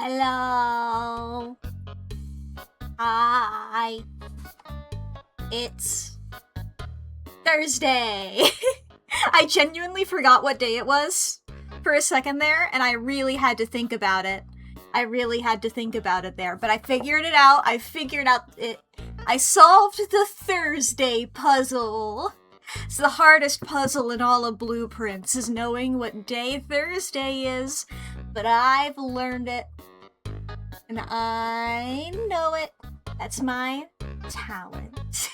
Hello. Hi. It's Thursday. I genuinely forgot what day it was for a second there, and I really had to think about it. There, but I figured it out. I solved the Thursday puzzle. It's the hardest puzzle in all of Blueprints, is knowing what day Thursday is, but I've learned it. And I know it. That's my talent.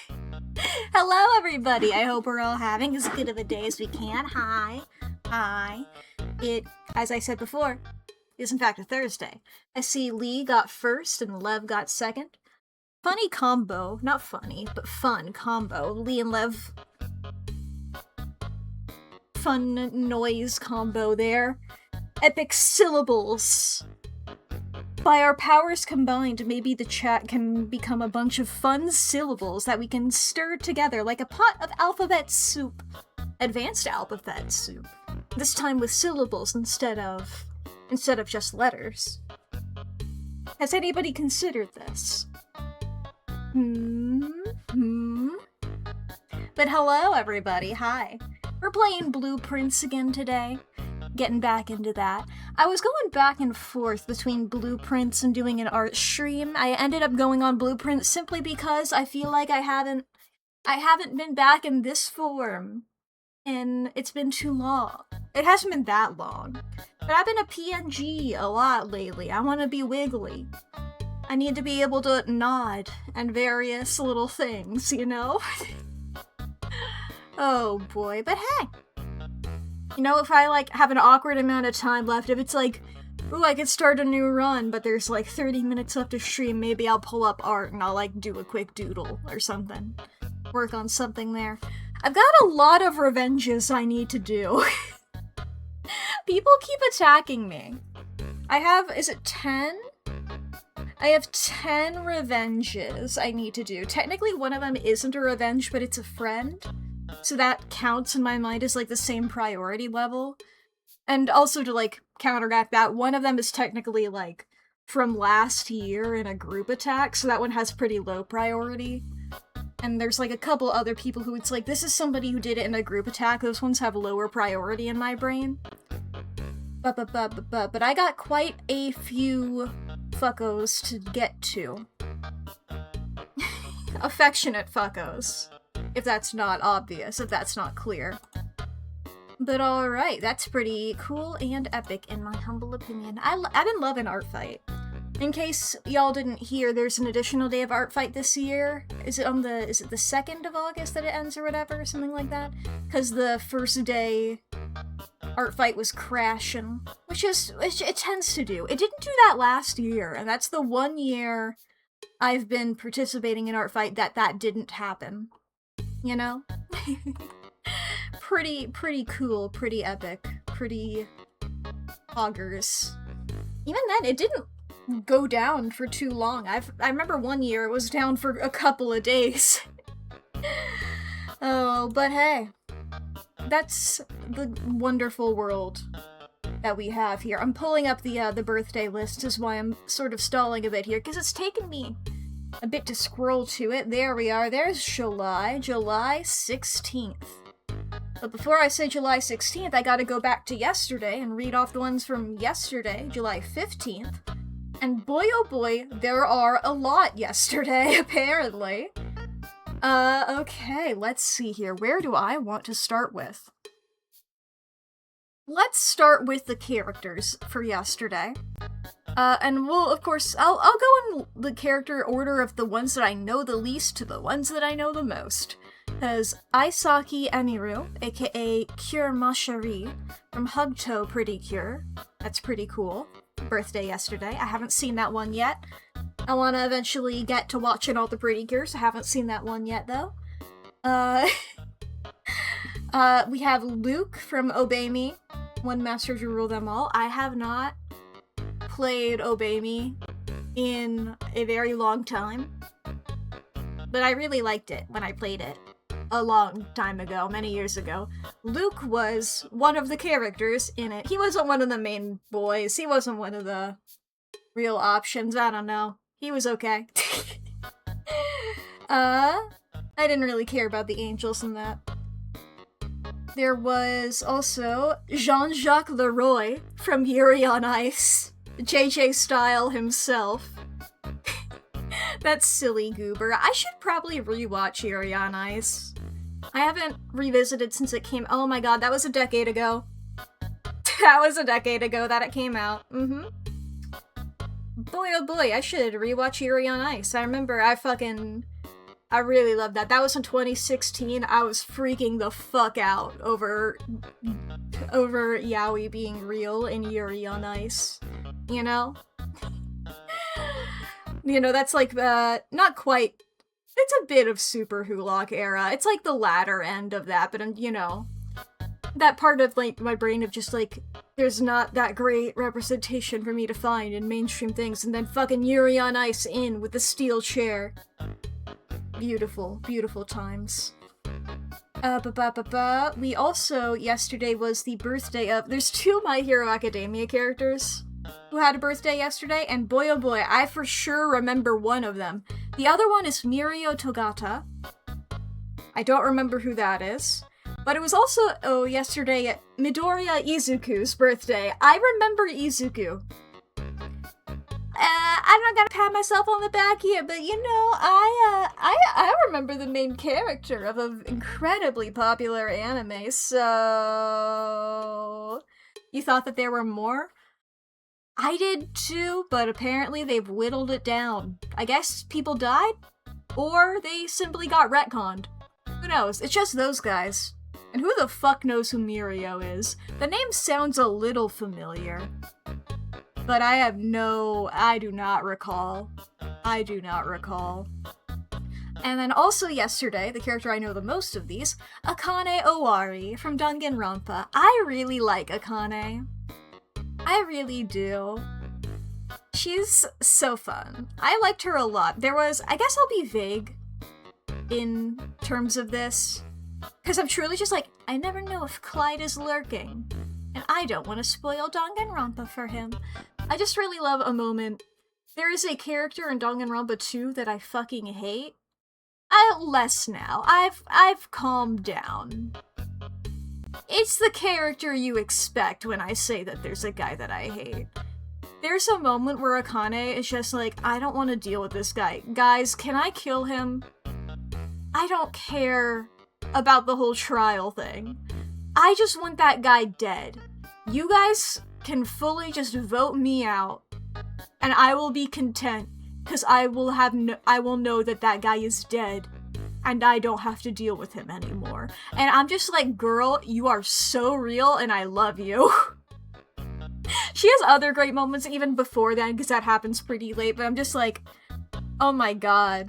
Hello, everybody. I hope we're all having as good of a day as we can. Hi. It, as I said before, is in fact a Thursday. I see Lee got first and Lev got second. Funny combo. Not funny, but fun combo. Lee and Lev. Fun noise combo there. Epic syllables. By our powers combined, maybe the chat can become a bunch of fun syllables that we can stir together like a pot of alphabet soup. Advanced alphabet soup. This time with syllables instead of just letters. Has anybody considered this? But hello, everybody. Hi. We're playing Blueprints again today. Getting back into that. I was going back and forth between Blueprints and doing an art stream. I ended up going on Blueprints simply because I feel like I haven't been back in this form. And it's been too long. It hasn't been that long. But I've been a PNG a lot lately. I want to be wiggly. I need to be able to nod and various little things, you know? Oh boy, but hey. You know, if I, have an awkward amount of time left, if it's ooh, I could start a new run, but there's, 30 minutes left to stream, maybe I'll pull up art and I'll, do a quick doodle or something. Work on something there. I've got a lot of revenges I need to do. People keep attacking me. I have, is it 10? I have 10 revenges I need to do. Technically, one of them isn't a revenge, but it's a friend. So that counts in my mind as, the same priority level. And also to, counteract that, one of them is technically, from last year in a group attack, so that one has pretty low priority. And there's, a couple other people who it's this is somebody who did it in a group attack, those ones have lower priority in my brain. But I got quite a few fuckos to get to. Affectionate fuckos. If that's not obvious, if that's not clear. But alright, that's pretty cool and epic in my humble opinion. I've been loving Art Fight. In case y'all didn't hear, there's an additional day of Art Fight this year. Is it the 2nd of August that it ends or whatever? Something like that? Because the first day Art Fight was crashing. Which it tends to do. It didn't do that last year, and that's the one year I've been participating in Art Fight that didn't happen. You know? Pretty cool, pretty epic, pretty poggers. Even then, it didn't go down for too long. I remember one year it was down for a couple of days. Oh, but hey. That's the wonderful world that we have here. I'm pulling up the birthday list, is why I'm sort of stalling a bit here, because it's taken me a bit to scroll to it. There we are. There's July 16th. But before I say July 16th, I gotta go back to yesterday and read off the ones from yesterday, July 15th. And boy oh boy, there are a lot yesterday, apparently. Okay, let's see here. Where do I want to start with? let's start with the characters for yesterday. And we'll, of course, I'll go in the character order of the ones that I know the least to the ones that I know the most. Because Aisaki Emiru, aka Cure Ma Chérie, from Hugto Pretty Cure. That's pretty cool. Birthday yesterday. I haven't seen that one yet. I want to eventually get to watching all the Pretty Cures. I haven't seen that one yet, though. We have Luke from Obey Me, One Master to Rule Them All. I have not played Obey Me in a very long time, but I really liked it when I played it a long time ago, many years ago. Luke was one of the characters in it. He wasn't one of the main boys. He wasn't one of the real options. I don't know. He was okay. I didn't really care about the angels in that. There was also Jean-Jacques Leroy from Yuri on Ice. JJ Style himself. That silly goober. I should probably rewatch Yuri on Ice. I haven't revisited since it came- oh my god, that was a decade ago. That was a decade ago that it came out. Boy oh boy, I should rewatch Yuri on Ice. I remember I really loved that. That was in 2016. I was freaking the fuck out over yaoi being real in Yuri on Ice. You know? You know, that's like, not quite, it's a bit of Super Hulock era. It's like the latter end of that, but, you know, that part of, like, my brain of just, like, there's not that great representation for me to find in mainstream things, and then fucking Yuri on Ice in with the steel chair. Beautiful, beautiful times. We also, yesterday was the birthday of, there's 2 My Hero Academia characters who had a birthday yesterday, and boy oh boy, I for sure remember one of them. The other one is Mirio Togata. I don't remember who that is. But it was also, yesterday, Midoriya Izuku's birthday. I remember Izuku. I'm not gonna pat myself on the back here, but you know, I remember the main character of an incredibly popular anime, so... You thought that there were more? I did too, but apparently they've whittled it down. I guess people died? Or they simply got retconned. Who knows? It's just those guys. And who the fuck knows who Mirio is? The name sounds a little familiar. But I do not recall. I do not recall. And then also yesterday, the character I know the most of these, Akane Owari from Danganronpa. I really like Akane. I really do. She's so fun. I liked her a lot. I guess I'll be vague in terms of this, because I'm truly just like, I never know if Clyde is lurking, and I don't want to spoil Danganronpa for him. I just really love a moment. There is a character in Danganronpa 2 that I fucking hate. Less now. I've calmed down. It's the character you expect when I say that there's a guy that I hate. There's a moment where Akane is just like, I don't want to deal with this guy. Guys, can I kill him? I don't care about the whole trial thing. I just want that guy dead. You guys can fully just vote me out, and I will be content, because I will know that that guy is dead, and I don't have to deal with him anymore. And I'm just like, girl, you are so real, and I love you. She has other great moments even before then, because that happens pretty late, but I'm just like, oh my god.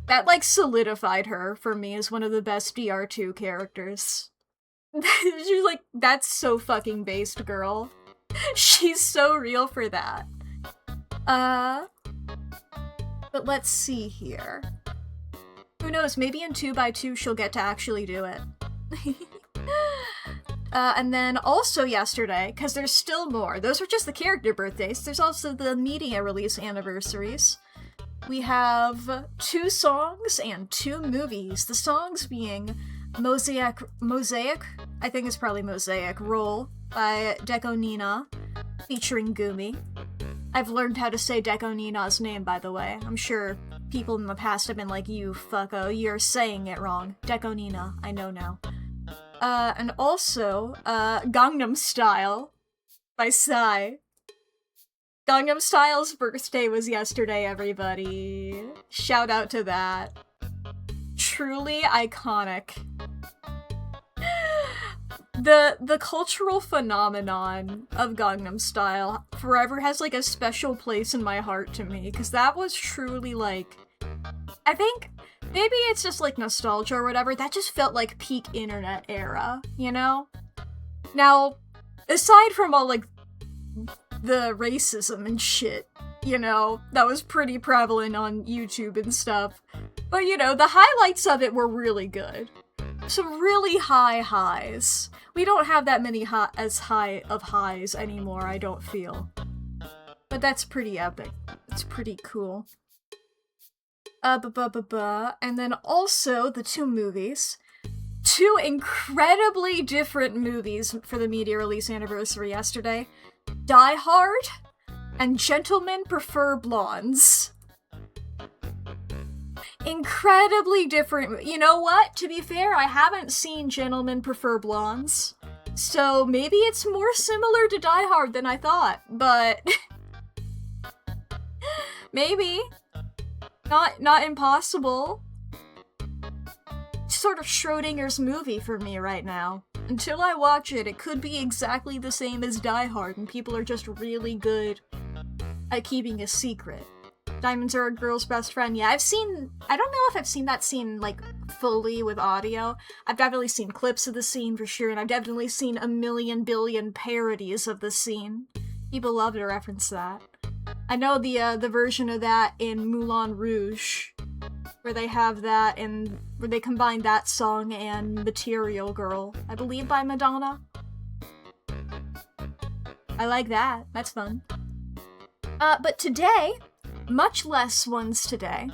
That, like, solidified her for me as one of the best DR2 characters. She's like, that's so fucking based, girl. She's so real for that. But let's see here. Who knows, maybe in 2x2 she'll get to actually do it. And then also yesterday, because there's still more, those are just the character birthdays, there's also the media release anniversaries. We have 2 songs and 2 movies. The songs being Mosaic, I think it's probably Mosaic, Roll by Deko Nina, featuring Gumi. I've learned how to say Deko Nina's name, by the way. I'm sure people in the past have been like, you fucko, you're saying it wrong. Deko Nina, I know now. And also, Gangnam Style by Psy. Gangnam Style's birthday was yesterday, everybody. Shout out to that. Truly iconic. The cultural phenomenon of Gangnam Style forever has, like, a special place in my heart to me, because that was truly, like, I think, maybe it's just, like, nostalgia or whatever, that just felt like peak internet era, you know? Now, aside from all, like, the racism and shit, you know, that was pretty prevalent on YouTube and stuff, but, you know, the highlights of it were really good. Some really high highs. We don't have that many as high of highs anymore, I don't feel. But that's pretty epic. It's pretty cool. And then also the two movies. Two incredibly different movies for the media release anniversary yesterday. Die Hard and Gentlemen Prefer Blondes. Incredibly different. You know what? To be fair, I haven't seen Gentlemen Prefer Blondes, so maybe it's more similar to Die Hard than I thought, but maybe. Not impossible. It's sort of Schrodinger's movie for me right now. Until I watch it, it could be exactly the same as Die Hard, and people are just really good at keeping a secret. Diamonds Are a Girl's Best Friend. Yeah, I don't know if I've seen that scene, like, fully with audio. I've definitely seen clips of the scene for sure, and I've definitely seen a million billion parodies of the scene. People love to reference that. I know the version of that in Moulin Rouge, where they have that and where they combine that song and Material Girl, I believe by Madonna. I like that. That's fun. But today, much less ones today.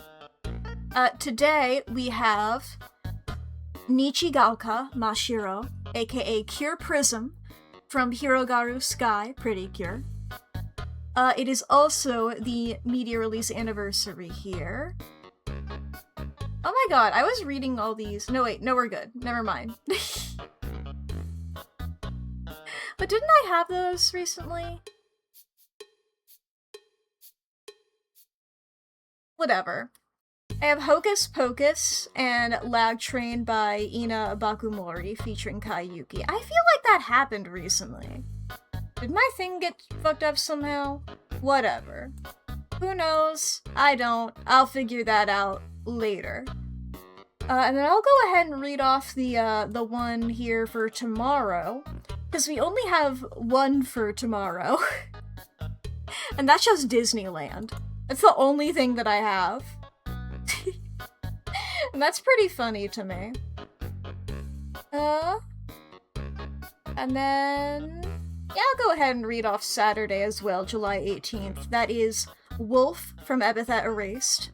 Today we have Nichigaoka Mashiro, aka Cure Prism, from Hirogaru Sky, Pretty Cure. It is also the media release anniversary here. Oh my god, I was reading all these. No, wait, no, we're good. Never mind. But didn't I have those recently? Whatever. I have Hocus Pocus and Lag Train by Ina Bakumori featuring Kaiyuki. I feel like that happened recently. Did my thing get fucked up somehow? Whatever. Who knows? I don't. I'll figure that out later. And then I'll go ahead and read off the one here for tomorrow, because we only have one for tomorrow. And that's just Disneyland. That's the only thing that I have. And that's pretty funny to me. And then... yeah, I'll go ahead and read off Saturday as well, July 18th. That is Wolf from Epithet Erased.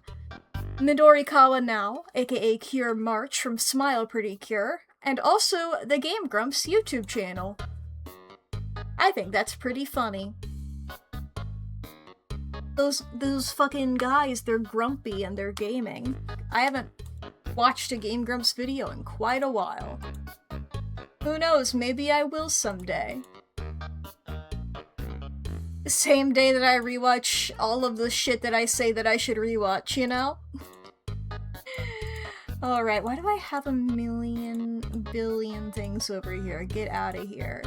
Midorikawa Now, aka Cure March from Smile Pretty Cure. And also the Game Grumps YouTube channel. I think that's pretty funny. Those fucking guys, they're grumpy and they're gaming. I haven't watched a Game Grumps video in quite a while. Who knows, maybe I will someday. The same day that I rewatch all of the shit that I say that I should rewatch, you know? Alright, why do I have a million billion things over here? Get out of here.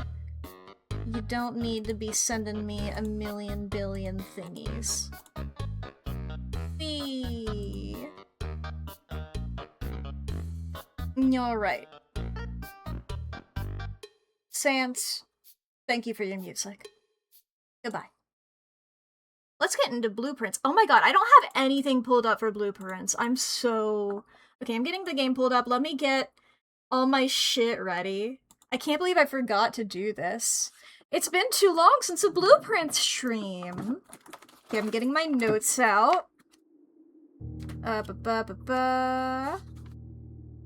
You don't need to be sending me a million billion thingies. Whee! Alright. Sans, thank you for your music. Goodbye. Let's get into blueprints. Oh my god, I don't have anything pulled up for blueprints. I'm so... Okay, I'm getting the game pulled up. Let me get all my shit ready. I can't believe I forgot to do this. It's been too long since a blueprint stream. Okay, I'm getting my notes out.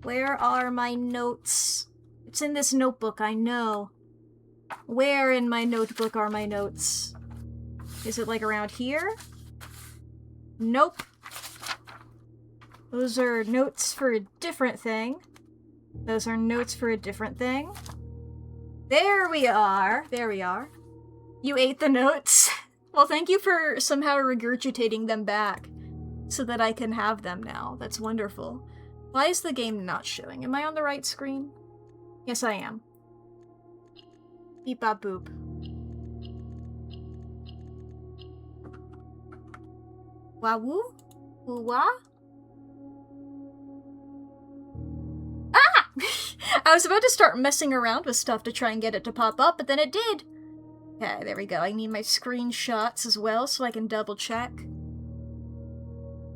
Where are my notes? It's in this notebook, I know. Where in my notebook are my notes? Is it like around here? Nope. Those are notes for a different thing. Those are notes for a different thing. There we are. There we are. You ate the notes? Well, thank you for somehow regurgitating them back so that I can have them now. That's wonderful. Why is the game not showing? Am I on the right screen? Yes, I am. Beep bop boop. Wah woo? Woo wah? Ah! I was about to start messing around with stuff to try and get it to pop up, but then it did. Okay, there we go. I need my screenshots as well so I can double check.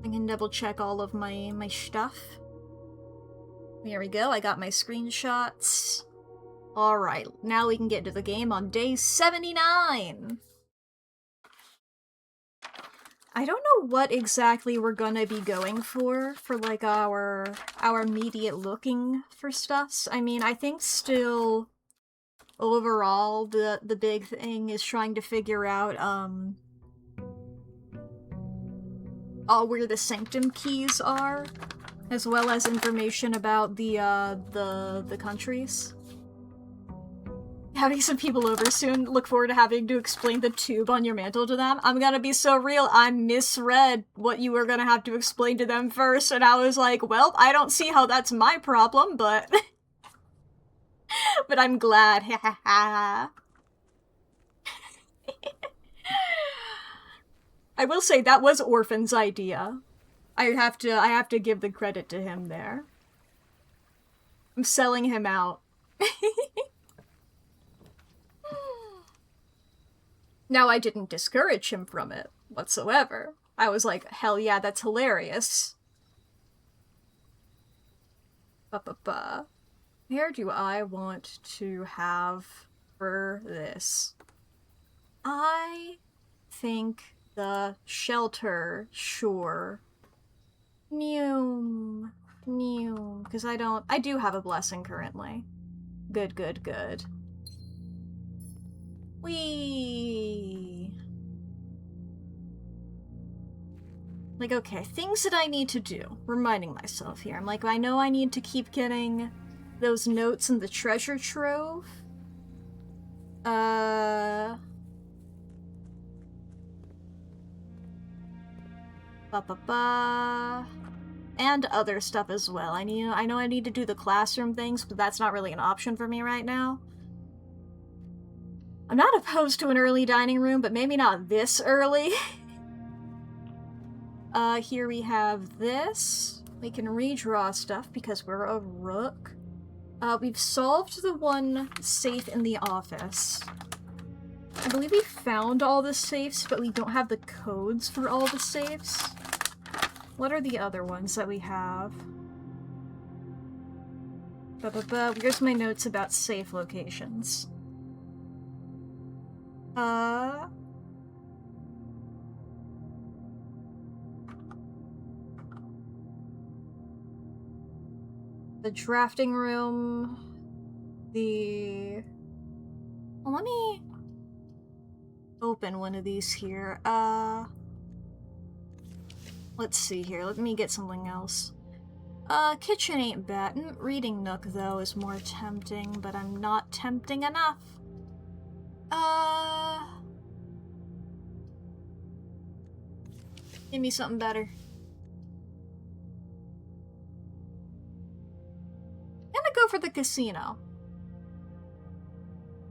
I can double check all of my stuff. There we go. I got my screenshots. Alright, now we can get to the game on day 79. I don't know what exactly we're gonna be going for like our immediate looking for stuffs. I mean, I think still overall the big thing is trying to figure out where the sanctum keys are, as well as information about the countries. Having some people over soon. Look forward to having to explain the tube on your mantle to them. I'm gonna be so real, I misread what you were gonna have to explain to them first, and I was like, well, I don't see how that's my problem, but... but I'm glad, ha ha ha. I will say, that was Orphan's idea. I have to give the credit to him there. I'm selling him out. Now, I didn't discourage him from it whatsoever. I was like, hell yeah, that's hilarious. Ba-ba-ba. Where do I want to have for this? I think the shelter, sure. Neum. Neum. Because I do have a blessing currently. Good, good, good. Whee! Like, okay, things that I need to do. Reminding myself here. I'm like, I know I need to keep getting those notes in the treasure trove. Ba-ba-ba. And other stuff as well. I know I need to do the classroom things, but that's not really an option for me right now. I'm not opposed to an early dining room, but maybe not this early. Here we have this. We can redraw stuff because we're a rook. We've solved the one safe in the office. I believe we found all the safes, but we don't have the codes for all the safes. What are the other ones that we have? Here's my notes about safe locations. The drafting room, well, let me open one of these here. Let's see here, let me get something else. Kitchen ain't bad. Reading nook, though, is more tempting, but I'm not tempting enough. Give me something better. I'm gonna go for the casino.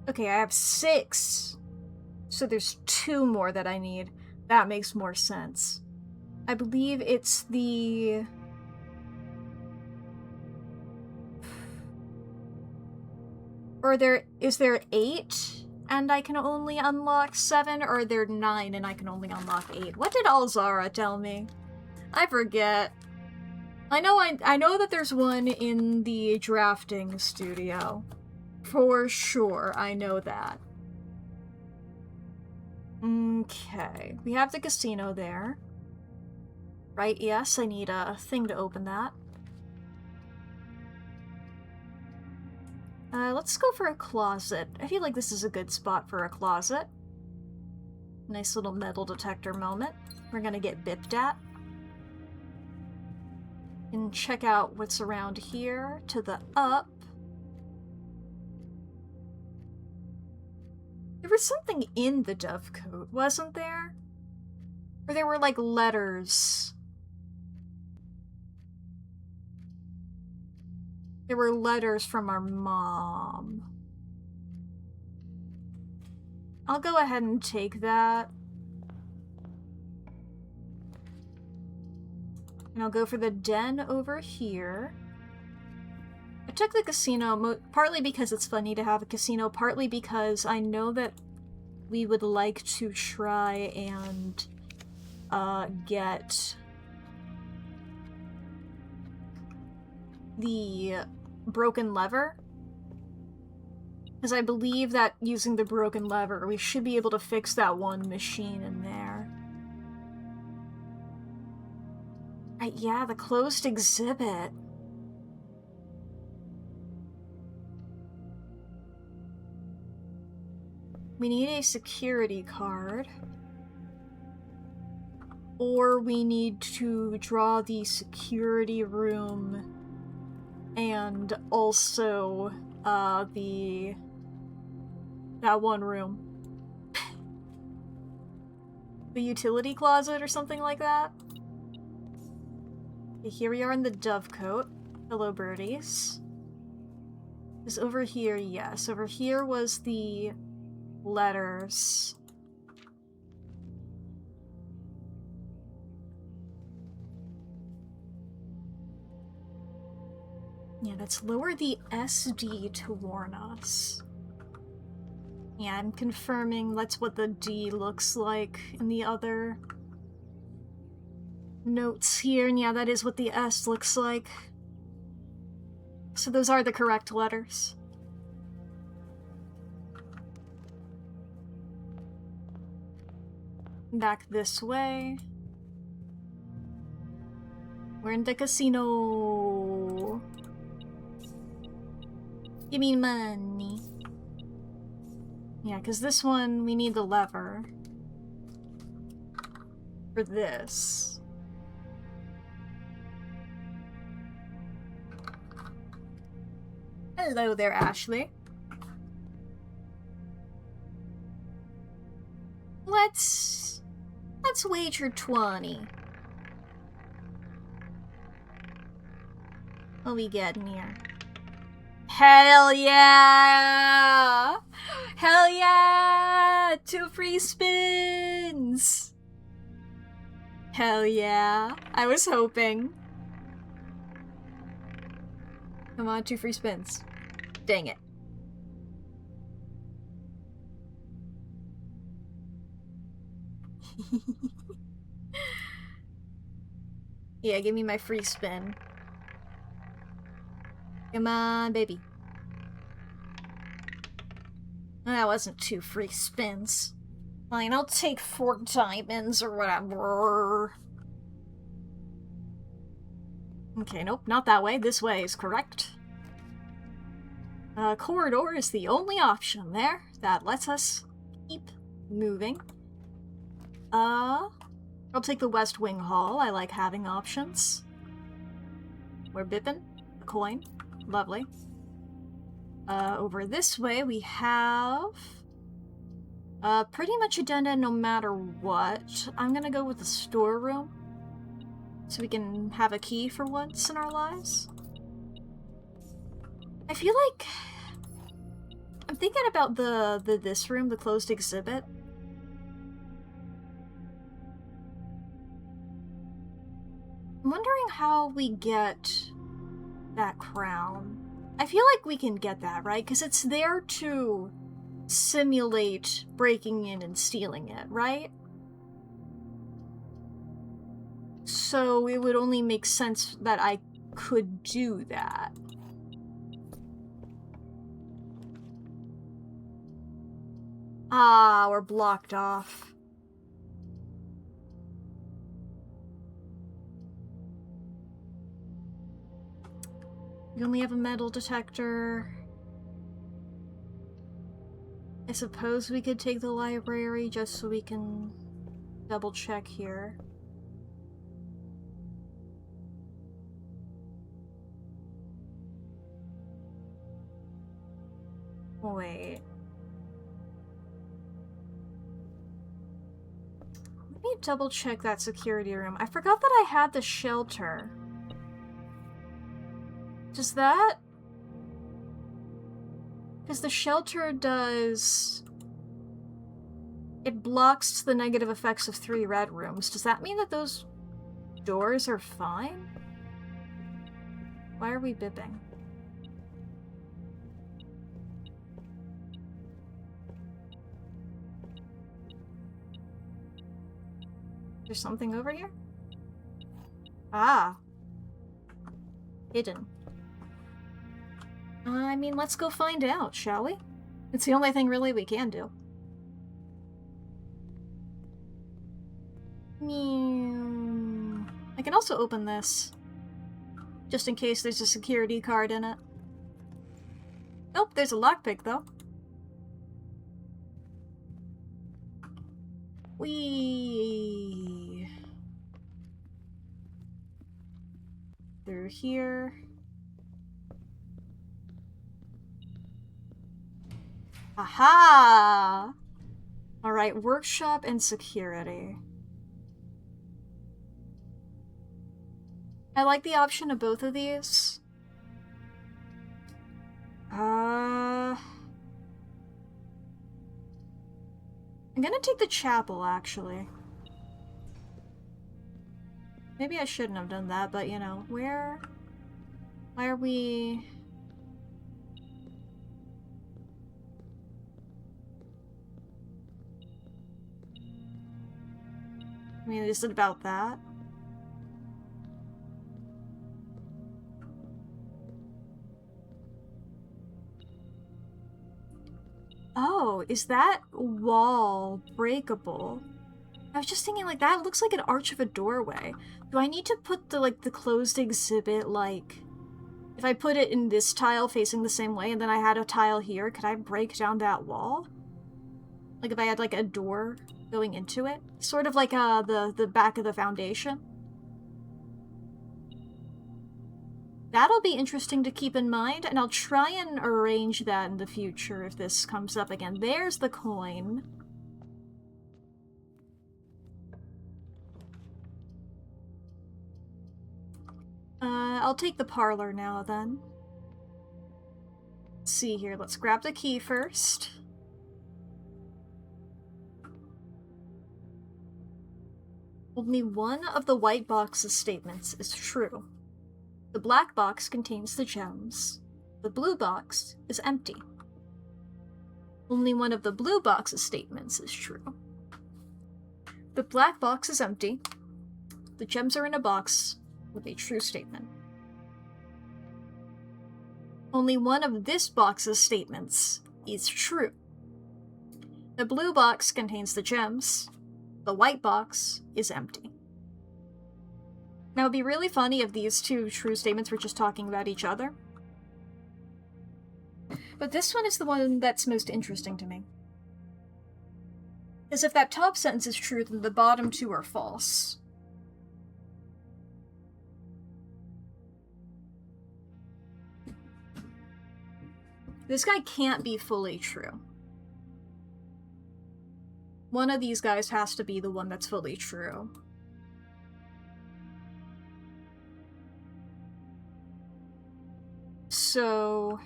Okay, I have 6. So there's 2 more that I need. That makes more sense. I believe it's the... Or is there 8 and I can only unlock 7, or are there 9 and I can only unlock 8? What did Alzara tell me? I forget. I know that there's one in the drafting studio. For sure, I know that. Okay, we have the casino there. Right, yes, I need a thing to open that. Let's go for a closet. I feel like this is a good spot for a closet. Nice little metal detector moment. We're gonna get bipped at. And check out what's around here to the up. There was something in the dovecote, wasn't there? Or there were like letters. There were letters from our mom. I'll go ahead and take that. And I'll go for the den over here. I took the casino partly because it's funny to have a casino, partly because I know that we would like to try and get the broken lever. Because I believe that using the broken lever, we should be able to fix that one machine in there. Yeah, the closed exhibit. We need a security card. Or we need to draw the security room and also that one room. The utility closet or something like that. Okay, here we are in the dovecote. Hello, birdies. Is over here? Yes. Over here was the letters. Yeah, let's lower the SD to warn us. Yeah, I'm confirming that's what the D looks like in the other notes here, and yeah, that is what the S looks like. So those are the correct letters. Back this way. We're in the casino. Give me money. Yeah, because this one, we need the lever. For this. Hello there, Ashley. Let's wager 20. What we getting here? Hell yeah! Hell yeah! 2 free spins! Hell yeah. I was hoping. Come on, 2 free spins. Dang it. Yeah, give me my free spin. Come on, baby. That wasn't 2 free spins. Fine, I'll take 4 diamonds or whatever. Okay, nope, not that way. This way is correct. Corridor is the only option there that lets us keep moving. I'll take the West Wing Hall. I like having options. We're bipping. A coin. Lovely. Over this way we have pretty much a den no matter what. I'm gonna go with the storeroom so we can have a key for once in our lives. I feel like I'm thinking about this room, the closed exhibit. I'm wondering how we get that crown. I feel like we can get that, right? Because it's there to simulate breaking in and stealing it, right? So it would only make sense that I could do that. Ah, we're blocked off. We only have a metal detector. I suppose we could take the library just so we can double check here. Wait. Let me double check that security room. I forgot that I had the shelter. Does that... Because the shelter does... It blocks the negative effects of 3 red rooms. Does that mean that those doors are fine? Why are we bibbing? There's something over here? Ah. Hidden. I mean, let's go find out, shall we? It's the only thing really we can do. I can also open this. Just in case there's a security card in it. Nope, there's a lockpick though. Whee! Through here. Aha! Alright, workshop and security. I like the option of both of these. I'm gonna take the chapel, actually. Maybe I shouldn't have done that, but you know, why are we... I mean, is it about that? Oh, is that wall breakable? I was just thinking, like, that looks like an arch of a doorway. Do I need to put the, like, the closed exhibit, like... If I put it in this tile facing the same way, and then I had a tile here, could I break down that wall? Like, if I had, like, a door going into it? Sort of like, the back of the foundation. That'll be interesting to keep in mind, and I'll try and arrange that in the future if this comes up again. There's the coin. I'll take the parlor now, then. Let's see here, let's grab the key first. Only one of the white box's statements is true. The black box contains the gems. The blue box is empty. Only one of the blue box's statements is true. The black box is empty. The gems are in a box with a true statement. Only one of this box's statements is true. The blue box contains the gems. The white box is empty. Now, it'd be really funny if these two true statements were just talking about each other. But this one is the one that's most interesting to me. Because if that top sentence is true, then the bottom two are false. This guy can't be fully true. One of these guys has to be the one that's fully true. So...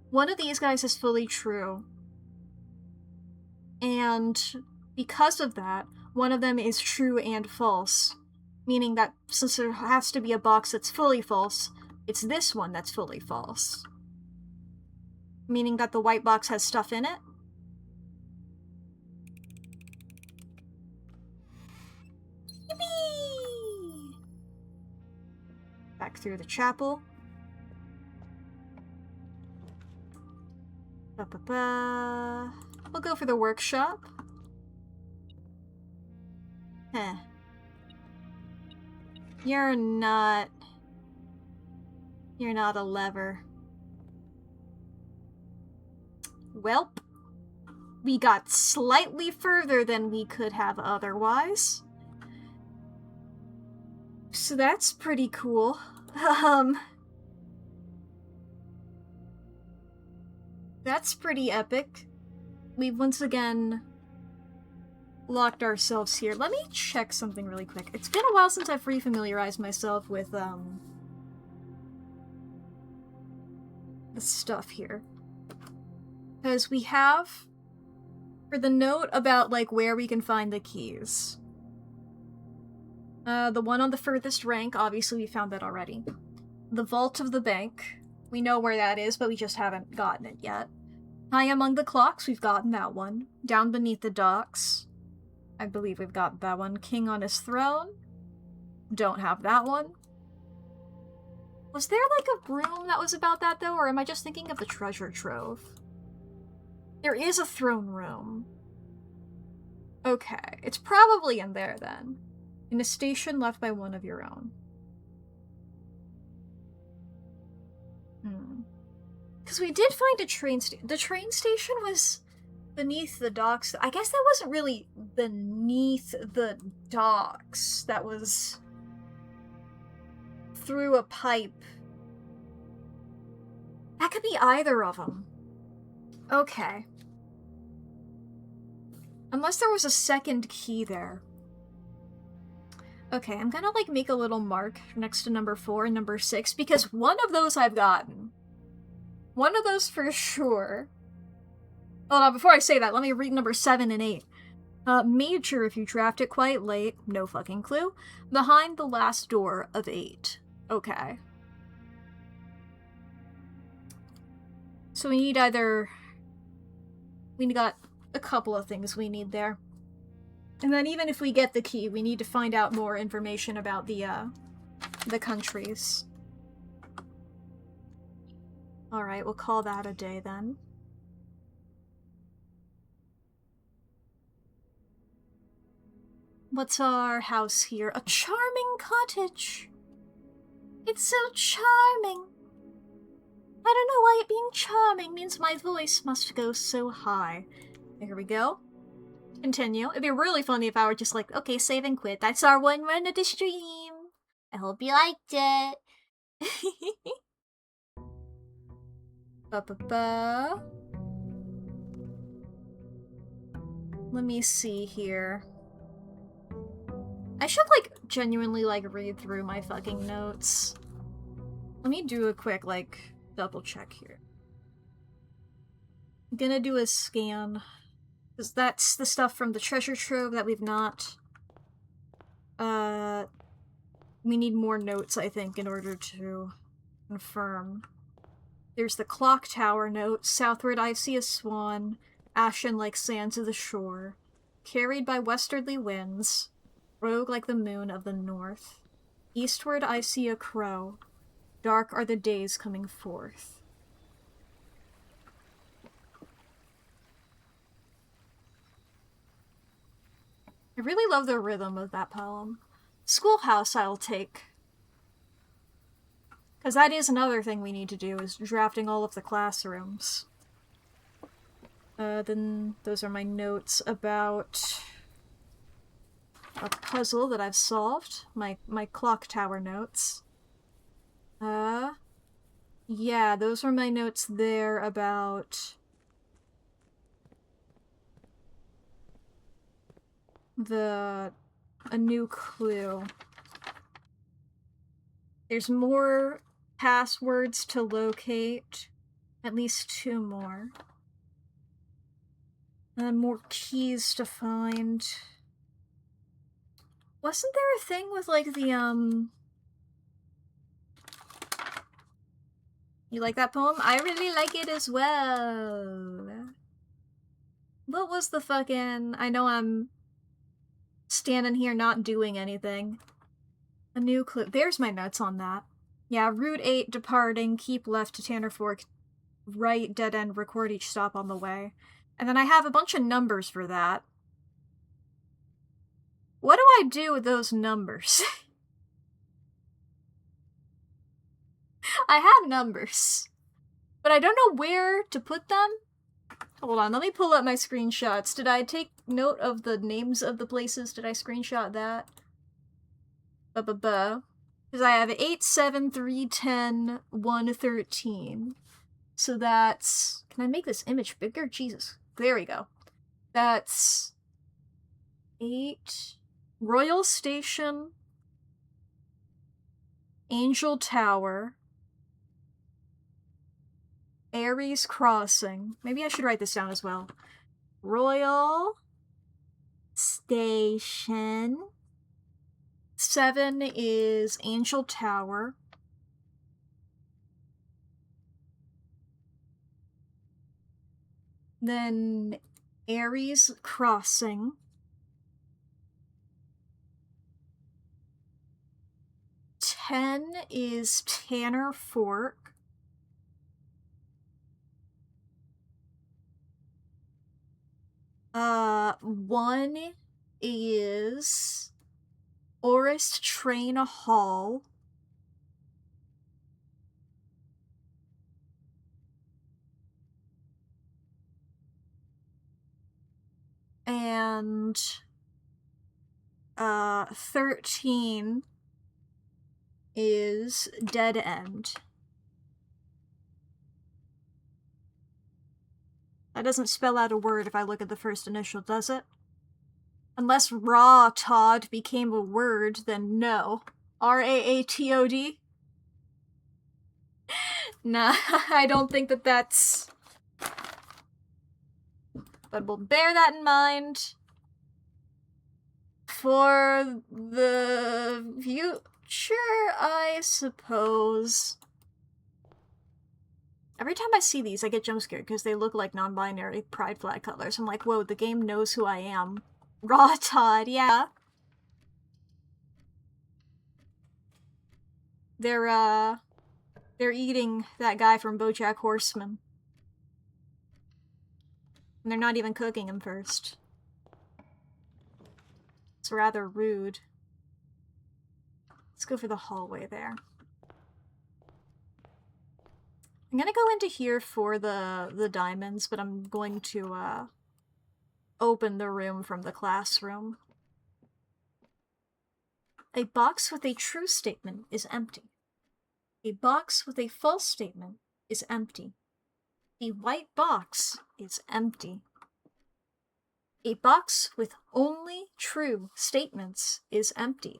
one of these guys is fully true. And because of that, one of them is true and false. Meaning that since there has to be a box that's fully false, it's this one that's fully false. Meaning that the white box has stuff in it. Yippee! Back through the chapel. Ba-ba-ba. We'll go for the workshop. Heh. You're not a lever. Welp. We got slightly further than we could have otherwise. So that's pretty cool. That's pretty epic. We've once again locked ourselves here. Let me check something really quick. It's been a while since I've refamiliarized myself with, the stuff here. Because we have, for the note about, like, where we can find the keys. The one on the furthest rank, obviously we found that already. The vault of the bank. We know where that is, but we just haven't gotten it yet. High among the clocks, we've gotten that one. Down beneath the docks. I believe we've got that one. King on his throne. Don't have that one. Was there like a broom that was about that though, or am I just thinking of the treasure trove? There is a throne room. Okay, it's probably in there then. In a station left by one of your own. Because we did find a train station. The train station was beneath the docks. I guess that wasn't really beneath the docks. That was through a pipe. That could be either of them. Okay. Unless there was a second key there. Okay, I'm gonna like make a little mark next to number 4 and number 6 because one of those I've gotten. One of those for sure. Hold on, before I say that, let me read number 7 and 8. Major if you draft it quite late, no fucking clue. Behind the last door of 8. Okay. So we need either... We got a couple of things we need there. And then even if we get the key, we need to find out more information about the countries. Alright, we'll call that a day then. What's our house here? A charming cottage! It's so charming! I don't know why it being charming means my voice must go so high. Here we go. Continue. It'd be really funny if I were just like, okay, save and quit. That's our one run of the stream. I hope you liked it. Ba-ba-ba. Let me see here. I should, like, genuinely, like, read through my fucking notes. Let me do a quick, like, double check here. I'm gonna do a scan. Because that's the stuff from the treasure trove that we've not... We need more notes, I think, in order to confirm. There's the clock tower note. Southward I see a swan, ashen like sands of the shore, carried by westerly winds, rogue like the moon of the north. Eastward I see a crow, dark are the days coming forth. I really love the rhythm of that poem. Schoolhouse I'll take. Because that is another thing we need to do, is drafting all of the classrooms. Then those are my notes about a puzzle that I've solved. My clock tower notes. Yeah, those are my notes there about a new clue. There's more passwords to locate. At least 2 more. And more keys to find. Wasn't there a thing with, like, the, You like that poem? I really like it as well. What was the fucking... I know I'm standing here not doing anything. A new clue. There's my notes on that. Yeah, Route 8, departing, keep left to Tanner Fork, right, dead end, record each stop on the way. And then I have a bunch of numbers for that. What do I do with those numbers? I have numbers, but I don't know where to put them. Hold on, let me pull up my screenshots. Did I take note of the names of the places? Did I screenshot that? Because I have 8, 7, 3, 10, 1, 13. So that's... Can I make this image bigger? Jesus. There we go. That's 8. Royal Station. Angel Tower. Ares Crossing. Maybe I should write this down as well. Royal Station. 7 is Angel Tower. Then Ares Crossing. 10 is Tanner Fork. 1 is Orist Train Hall. And 13 is Dead End. That doesn't spell out a word if I look at the first initial, does it? Unless Raw Todd became a word, then no. R-A-A-T-O-D? Nah, I don't think that that's... But we'll bear that in mind for the future, I suppose. Every time I see these, I get jump scared because they look like non-binary pride flag colors. I'm like, whoa, the game knows who I am. Raw Todd, yeah. They're eating that guy from BoJack Horseman. And they're not even cooking him first. It's rather rude. Let's go for the hallway there. I'm gonna go into here for the diamonds, but I'm going to open the room from the classroom. A box with a true statement is empty. A box with a false statement is empty. The white box is empty. A box with only true statements is empty.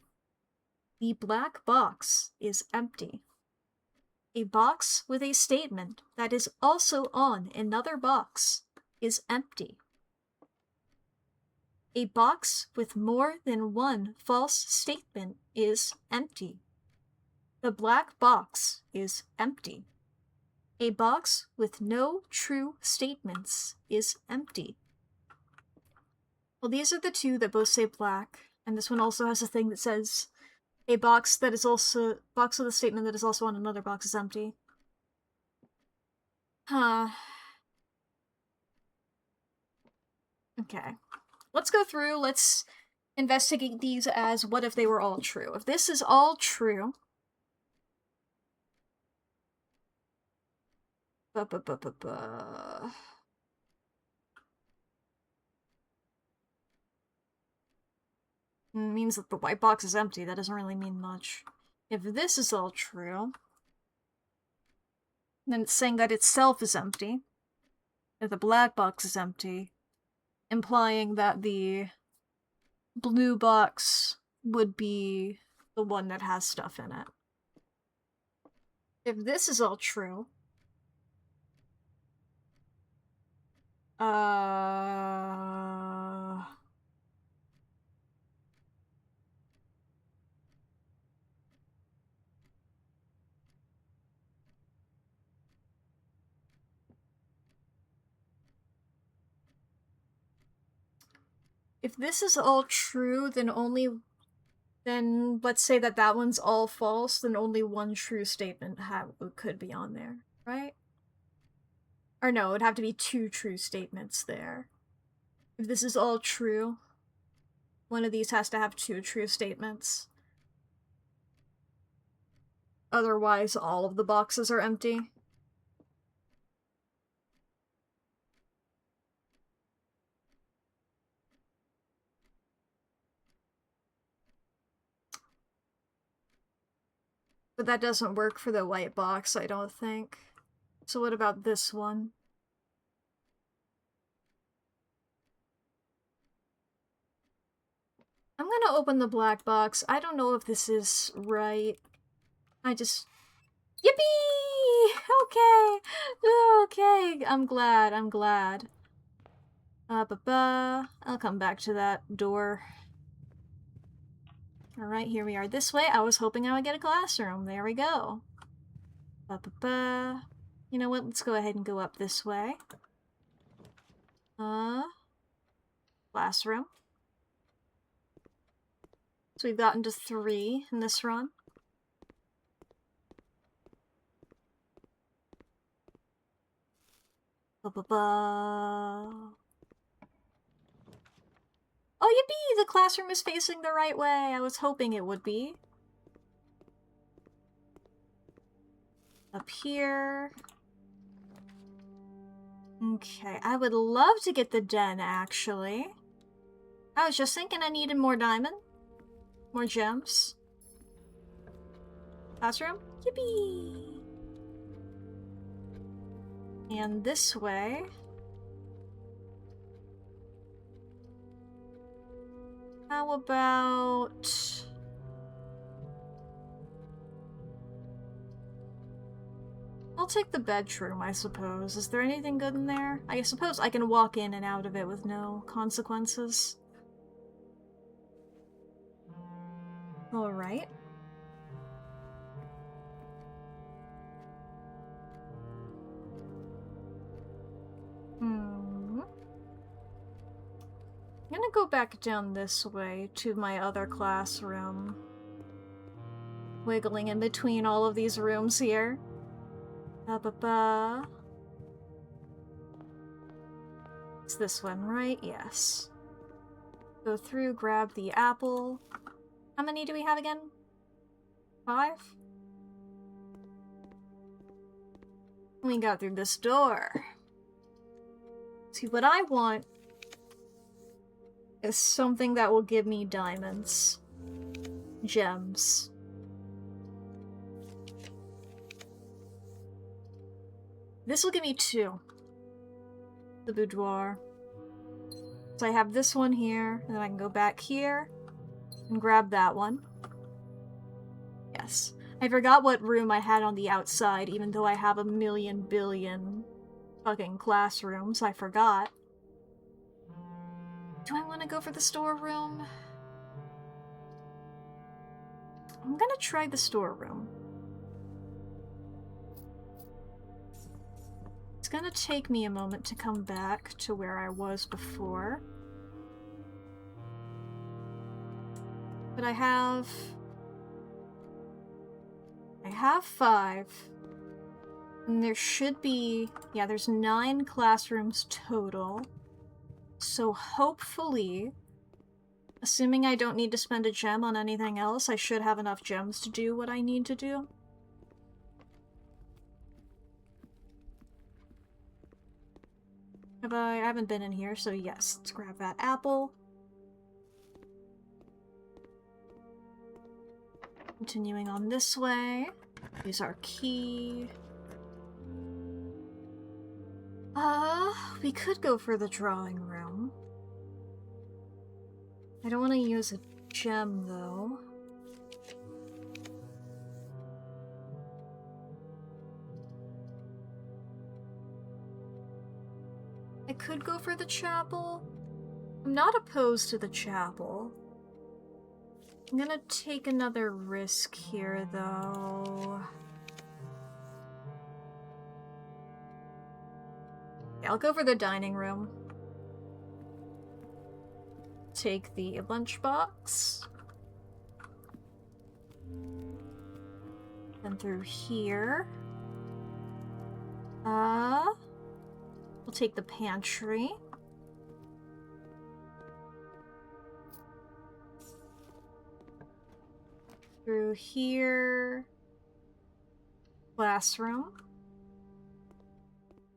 The black box is empty. A box with a statement that is also on another box is empty. A box with more than one false statement is empty. The black box is empty. A box with no true statements is empty. Well, these are the two that both say black, and this one also has a thing that says a box that is also box with a statement that is also on another box is empty. Huh. Okay. Let's go through, let's investigate these as what if they were all true. If this is all true... means that the white box is empty. That doesn't really mean much. If this is all true, then it's saying that itself is empty. If the black box is empty, implying that the blue box would be the one that has stuff in it. If this is all true, if this is all true, then let's say that that one's all false, then only one true statement could be on there, right? Or no, it'd have to be 2 true statements there. If this is all true, one of these has to have 2 true statements. Otherwise, all of the boxes are empty. But that doesn't work for the white box, I don't think. So what about this one? I'm gonna open the black box. I don't know if this is right. I just... Yippee! Okay! Okay, I'm glad, I'm glad. I'll come back to that door. Alright, here we are this way. I was hoping I would get a classroom. There we go. You know what? Let's go ahead and go up this way. Classroom. So we've gotten to 3 in this run. Oh, yippee! The classroom is facing the right way. I was hoping it would be. Up here. Okay, I would love to get the den, actually. I was just thinking I needed more diamond. More gems. Classroom? Yippee! And this way. How about... I'll take the bedroom, I suppose. Is there anything good in there? I suppose I can walk in and out of it with no consequences. Alright. I'm gonna go back down this way to my other classroom. Wiggling in between all of these rooms here. It's this one, right? Yes. Go through, grab the apple. How many do we have again? 5? We got through this door. See, what I want is something that will give me diamonds. Gems. This will give me 2. The boudoir. So I have this one here, and then I can go back here and grab that one. Yes. I forgot what room I had on the outside, even though I have a million billion fucking classrooms. I forgot. Do I want to go for the storeroom? I'm gonna try the storeroom. It's gonna take me a moment to come back to where I was before. But I have 5. And there should be... yeah, there's 9 classrooms total. So hopefully, assuming I don't need to spend a gem on anything else, I should have enough gems to do what I need to do. I haven't been in here, so yes, let's grab that apple. Continuing on this way. Use our key. We could go for the drawing room. I don't want to use a gem, though. I could go for the chapel. I'm not opposed to the chapel. I'm gonna take another risk here, though. Yeah, I'll go for the dining room. Take the lunchbox. And through here. We'll take the pantry. Through here. Classroom.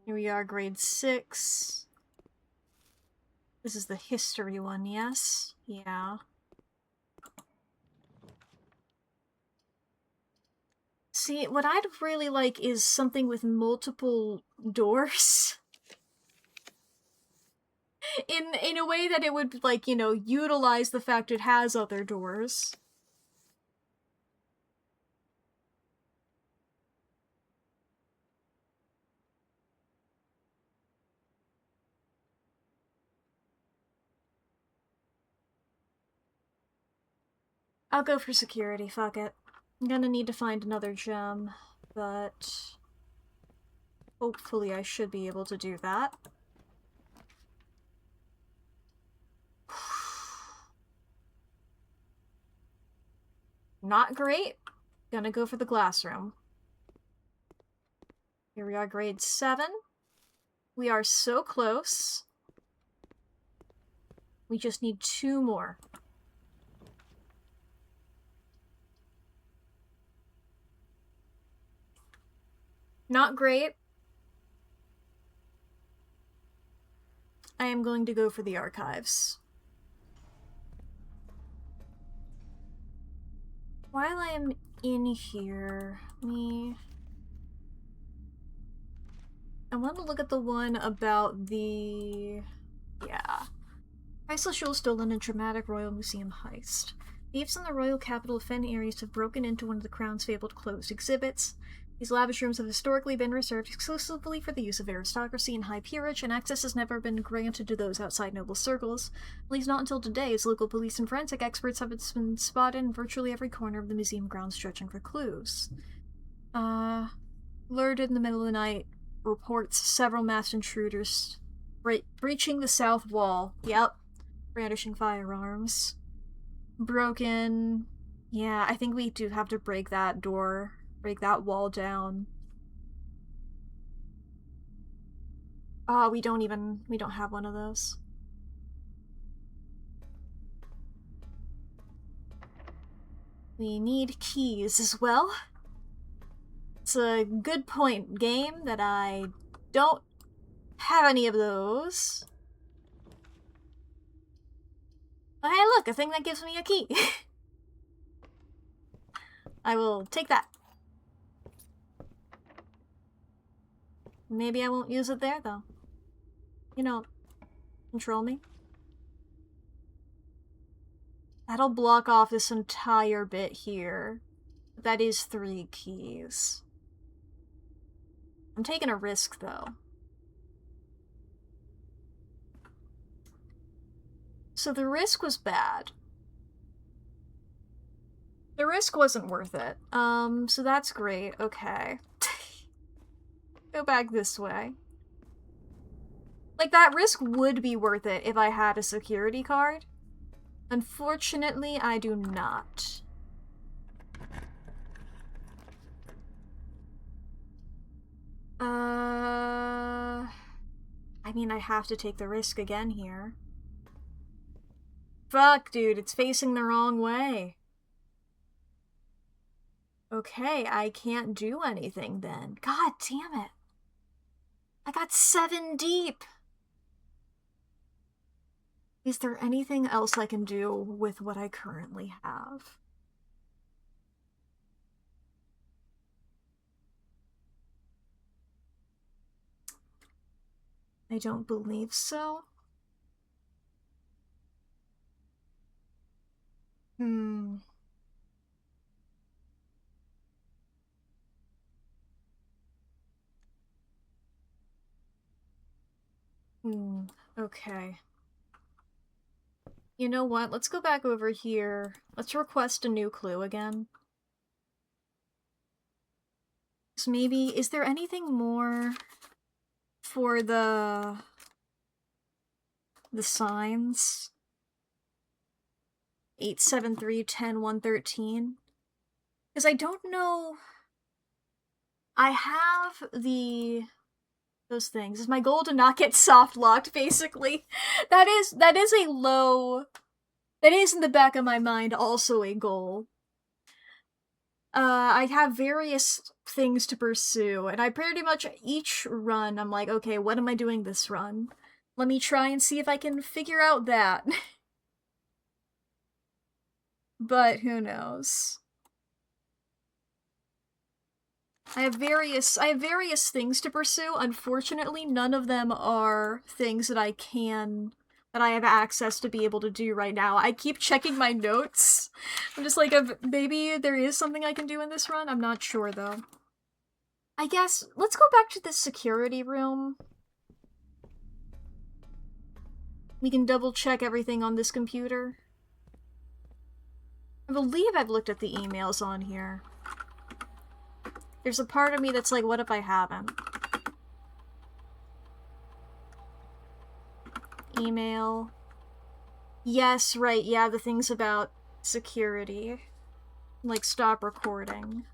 Here we are, grade 6. This is the history one, yes? Yeah. See, what I'd really like is something with multiple doors. In a way that it would, like, you know, utilize the fact it has other doors. I'll go for security, fuck it. I'm gonna need to find another gem, but hopefully I should be able to do that. Not great. Gonna go for the glass room. Here we are, grade 7. We are so close. We just need 2 more. Not great. I am going to go for the archives. While I am in here, I want to look at the one about the... yeah. Priceless jewels stolen in dramatic Royal Museum heist. Thieves in the royal capital of Fen Ares have broken into one of the Crown's fabled closed exhibits. These lavish rooms have historically been reserved exclusively for the use of aristocracy and high peerage, and access has never been granted to those outside noble circles. At least not until today, as local police and forensic experts have been spotted in virtually every corner of the museum grounds stretching for clues. Lured in the middle of the night, reports several masked intruders breaching the south wall. Yep. Brandishing firearms. Broken. Yeah, I think we do have to break that door. Break that wall down. Oh, we don't have one of those. We need keys as well. It's a good point, game, that I don't have any of those. Oh, hey, look, a thing that gives me a key. I will take that. Maybe I won't use it there, though. You know, control me. That'll block off this entire bit here. That is 3 keys. I'm taking a risk, though. So the risk was bad. The risk wasn't worth it. So that's great. Okay. Go back this way. Like, that risk would be worth it if I had a security card. Unfortunately, I do not. I mean, I have to take the risk again here. Fuck, dude, it's facing the wrong way. Okay, I can't do anything then. God damn it. I got 7 deep. Is there anything else I can do with what I currently have? I don't believe so. Okay. You know what? Let's go back over here. Let's request a new clue again. So maybe, is there anything more for the signs? 873 10 113? Because I don't know. I have those things. Is my goal to not get soft locked, basically? That is a low. That is in the back of my mind also a goal. I have various things to pursue, and I pretty much each run I'm like, okay, what am I doing this run? Let me try and see if I can figure out that. But who knows? I have various things to pursue. Unfortunately, none of them are things that I have access to be able to do right now. I keep checking my notes. I'm just like, maybe there is something I can do in this run. I'm not sure though. I guess let's go back to the security room. We can double check everything on this computer. I believe I've looked at the emails on here. There's a part of me that's like, what if I haven't? Email. Yes, right, yeah, the things about security. Like, stop recording.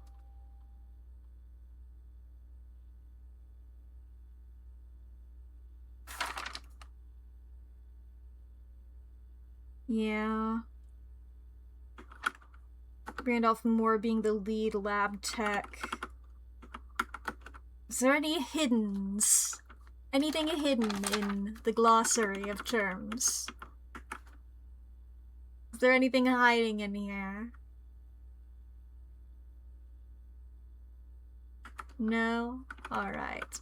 Yeah. Randolph Moore being the lead lab tech. Is there any hiddens? Anything hidden in the glossary of terms? Is there anything hiding in here? No? Alright.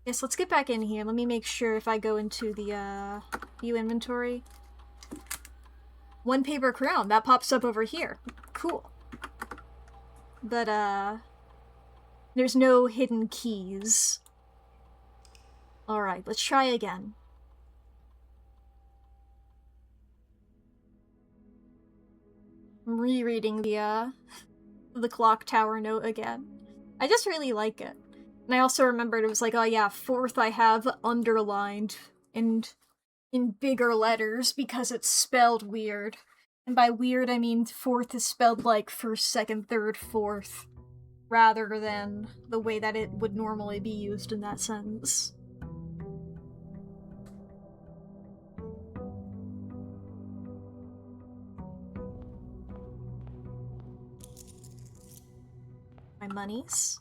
Yes, let's get back in here. Let me make sure if I go into the, view inventory. One paper crown, that pops up over here. Cool. But, there's no hidden keys. Alright, let's try again. I'm rereading the clock tower note again. I just really like it. And I also remembered it was like, oh yeah, 4th I have underlined in bigger letters because it's spelled weird. And by weird I mean 4th is spelled like 1st, 2nd, 3rd, 4th, rather than the way that it would normally be used in that sentence. My monies.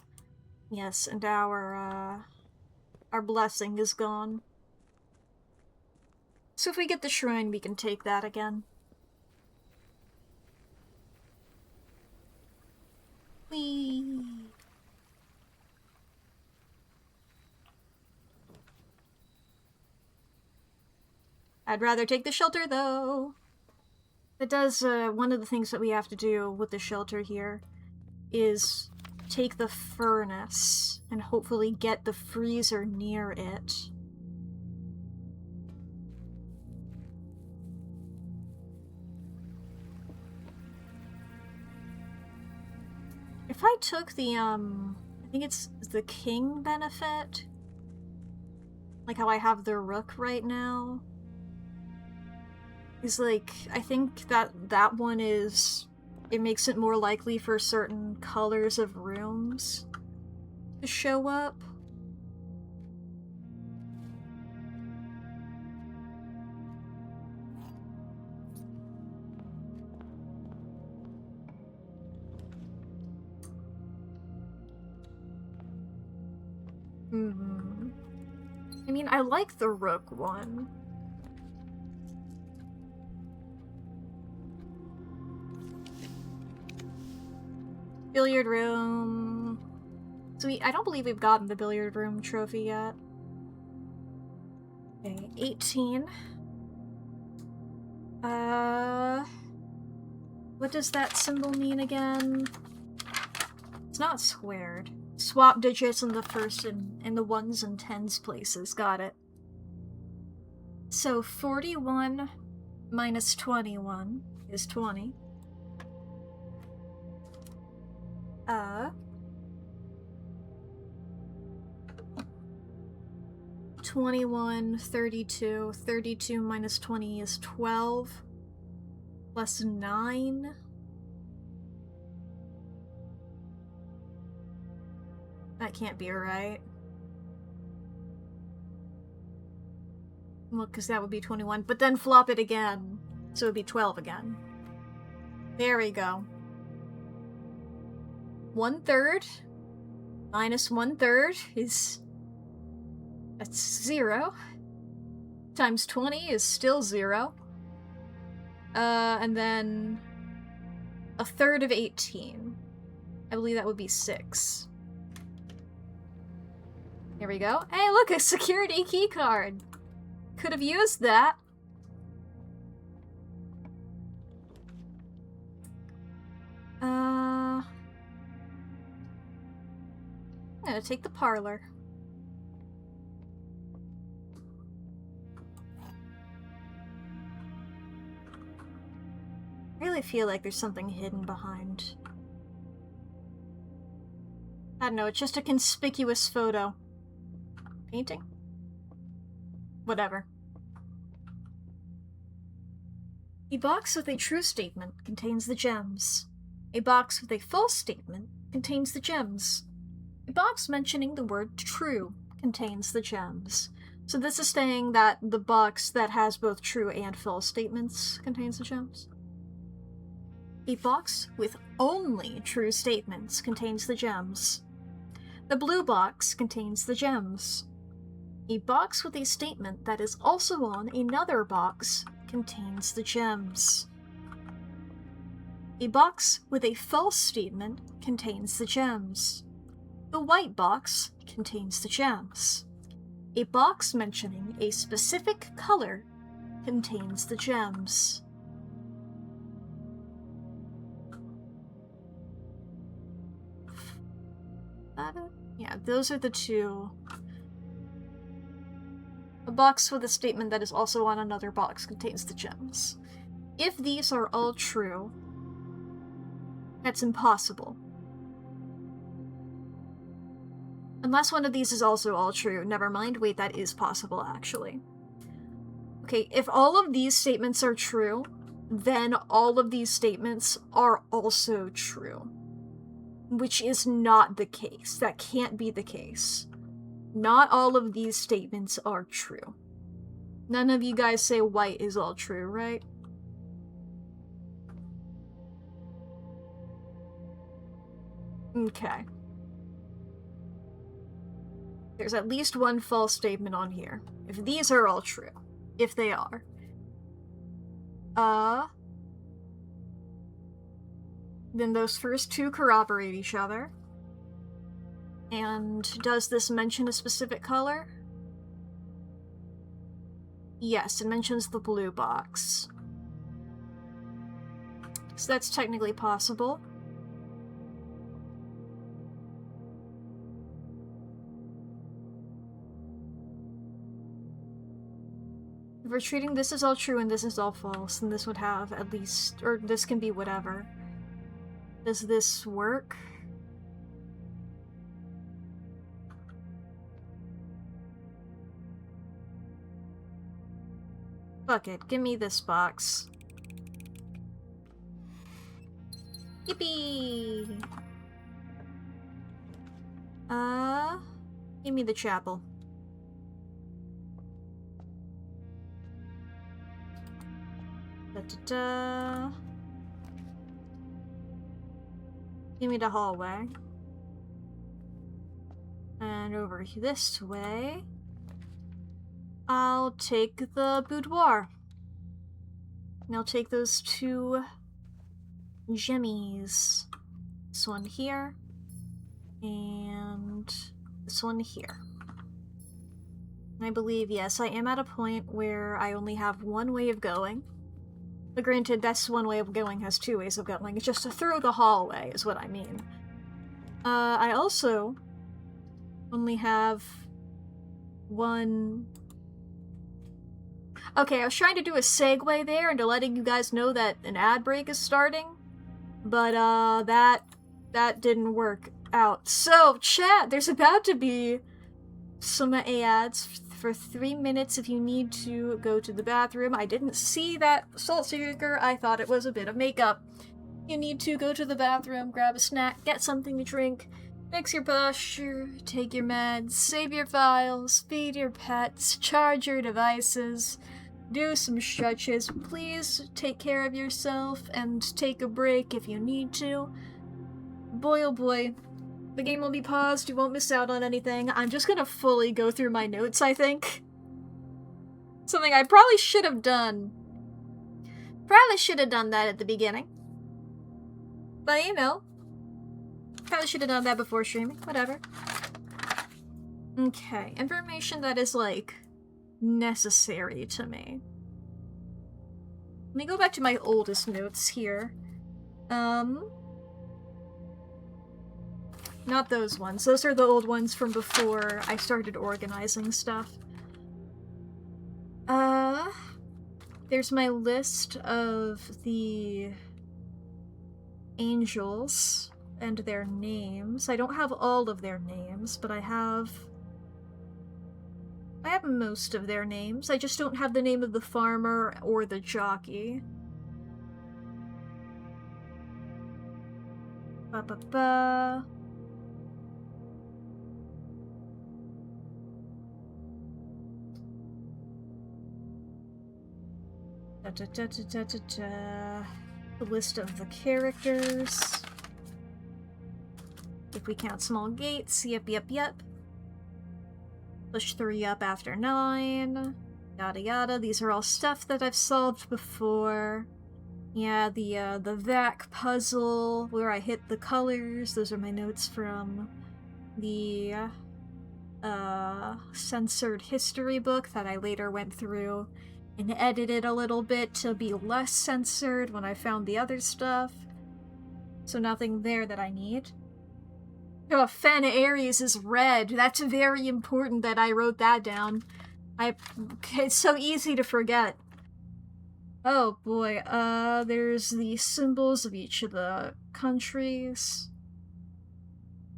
Yes, and our blessing is gone. So if we get the shrine, we can take that again. Whee! I'd rather take the shelter, though. It does, one of the things that we have to do with the shelter here is take the furnace and hopefully get the freezer near it. If I took the, I think it's the king benefit, like how I have the rook right now, is like, I think that one is, it makes it more likely for certain colors of rooms to show up. I mean, I like the rook one. Billiard room. So I don't believe we've gotten the billiard room trophy yet. Okay, 18. What does that symbol mean again? It's not squared. Swap digits in the first and the 1s and 10s places. Got it. So 41 minus 21 is 20. 21, 32. 32 minus 20 is 12. Plus 9. That can't be right. Well, because that would be 21. But then flop it again. So it would be 12 again. There we go. 1/3 minus 1/3 is... that's 0. Times 20 is still 0. And then 1/3 of 18. I believe that would be 6. Here we go. Hey, look, a security key card. Could have used that. I'm gonna take the parlor. I really feel like there's something hidden behind. I don't know, it's just a conspicuous photo. Painting? Whatever. A box with a true statement contains the gems. A box with a false statement contains the gems. A box mentioning the word true contains the gems. So this is saying that the box that has both true and false statements contains the gems. A box with only true statements contains the gems. The blue box contains the gems. A box with a statement that is also on another box contains the gems. A box with a false statement contains the gems. The white box contains the gems. A box mentioning a specific color contains the gems. Yeah, those are the two. A box with a statement that is also on another box contains the gems. If these are all true, that's impossible. Unless one of these is also all true. Never mind. Wait, that is possible, actually. Okay, if all of these statements are true, then all of these statements are also true. Which is not the case. That can't be the case. Not all of these statements are true. None of you guys say white is all true, right? Okay. There's at least one false statement on here. If these are all true. If they are. Then those first two corroborate each other. And does this mention a specific color? Yes, it mentions the blue box. So that's technically possible. If we're treating this as all true and this is all false, then this would have at least, or this can be whatever. Does this work? Fuck it, give me this box. Yippee! Give me the chapel. Da-da-da. Give me the hallway. And over this way, I'll take the boudoir. And I'll take those two gemmies. This one here, and this one here. And I believe, yes, I am at a point where I only have one way of going. But granted, this one way of going has two ways of going. It's just through the hallway, is what I mean. I also only have one... Okay, I was trying to do a segue there into letting you guys know that an ad break is starting. But, that didn't work out. So, chat, there's about to be some ads for 3 minutes if you need to go to the bathroom. I didn't see that salt shaker. I thought it was a bit of makeup. You need to go to the bathroom, grab a snack, get something to drink, fix your posture, take your meds, save your files, feed your pets, charge your devices, do some stretches. Please take care of yourself and take a break if you need to. Boy oh boy. The game will be paused, you won't miss out on anything. I'm just gonna fully go through my notes, I think. Something I probably should have done. Probably should have done that at the beginning. But you know. Probably should have done that before streaming. Whatever. Okay, information that is, like, necessary to me. Let me go back to my oldest notes here. Not those ones. Those are the old ones from before I started organizing stuff. There's my list of the angels and their names. I don't have all of their names, but I have most of their names. I just don't have the name of the farmer or the jockey. Ba-ba-ba. Da-da-da-da-da-da-da. The list of the characters. If we count small gates, yep. Push 3 up after 9. Yada yada. These are all stuff that I've solved before. Yeah, the VAC puzzle where I hit the colors. Those are my notes from the censored history book that I later went through and edited a little bit to be less censored when I found the other stuff. So nothing there that I need. Oh, Fen Aries is red. That's very important that I wrote that down. It's so easy to forget. Oh boy, there's the symbols of each of the countries.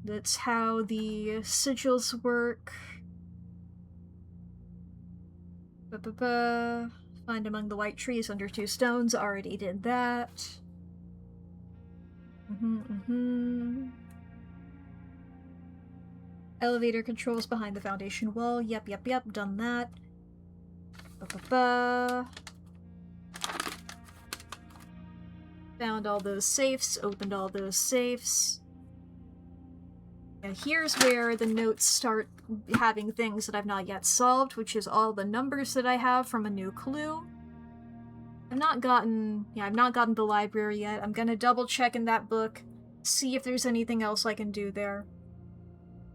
That's how the sigils work. Find among the white trees under 2 stones. Already did that. Elevator controls behind the foundation wall. Yep. Done that. Found all those safes. Opened all those safes. And here's where the notes start having things that I've not yet solved, which is all the numbers that I have from a new clue. I've not gotten the library yet. I'm gonna double check in that book, see if there's anything else I can do there.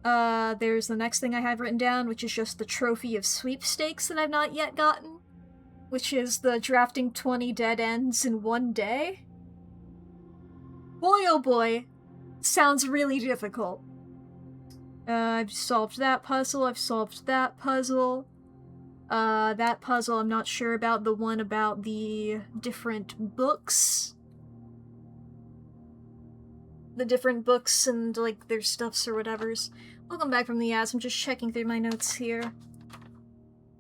There's the next thing I have written down, which is just the trophy of sweepstakes that I've not yet gotten, which is the drafting 20 dead ends in 1 day. Boy oh boy, sounds really difficult. I've solved that puzzle, I've solved that puzzle. That puzzle I'm not sure about, the one about the different books. The different books and, like, their stuffs or whatevers. Welcome back from the ads, I'm just checking through my notes here.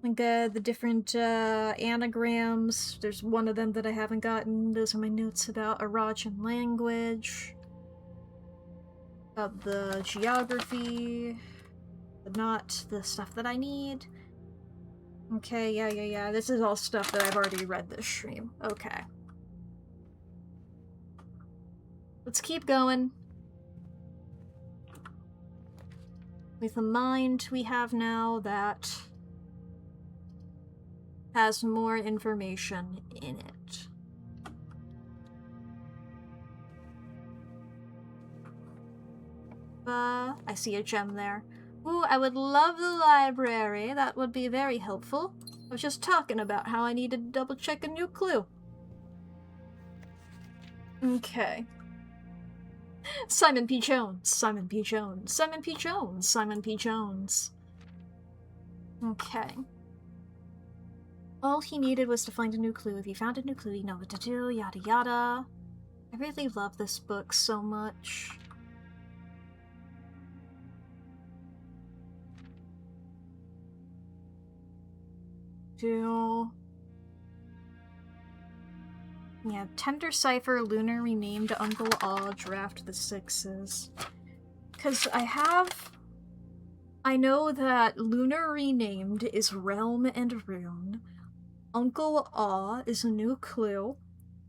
Like, the different, anagrams. There's one of them that I haven't gotten. Those are my notes about Arajan language. About the geography. But not the stuff that I need. Okay, yeah. This is all stuff that I've already read this stream. Okay. Let's keep going. With the mind we have now that has more information in it. I see a gem there. Ooh, I would love the library. That would be very helpful. I was just talking about how I needed to double check a new clue. Okay. Simon P. Jones. Simon P. Jones. Simon P. Jones. Simon P. Jones. Okay. All he needed was to find a new clue. If he found a new clue, you know what to do, yada yada. I really love this book so much. Yeah, Tender Cipher, Lunar renamed Uncle Aw, draft the 6s. Because I know that Lunar renamed is Realm and Rune. Uncle Aw is a new clue.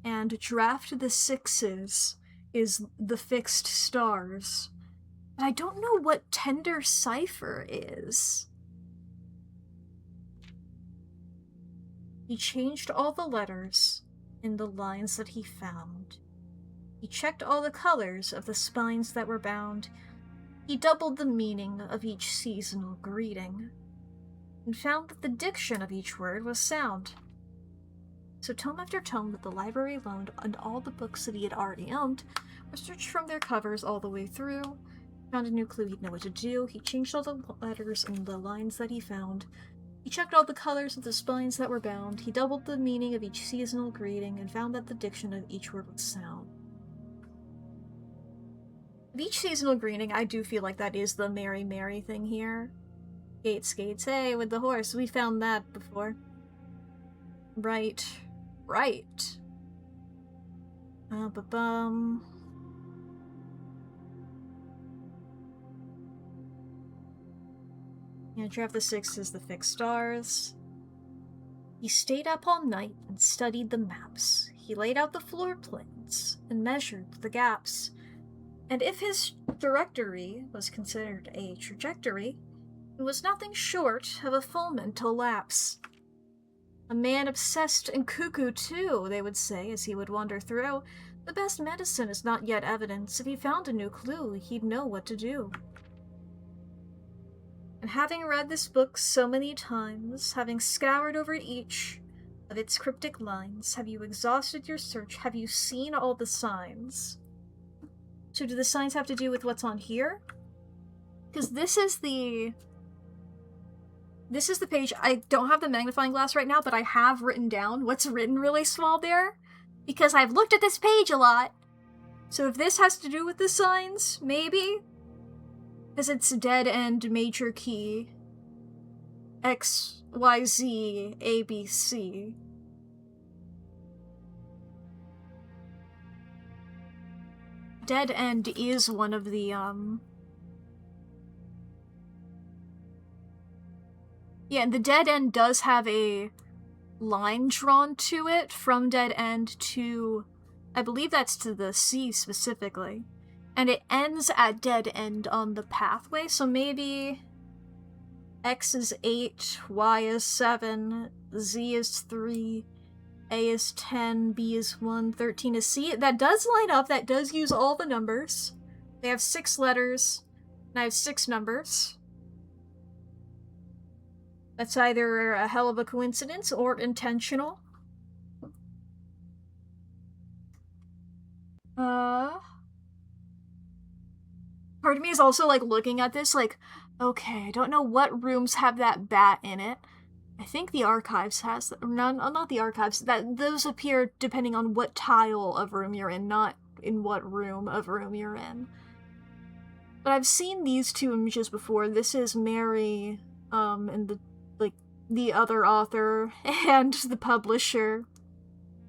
And draft the 6s is the fixed stars. But I don't know what Tender Cipher is. He changed all the letters in the lines that he found. He checked all the colors of the spines that were bound. He doubled the meaning of each seasonal greeting, and found that the diction of each word was sound. So tome after tome that the library loaned and all the books that he had already owned were searched from their covers all the way through. Found a new clue he'd know what to do. He changed all the letters and the lines that he found. He checked all the colors of the spines that were bound. He doubled the meaning of each seasonal greeting and found that the diction of each word was sound. Of each seasonal greeting, I do feel like that is the Mary Mary thing here. Skate skates, hey, with the horse, we found that before. Right. Ba-bum. Entry of the six is the fixed stars. He stayed up all night and studied the maps. He laid out the floor plans and measured the gaps. And if his directory was considered a trajectory, it was nothing short of a full mental lapse. A man obsessed and cuckoo too, they would say as he would wander through. The best medicine is not yet evidence. If he found a new clue, he'd know what to do. And having read this book so many times, having scoured over each of its cryptic lines, have you exhausted your search? Have you seen all the signs? So do the signs have to do with what's on here? Because this is the page. I don't have the magnifying glass right now, but I have written down what's written really small there, because I've looked at this page a lot. So if this has to do with the signs, maybe? Because it's dead end major key X, Y, Z, A, B, C. Dead end is one of the, yeah, and the dead end does have a line drawn to it from dead end to, I believe that's to the C specifically. And it ends at dead end on the pathway, so maybe X is 8, Y is 7, Z is 3, A is 10, B is 1, 13 is C. That does line up, that does use all the numbers. They have 6 letters, and I have 6 numbers. That's either a hell of a coincidence or intentional. Part of me is also, like, looking at this, like, okay, I don't know what rooms have that bat in it. I think the archives has... not the archives. Those appear depending on what tile of room you're in, not in what room of room you're in. But I've seen these two images before. This is Mary, and the other author, and the publisher.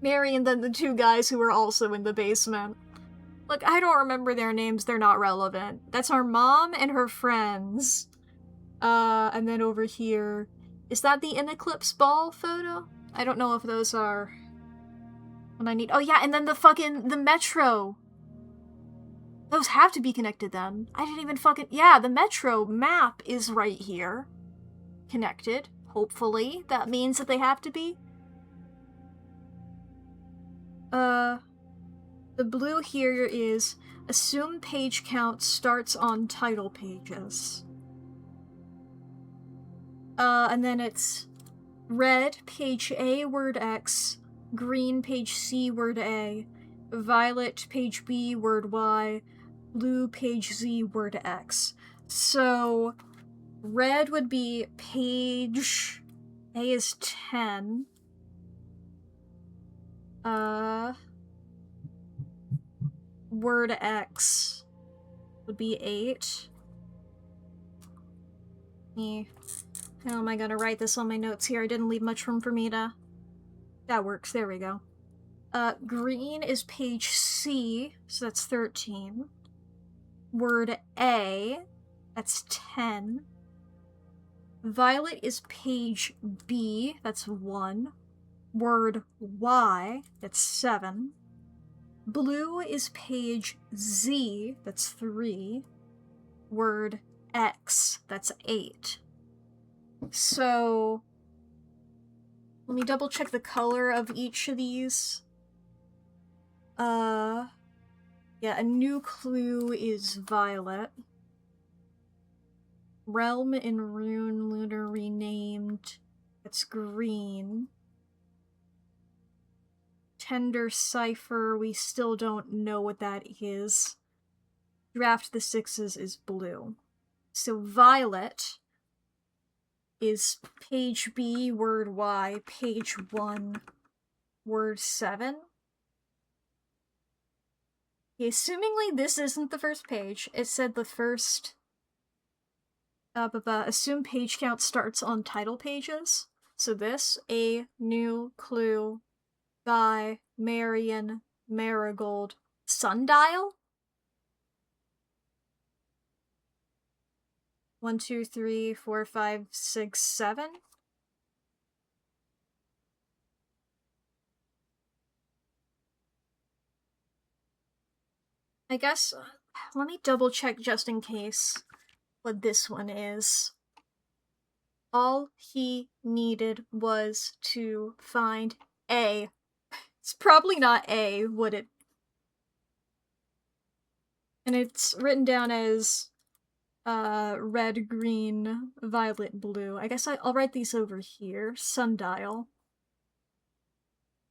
Mary and then the 2 guys who were also in the basement. Look, I don't remember their names, they're not relevant. That's our mom and her friends. And then over here, is that the In Eclipse Ball photo? I don't know if those are what I need. Oh yeah, and then the Metro. Those have to be connected then. I didn't even yeah, the Metro map is right here. Connected, hopefully. That means that they have to be. The blue here is assume page count starts on title pages. And then it's red, page A, word X, green, page C, word A, violet, page B, word Y, blue, page Z, word X. So, red would be page A is 10. Word X would be 8. How am I gonna write this on my notes here? I didn't leave much room for me to... That works, there we go. Green is page C, so that's 13. Word A, that's 10. Violet is page B, that's 1. Word Y, that's 7. Blue is page Z, that's 3. Word X, that's 8. So, let me double check the color of each of these. Yeah, a new clue is violet. Realm in Rune Lunar renamed. It's green. Tender Cipher, we still don't know what that is. Draft the Sixes is blue. So violet is page B, word Y, page 1, word 7. Okay, assumingly this isn't the first page. It said the first... assume page count starts on title pages. So this, a new clue, Guy, Marion, Marigold, Sundial? 1, 2, 3, 4, 5, 6, 7? I guess, let me double check just in case what this one is. All he needed was to find A. It's probably not A, would it? And it's written down as red, green, violet, blue. I guess I'll write these over here. Sundial.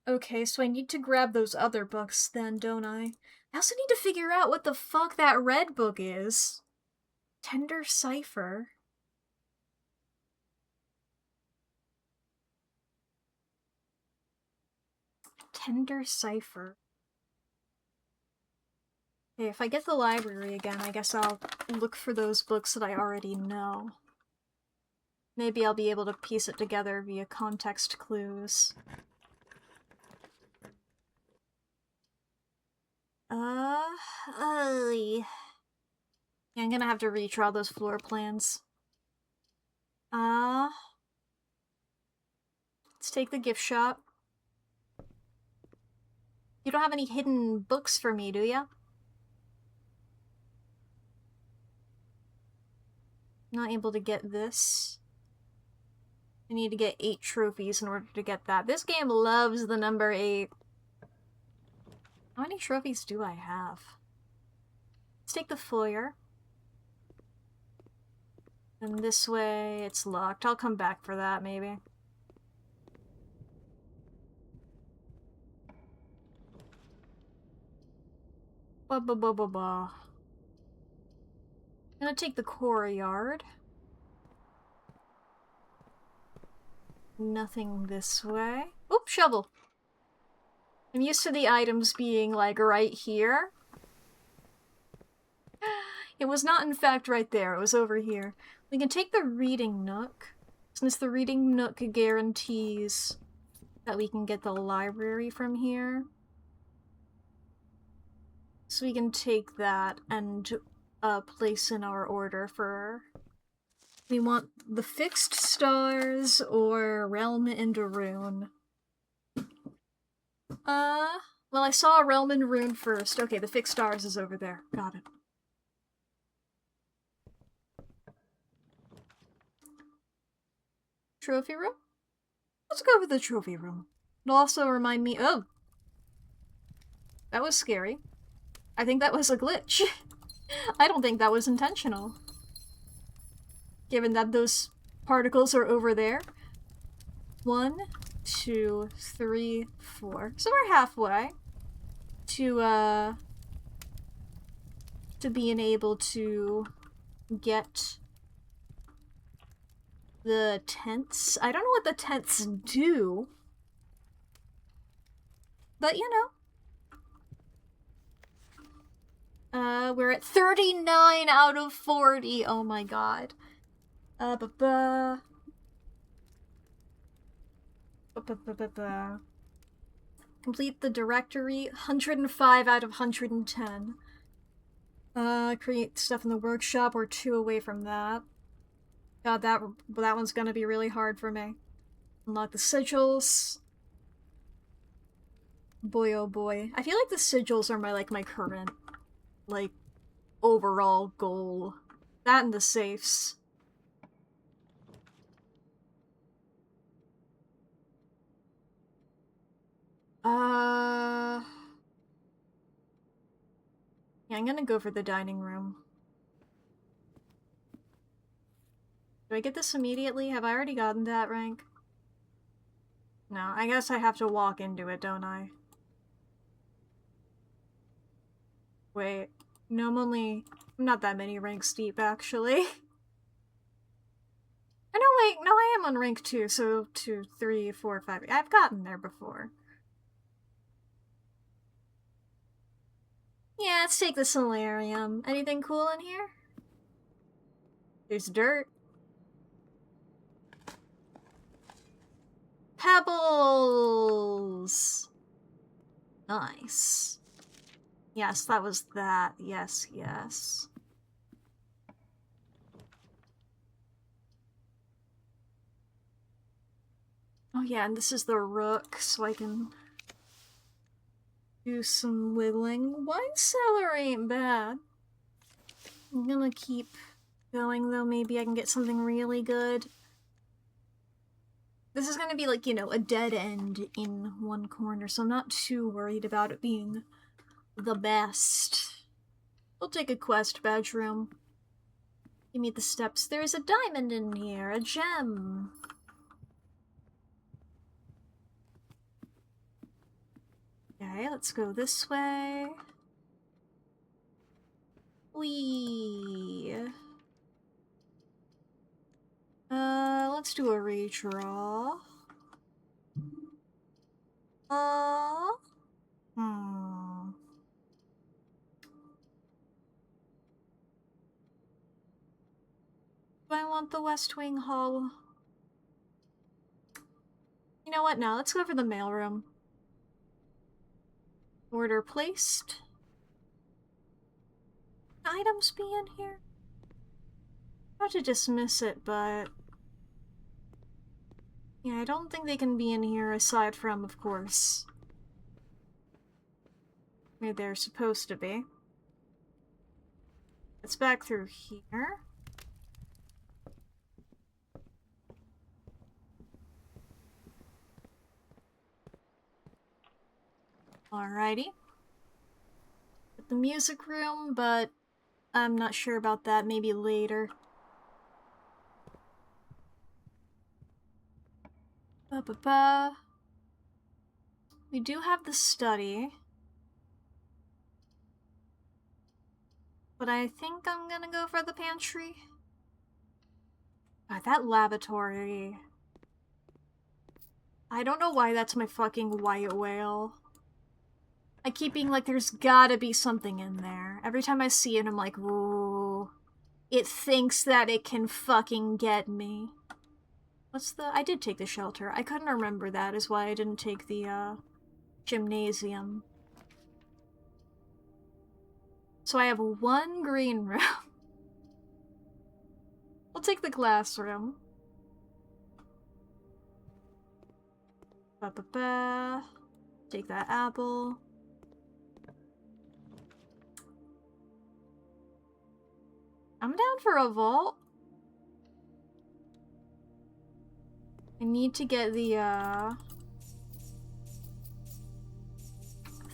Okay, so I need to grab those other books then, don't I? I also need to figure out what the fuck that red book is. Tender Cipher. Tender Cipher. Okay, if I get the library again, I guess I'll look for those books that I already know. Maybe I'll be able to piece it together via context clues. Yeah, I'm gonna have to redraw those floor plans. Let's take the gift shop. You don't have any hidden books for me, do ya? Not able to get this. I need to get 8 trophies in order to get that. This game loves the number 8. How many trophies do I have? Let's take the foyer. And this way, it's locked. I'll come back for that, maybe. Ba ba ba ba ba. I'm gonna take the courtyard. Nothing this way. Oop, shovel! I'm used to the items being, like, right here. It was not, in fact, right there. It was over here. We can take the reading nook, since the reading nook guarantees that we can get the library from here. So we can take that and place in our order for... We want the fixed stars or realm and rune. Well, I saw a realm and rune first. Okay, the fixed stars is over there. Got it. Trophy room? Let's go with the trophy room. It'll also remind me- oh! That was scary. I think that was a glitch. I don't think that was intentional. Given that those particles are over there. 1, 2, 3, 4. So we're halfway to being able to get the tents. I don't know what the tents do, but you know. We're at 39 out of 40. Oh my god. Complete the directory. 105 out of 110. Create stuff in the workshop. We're 2 away from that. God, that one's gonna be really hard for me. Unlock the sigils. Boy, oh boy. I feel like the sigils are my current, overall goal. That and the safes. I'm gonna go for the dining room. Do I get this immediately? Have I already gotten that rank? No, I guess I have to walk into it, don't I? Wait. No, I'm not that many ranks deep, actually. Oh, no, wait. No, I am on rank 2, so 2, 3, 4, 5. I've gotten there before. Yeah, let's take the solarium. Anything cool in here? There's dirt. Pebbles! Nice. Yes, that was that. Yes, yes. Oh yeah, and this is the rook, so I can do some wiggling. Wine cellar ain't bad. I'm gonna keep going, though. Maybe I can get something really good. This is gonna be like, you know, a dead end in one corner, so I'm not too worried about it being the best. We'll take a quest bedroom. Give me the steps. There's a diamond in here, a gem. Okay, let's go this way. Whee! Let's do a redraw. Do I want the West Wing Hall? You know what? No, let's go for the mailroom. Order placed. Items be in here? About to dismiss it, but yeah, I don't think they can be in here aside from, of course, where they're supposed to be. It's back through here. Alrighty. The music room, but I'm not sure about that. Maybe later. Ba-ba-ba. We do have the study. But I think I'm gonna go for the pantry. God, that lavatory. I don't know why that's my fucking white whale. I keep being like, there's gotta be something in there. Every time I see it, I'm like, ooh. It thinks that it can fucking get me. What's the... I did take the shelter. I couldn't remember that, is why I didn't take the, gymnasium. So I have one green room. I'll take the glass room. Ba-ba-ba. Take that apple. I'm down for a vault. I need to get the,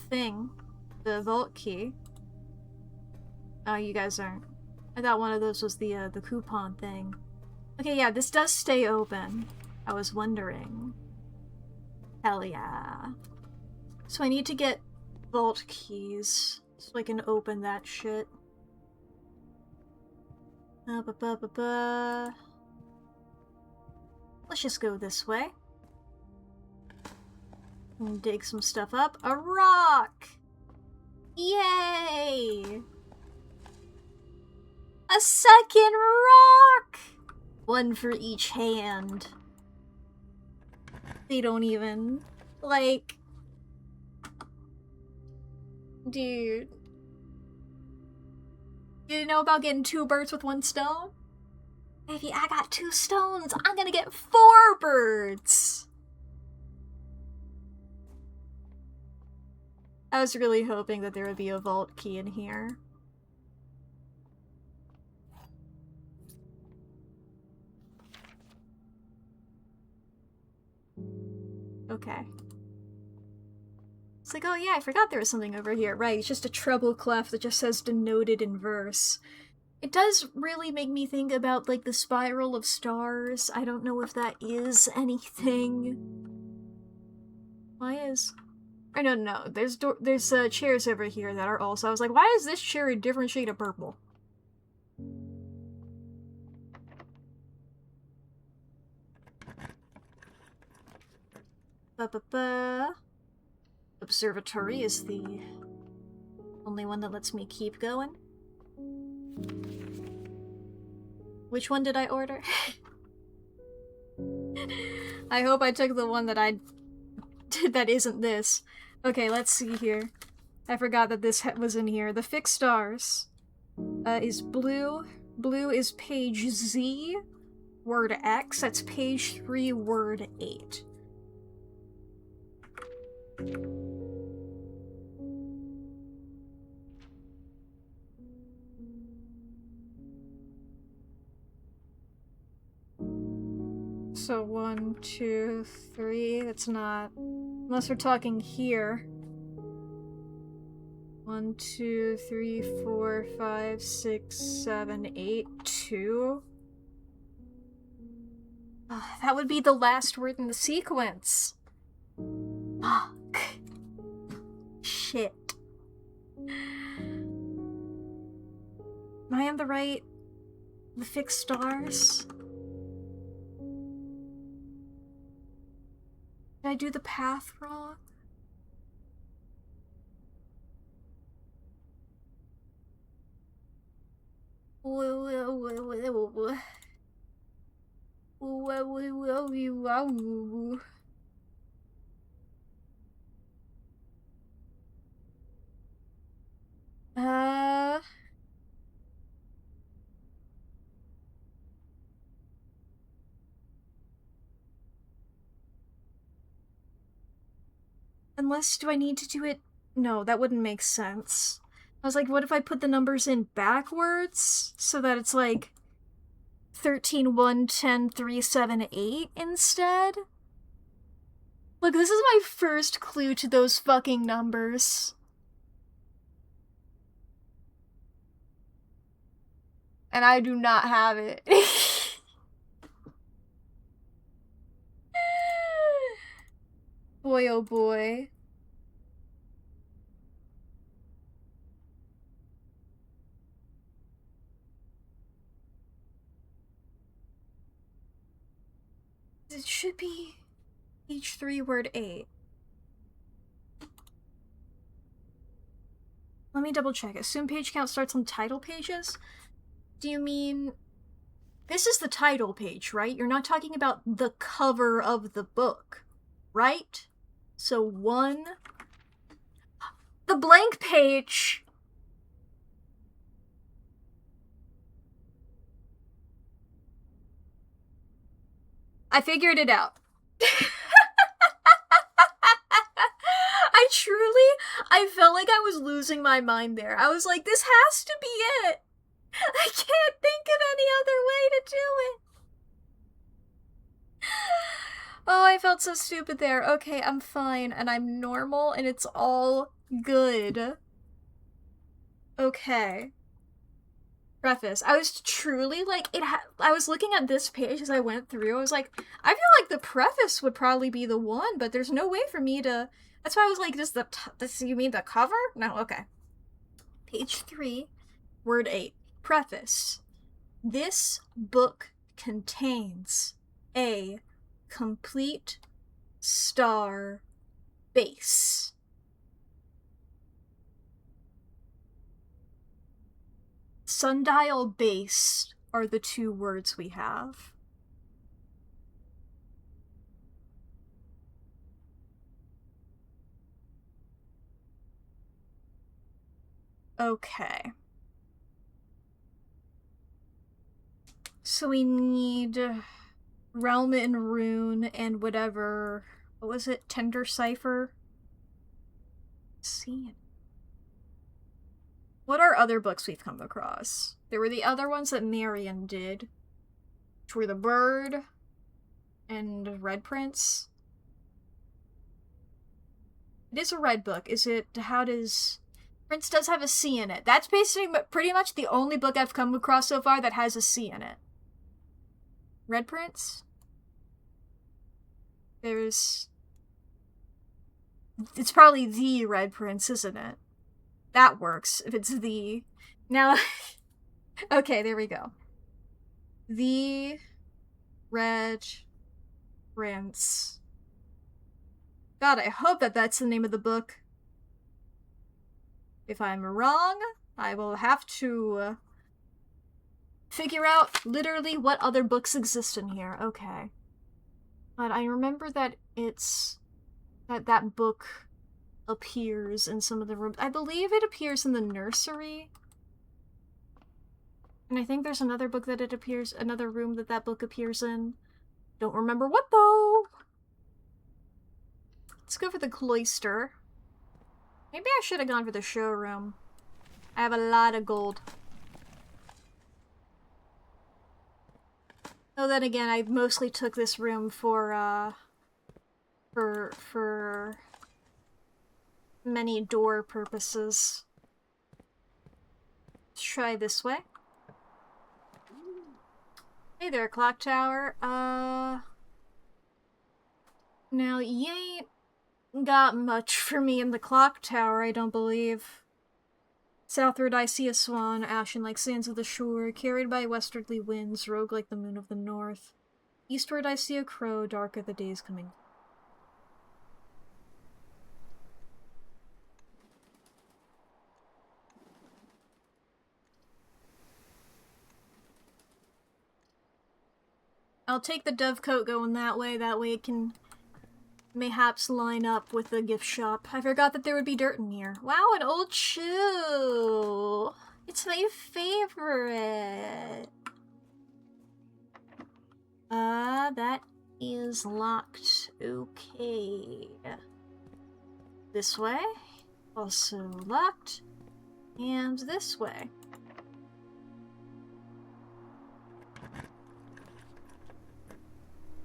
thing. The vault key. Oh, you guys aren't. I thought one of those was the coupon thing. Okay, yeah, this does stay open. I was wondering. Hell yeah. So I need to get vault keys so I can open that shit. Ba-ba-ba-ba. Let's just go this way. And dig some stuff up. A rock! Yay! A second rock! One for each hand. They don't even... like... Dude. You know about getting 2 birds with 1 stone? Baby, I got 2 stones. I'm gonna get 4 birds. I was really hoping that there would be a vault key in here. Okay. It's like, oh yeah, I forgot there was something over here. Right, it's just a treble clef that just says denoted in verse. It does really make me think about, like, the spiral of stars. I don't know if that is anything. Why is... I don't know. There's chairs over here that are also... I was like, why is this chair a different shade of purple? Ba-ba-ba. Observatory is the only one that lets me keep going. Which one did I order? I hope I took the one that I did that isn't this. Okay, let's see here. I forgot that this was in here. The fixed stars is blue. Blue is page Z, word X. That's page 3, word 8. So 1, 2, 3, that's not... Unless we're talking here. 1, 2, 3, 4, 5, 6, 7, 8, 2. That would be the last word in the sequence. Fuck. Shit. Am I on the right? The fixed stars? Did I do the path wrong? Unless, do I need to do it? No, that wouldn't make sense. I was like, what if I put the numbers in backwards? So that it's like 13, 1, 10, 3, 7, 8 instead? Look, this is my first clue to those fucking numbers. And I do not have it. Boy, oh boy. It should be each 3, word 8. Let me double check. Assume page count starts on title pages? Do you mean... This is the title page, right? You're not talking about the cover of the book, right? So 1... The blank page! I figured it out. I felt like I was losing my mind there. I was like, this has to be it. I can't think of any other way to do it. Oh, I felt so stupid there. Okay, I'm fine, and I'm normal, and it's all good. Okay. Preface. I was truly like, I was looking at this page as I went through. I was like, I feel like the preface would probably be the one, but there's no way for me to... That's why I was like, this, you mean the cover? No, okay. Page 3, word 8. Preface. This book contains a complete star base. Sundial base are the 2 words we have. Okay. So we need Realm and Rune and whatever... What was it? Tender Cipher? Let's see. What are other books we've come across? There were the other ones that Marion did, which were The Bird and Red Prince. It is a red book. Is it... How does... Prince does have a C in it. That's basically pretty much the only book I've come across so far that has a C in it. Red Prince? There's... It's probably the Red Prince, isn't it? That works, if it's the... Now... Okay, there we go. The Red Prince. God, I hope that that's the name of the book. If I'm wrong, I will have to figure out literally what other books exist in here. Okay. But I remember that it's... that book appears in some of the rooms. I believe it appears in the nursery. And I think there's another book that it appears... Another room that that book appears in. Don't remember what, though! Let's go for the cloister. Maybe I should have gone for the showroom. I have a lot of gold. Oh, then again, I mostly took this room for many door purposes. Let's try this way. Hey there, clock tower. Now, you ain't got much for me in the clock tower, I don't believe. Southward I see a swan, ashen like sands of the shore, carried by westerly winds, rogue like the moon of the north. Eastward I see a crow, dark are the days coming. I'll take the dovecote going that way it can mayhaps line up with the gift shop. I forgot that there would be dirt in here. Wow, an old shoe! It's my favorite! That is locked. Okay. This way. Also locked. And this way.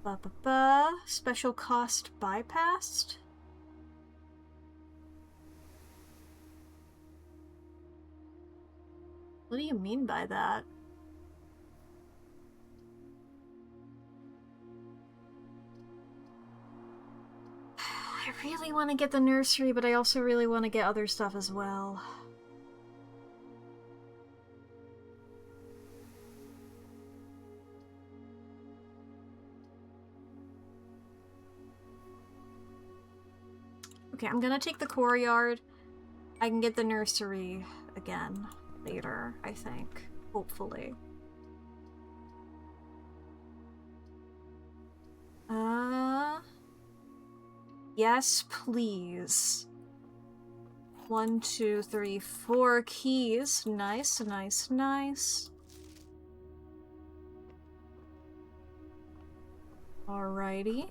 Ba-ba-ba. Special cost bypassed? What do you mean by that? I really want to get the nursery, but I also really want to get other stuff as well. Okay, I'm gonna take the courtyard. I can get the nursery again later, I think. Hopefully. Yes, please. 1, 2, 3, 4 keys. Nice, nice, nice. Alrighty.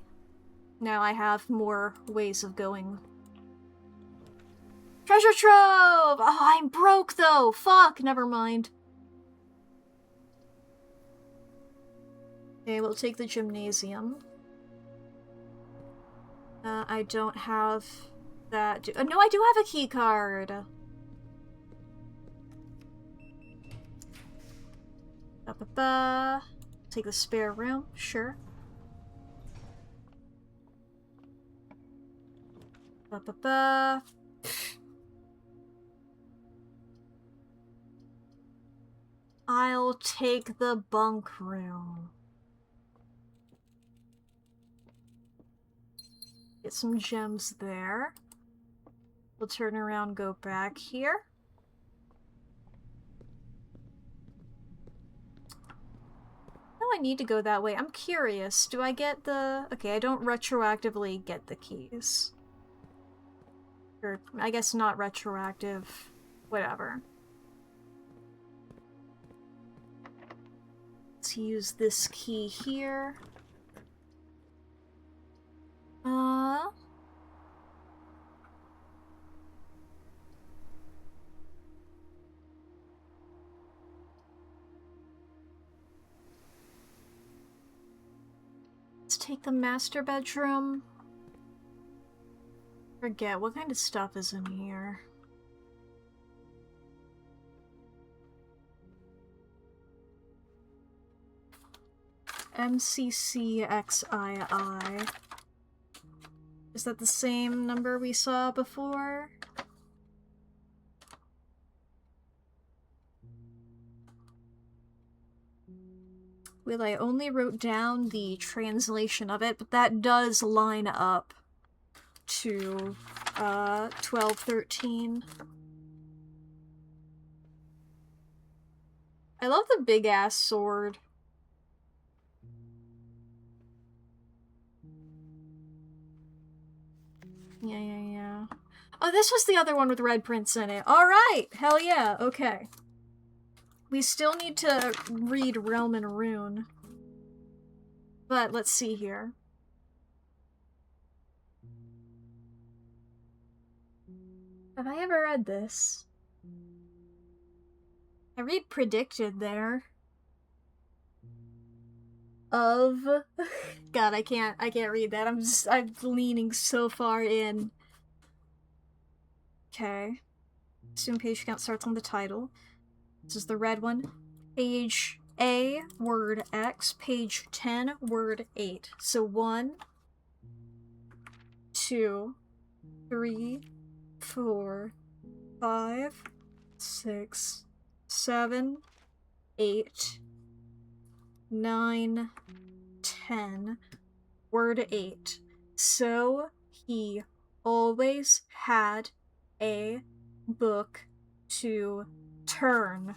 Now I have more ways of going. Treasure trove! Oh, I'm broke though! Fuck, never mind. Okay, we'll take the gymnasium. I don't have that. Oh, no, I do have a key card! Ba-ba-ba. Take the spare room, sure. Ba-ba-ba. I'll take the bunk room. Get some gems there. We'll turn around, go back here. No, I need to go that way. I'm curious. Do I get the... Okay, I don't retroactively get the keys. Or, I guess not retroactive. Whatever. Let's use this key here. Let's take the master bedroom. Forget, what kind of stuff is in here? MCCXII. Is that the same number we saw before? Well, I only wrote down the translation of it, but that does line up to 1213. I love the big ass sword. Yeah. Oh, this was the other one with red prints in it. Alright! Hell yeah, okay. We still need to read Realm and Rune. But let's see here. Have I ever read this? I read predicted there. Of God, I can't read that. I'm leaning so far in. Okay. Assume page count starts on the title. This is the red one. Page A, word X. Page 10, word 8. So 1, 2, 3, 4, 5, 6, 7, 8, 9, 10, word 8. So he always had a book to turn.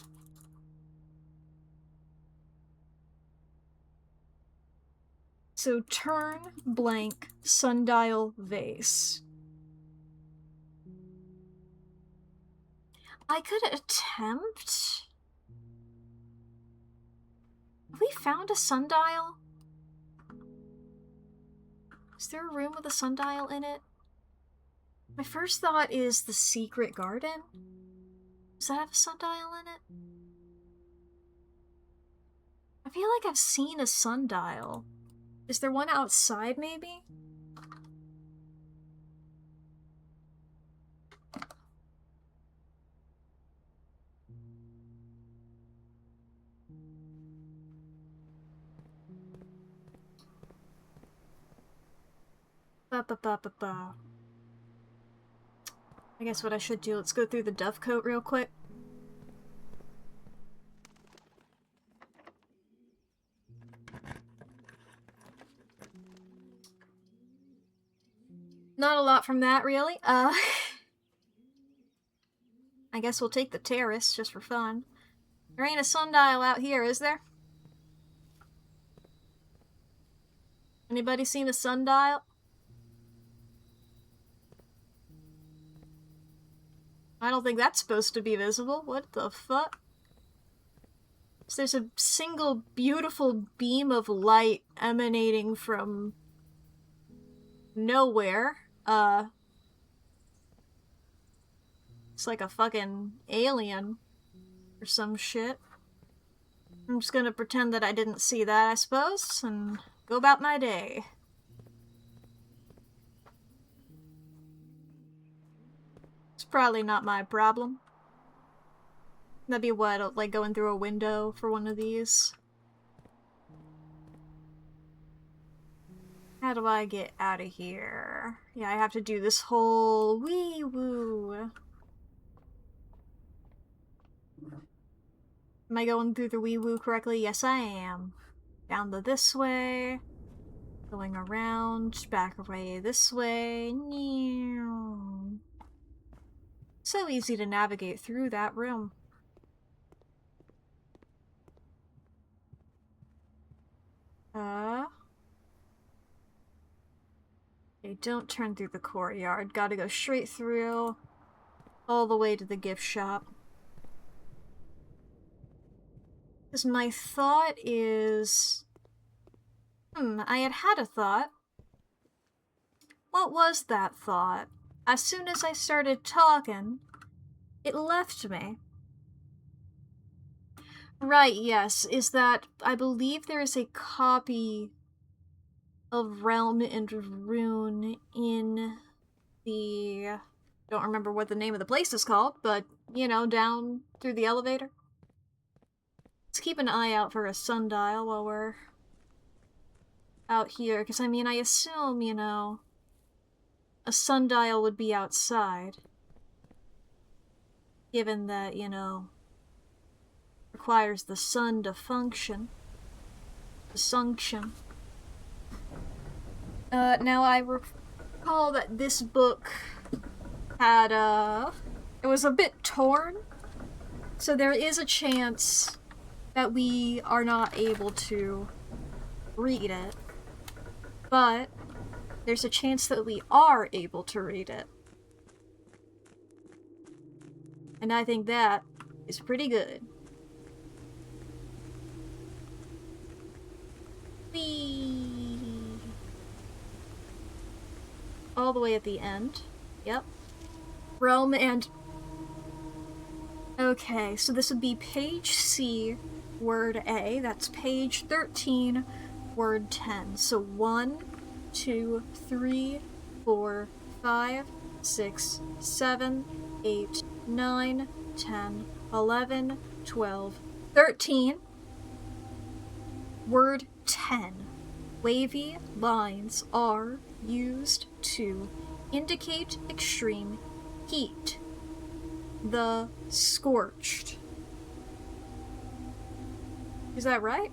So turn blank sundial vase. I could attempt. Have we found a sundial? Is there a room with a sundial in it? My first thought is the secret garden. Does that have a sundial in it? I feel like I've seen a sundial. Is there one outside, maybe? Ba. I guess what I should do, let's go through the Dovecote real quick. Not a lot from that, really. I guess we'll take the terrace, just for fun. There ain't a sundial out here, is there? Anybody seen a sundial? I don't think that's supposed to be visible. What the fuck? So there's a single beautiful beam of light emanating from nowhere. It's like a fucking alien or some shit. I'm just gonna pretend that I didn't see that, I suppose, and go about my day. It's probably not my problem. That'd be what, like going through a window for one of these? How do I get out of here? Yeah, I have to do this whole wee-woo. Am I going through the wee-woo correctly? Yes, I am. Down this way. Going around, back away this way. So easy to navigate through that room. Okay, don't turn through the courtyard. Gotta go straight through, all the way to the gift shop. Because my thought is... I had a thought. What was that thought? As soon as I started talking, it left me. Right, yes, is that I believe there is a copy of Realm and Rune in the... Don't remember what the name of the place is called, but, you know, down through the elevator. Let's keep an eye out for a sundial while we're out here, because I mean, I assume, you know, a sundial would be outside. Given that, you know, requires the sun to function. To sunction. Now I recall that this book had, it was a bit torn, so there is a chance that we are not able to read it, but there's a chance that we are able to read it. And I think that is pretty good. Whee! All the way at the end. Yep. Realm and... Okay, so this would be page C, word A. That's page 13, word 10. So 1, 2, 3, 4, 5, 6, 7, 8, 9, 10, 11, 12, 13. Word 10. Wavy lines are used to indicate extreme heat. The scorched. Is that right?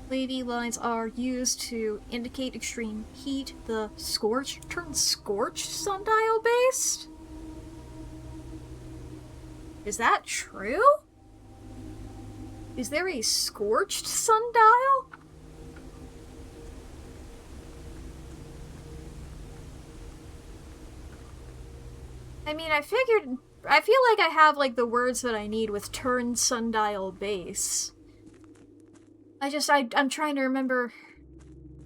Wavy lines are used to indicate extreme heat. The scorched. Turn scorched sundial based? Is that true? Is there a scorched sundial? I mean, I feel like I have, like, the words that I need with turn sundial base. I'm trying to remember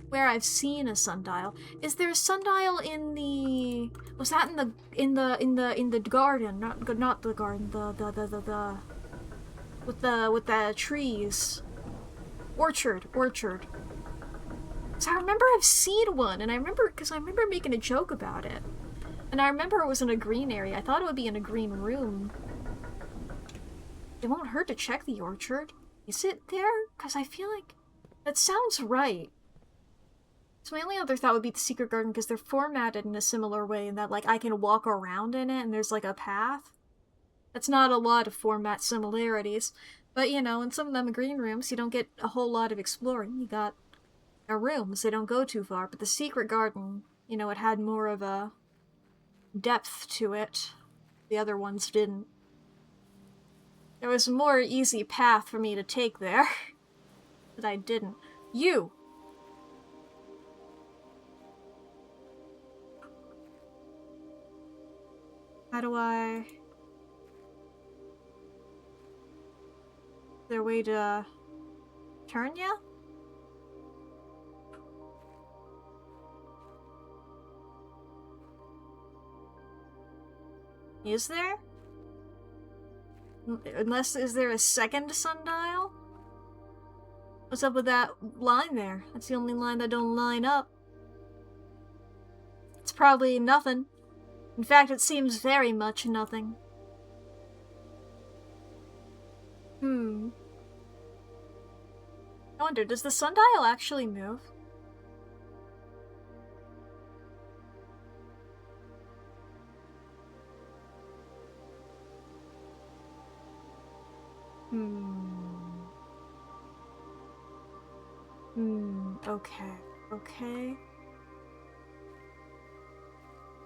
where I've seen a sundial. Is there a sundial in the... Was that in the garden? Not the garden, with the trees. Orchard. So I remember I've seen one, and I remember making a joke about it. And I remember it was in a green area. I thought it would be in a green room. It won't hurt to check the orchard. Is it there? Because I feel like... That sounds right. So my only other thought would be the secret garden, because they're formatted in a similar way in that, like, I can walk around in it and there's, like, a path. That's not a lot of format similarities. But, you know, in some of them green rooms, you don't get a whole lot of exploring. You got rooms. They don't go too far. But the secret garden, you know, it had more of a depth to it. The other ones didn't. There was a more easy path for me to take there. But I didn't. You! How do I... Is there a way to turn ya? Is there? Unless, is there a second sundial? What's up with that line there? That's the only line that don't line up. It's probably nothing. In fact, it seems very much nothing. I wonder, does the sundial actually move? Okay.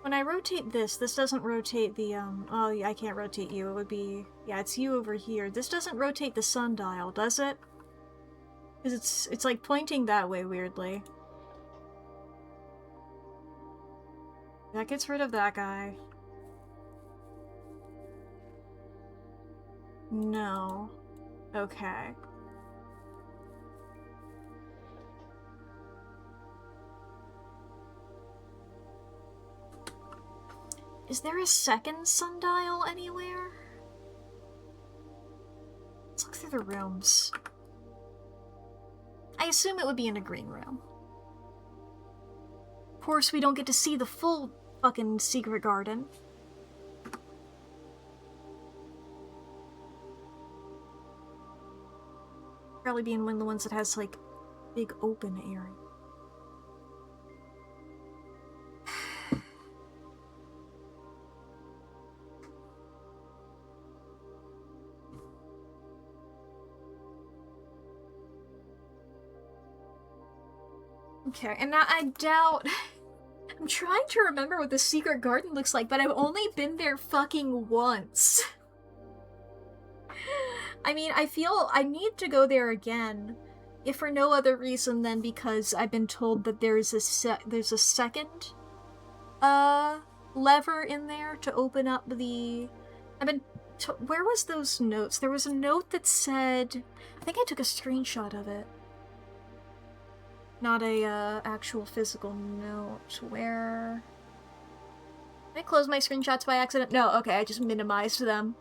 When I rotate this doesn't rotate the, oh, yeah, I can't rotate you. It would be, yeah, it's you over here. This doesn't rotate the sundial, does it? Because it's like pointing that way weirdly. That gets rid of that guy. No. Okay. Is there a second sundial anywhere? Let's look through the rooms. I assume it would be in a green room. Of course, we don't get to see the full fucking secret garden. Probably being one of the ones that has, like, big open area. Okay, and now I doubt... I'm trying to remember what the secret garden looks like, but I've only been there fucking once. I mean, I feel I need to go there again, if for no other reason than because I've been told that there's a second, lever in there to open up the... where was those notes? There was a note that said... I think I took a screenshot of it. Not a, actual physical note. Where... Did I close my screenshots by accident? No, okay, I just minimized them.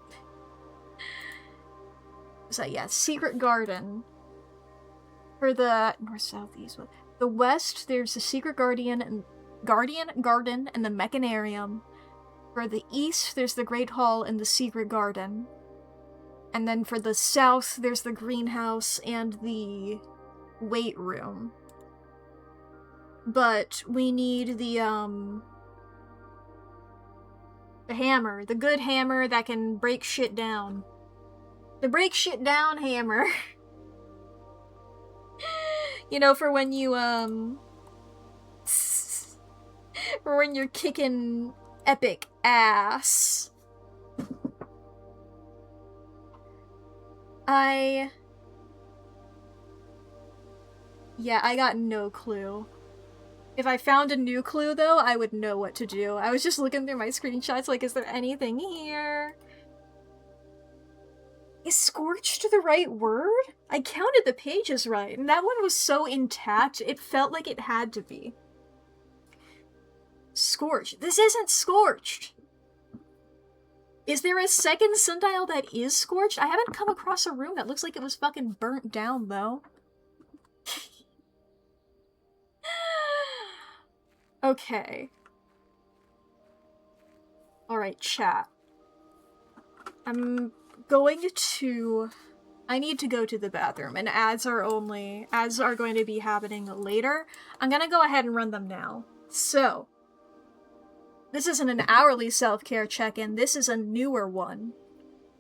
So yeah, secret garden. For the north, south, east, the west, there's the secret garden and the mechanarium. For the east, there's the great hall and the secret garden. And then for the south, there's the greenhouse and the weight room. But we need the hammer. The good hammer that can break shit down. The break shit down hammer. You know, for when you, for when you're kicking epic ass. Yeah, I got no clue. If I found a new clue, though, I would know what to do. I was just looking through my screenshots, like, is there anything here? Is scorched the right word? I counted the pages right, and that one was so intact, it felt like it had to be. Scorched. This isn't scorched! Is there a second sundial that is scorched? I haven't come across a room that looks like it was fucking burnt down, though. Okay. Alright, chat. I need to go to the bathroom, and ads are going to be happening later. I'm gonna go ahead and run them now. So, this isn't an hourly self-care check-in, this is a newer one.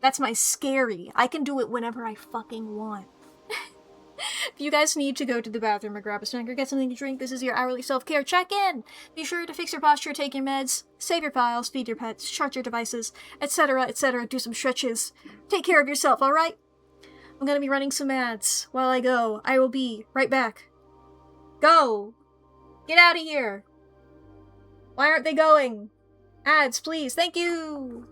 That's my scary. I can do it whenever I fucking want. If you guys need to go to the bathroom or grab a snack or get something to drink, this is your hourly self-care check-in! Be sure to fix your posture, take your meds, save your files, feed your pets, charge your devices, etc., etc., do some stretches. Take care of yourself, alright? I'm gonna be running some ads. While I go, I will be right back. Go! Get out of here! Why aren't they going? Ads, please, thank you!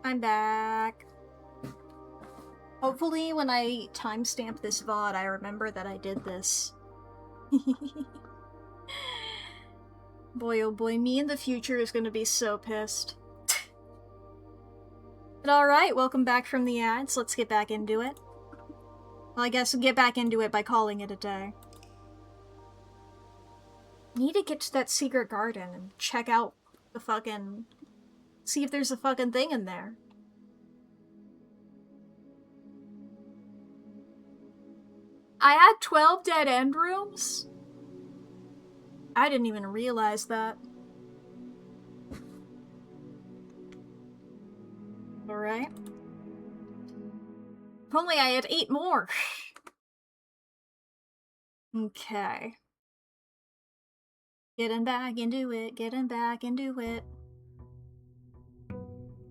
I'm back. Hopefully when I timestamp this VOD, I remember that I did this. Boy, oh boy, me in the future is gonna be so pissed. But alright, welcome back from the ads. Let's get back into it. Well, I guess we'll get back into it by calling it a day. Need to get to that secret garden and check out the fucking... see if there's a fucking thing in there. I had 12 dead end rooms? I didn't even realize that. Alright. If only I had 8 more. Okay. Getting back into it, getting back into it.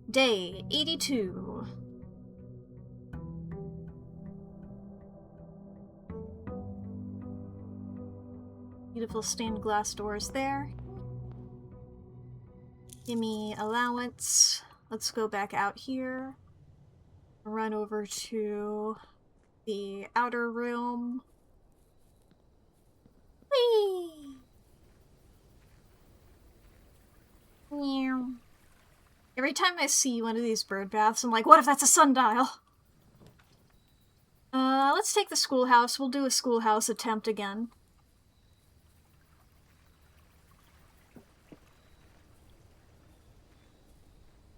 Day 82. Beautiful stained glass doors there. Give me allowance. Let's go back out here. Run over to the outer room. Whee! Meow. Every time I see one of these bird baths, I'm like, what if that's a sundial? Let's take the schoolhouse. We'll do a schoolhouse attempt again.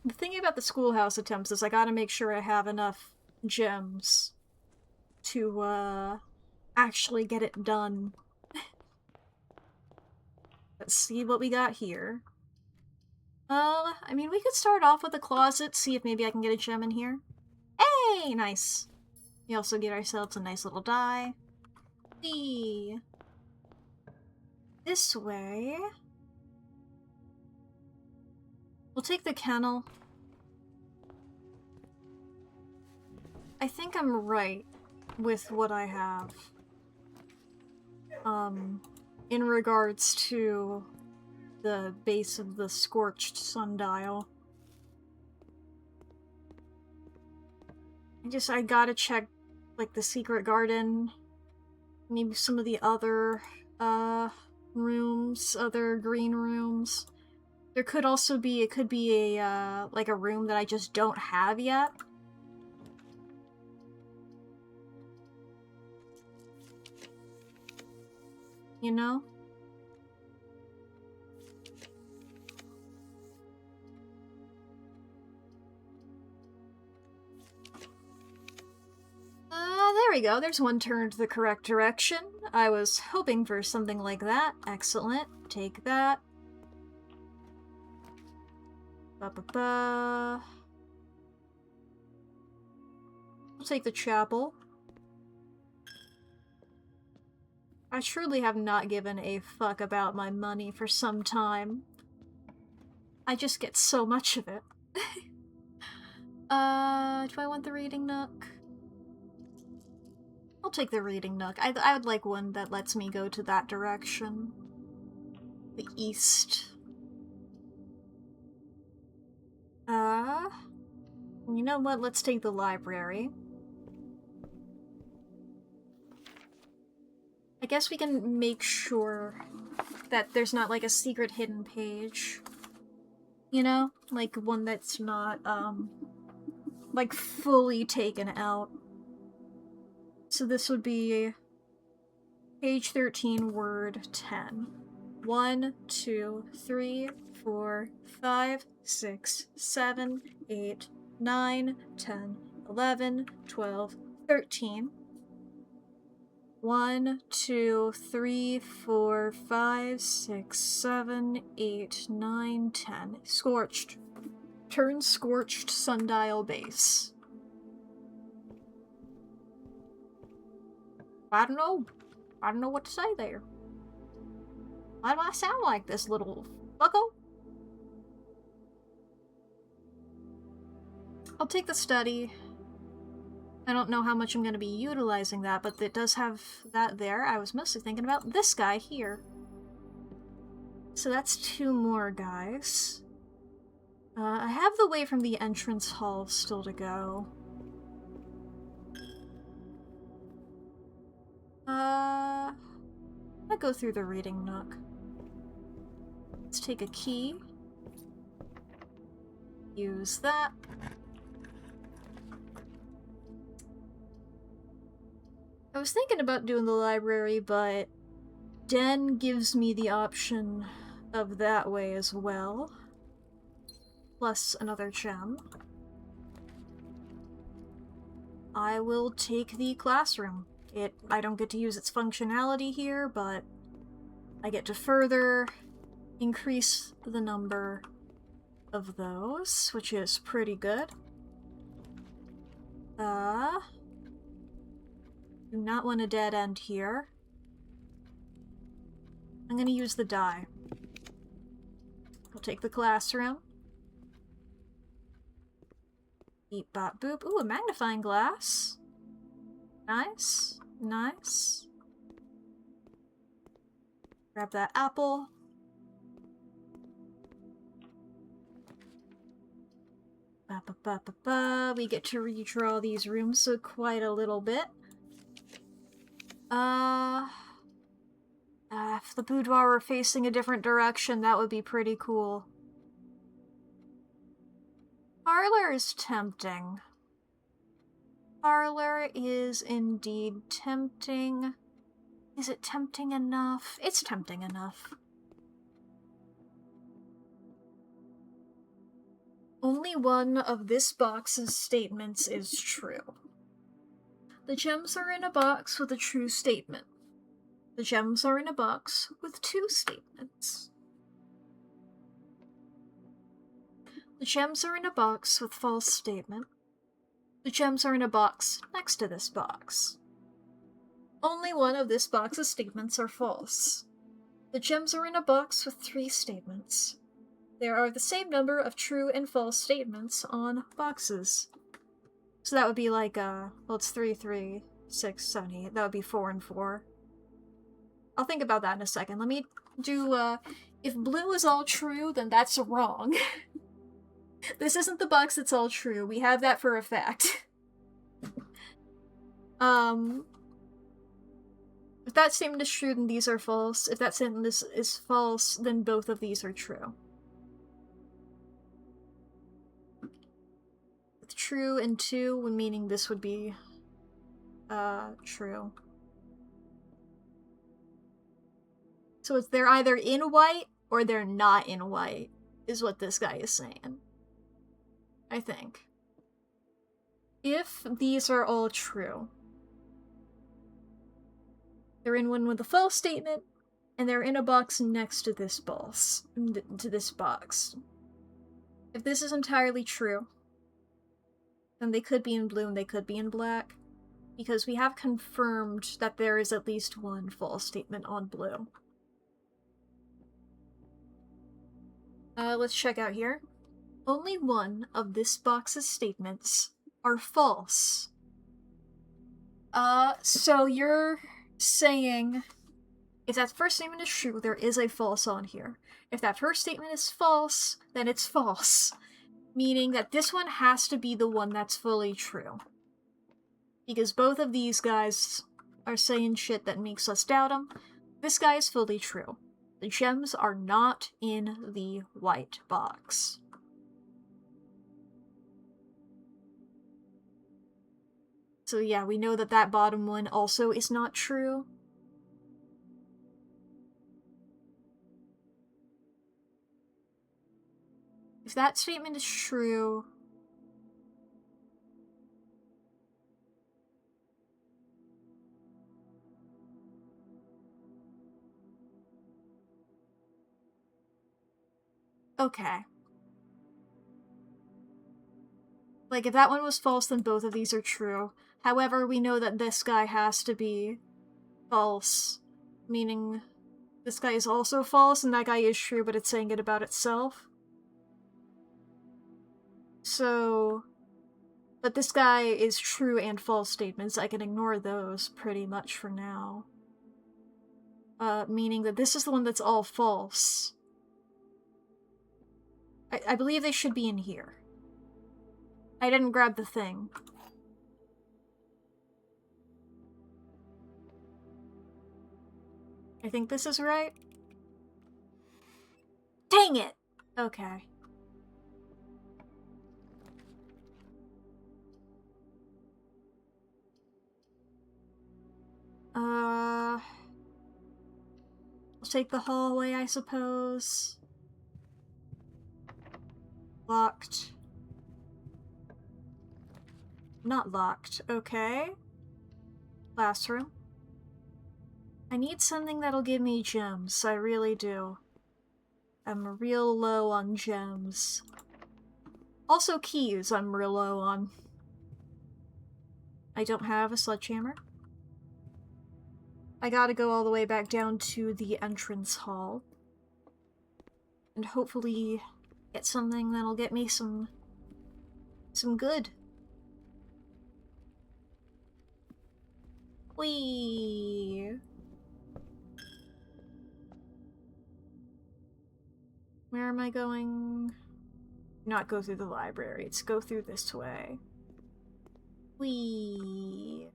The thing about the schoolhouse attempts is I gotta make sure I have enough gems to, actually get it done. Let's see what we got here. I mean, we could start off with a closet, see if maybe I can get a gem in here. Hey! Nice. We also get ourselves a nice little die. Whee! This way... we'll take the kennel. I think I'm right with what I have. In regards to the base of the scorched sundial. I gotta check, like, the secret garden. Maybe some of the other, rooms, other green rooms. There could also be, it could be a, like a room that I just don't have yet. You know? There we go. There's one turned the correct direction. I was hoping for something like that. Excellent. Take that. Ba-ba-ba. I'll take the chapel. I truly have not given a fuck about my money for some time. I just get so much of it. Do I want the reading nook? I'll take the reading nook. I would like one that lets me go to that direction. The east. You know what? Let's take the library. I guess we can make sure that there's not, like, a secret hidden page. You know? Like, one that's not, like, fully taken out. So this would be page 13, word 10. 1, 2, 3, 4, 5, 6, 7, 8, 9, 10, 11, 12, 13. 1, 2, 3, 4, 5, 6, 7, 8, 9, 10. Scorched. Turn scorched sundial base. I don't know. I don't know what to say there. Why do I sound like this little bucko? I'll take the study. I don't know how much I'm going to be utilizing that, but it does have that there. I was mostly thinking about this guy here. So that's 2 more guys. I have the way from the entrance hall still to go. I'm gonna go through the reading nook. Let's take a key. Use that. I was thinking about doing the library, but Den gives me the option of that way as well. Plus another gem. I will take the classroom. I don't get to use its functionality here, but I get to further increase the number of those, which is pretty good. Do not want a dead end here. I'm gonna use the die. I'll take the classroom. Beep bop boop. Ooh, a magnifying glass. Nice. Nice. Grab that apple. Ba ba ba ba ba. We get to redraw these rooms so quite a little bit. If the boudoir were facing a different direction, that would be pretty cool. Parlor is tempting. Parlor is indeed tempting. Is it tempting enough? It's tempting enough. Only one of this box's statements is true. The gems are in a box with a true statement. The gems are in a box with two statements. The gems are in a box with false statement. The gems are in a box next to this box. Only one of this box's statements are false. The gems are in a box with three statements. There are the same number of true and false statements on boxes. So that would be like, well, it's 3, 3, 6, 7, 8. That would be 4 and 4. I'll think about that in a second. Let me do, if blue is all true, then that's wrong. This isn't the box that's all true. We have that for a fact. If that statement is true, then these are false. If that statement is false, then both of these are true. With true and 2, meaning this would be, true. So they're either in white or they're not in white, is what this guy is saying. I think. If these are all true, they're in one with a false statement, and they're in a box next to this box. If this is entirely true, then they could be in blue and they could be in black, because we have confirmed that there is at least one false statement on blue. Let's check out here. Only one of this box's statements are false. So you're saying if that first statement is true, there is a false on here. If that first statement is false, then it's false. Meaning that this one has to be the one that's fully true. Because both of these guys are saying shit that makes us doubt them. This guy is fully true. The gems are not in the white box. So yeah, we know that that bottom one also is not true. If that statement is true... Okay. Like, if that one was false, then both of these are true. However, we know that this guy has to be false, meaning this guy is also false, and that guy is true, but it's saying it about itself. So... But this guy is true and false statements. I can ignore those pretty much for now. Meaning that this is the one that's all false. I believe they should be in here. I didn't grab the thing. I think this is right. Dang it! Okay. I'll take the hallway, I suppose. Locked. Not locked. Okay. Classroom. I need something that'll give me gems. I really do. I'm real low on gems. Also keys I'm real low on. I don't have a sledgehammer. I gotta go all the way back down to the entrance hall. And hopefully get something that'll get me some good. Whee! Where am I going? Not go through the library, it's go through this way. Whee!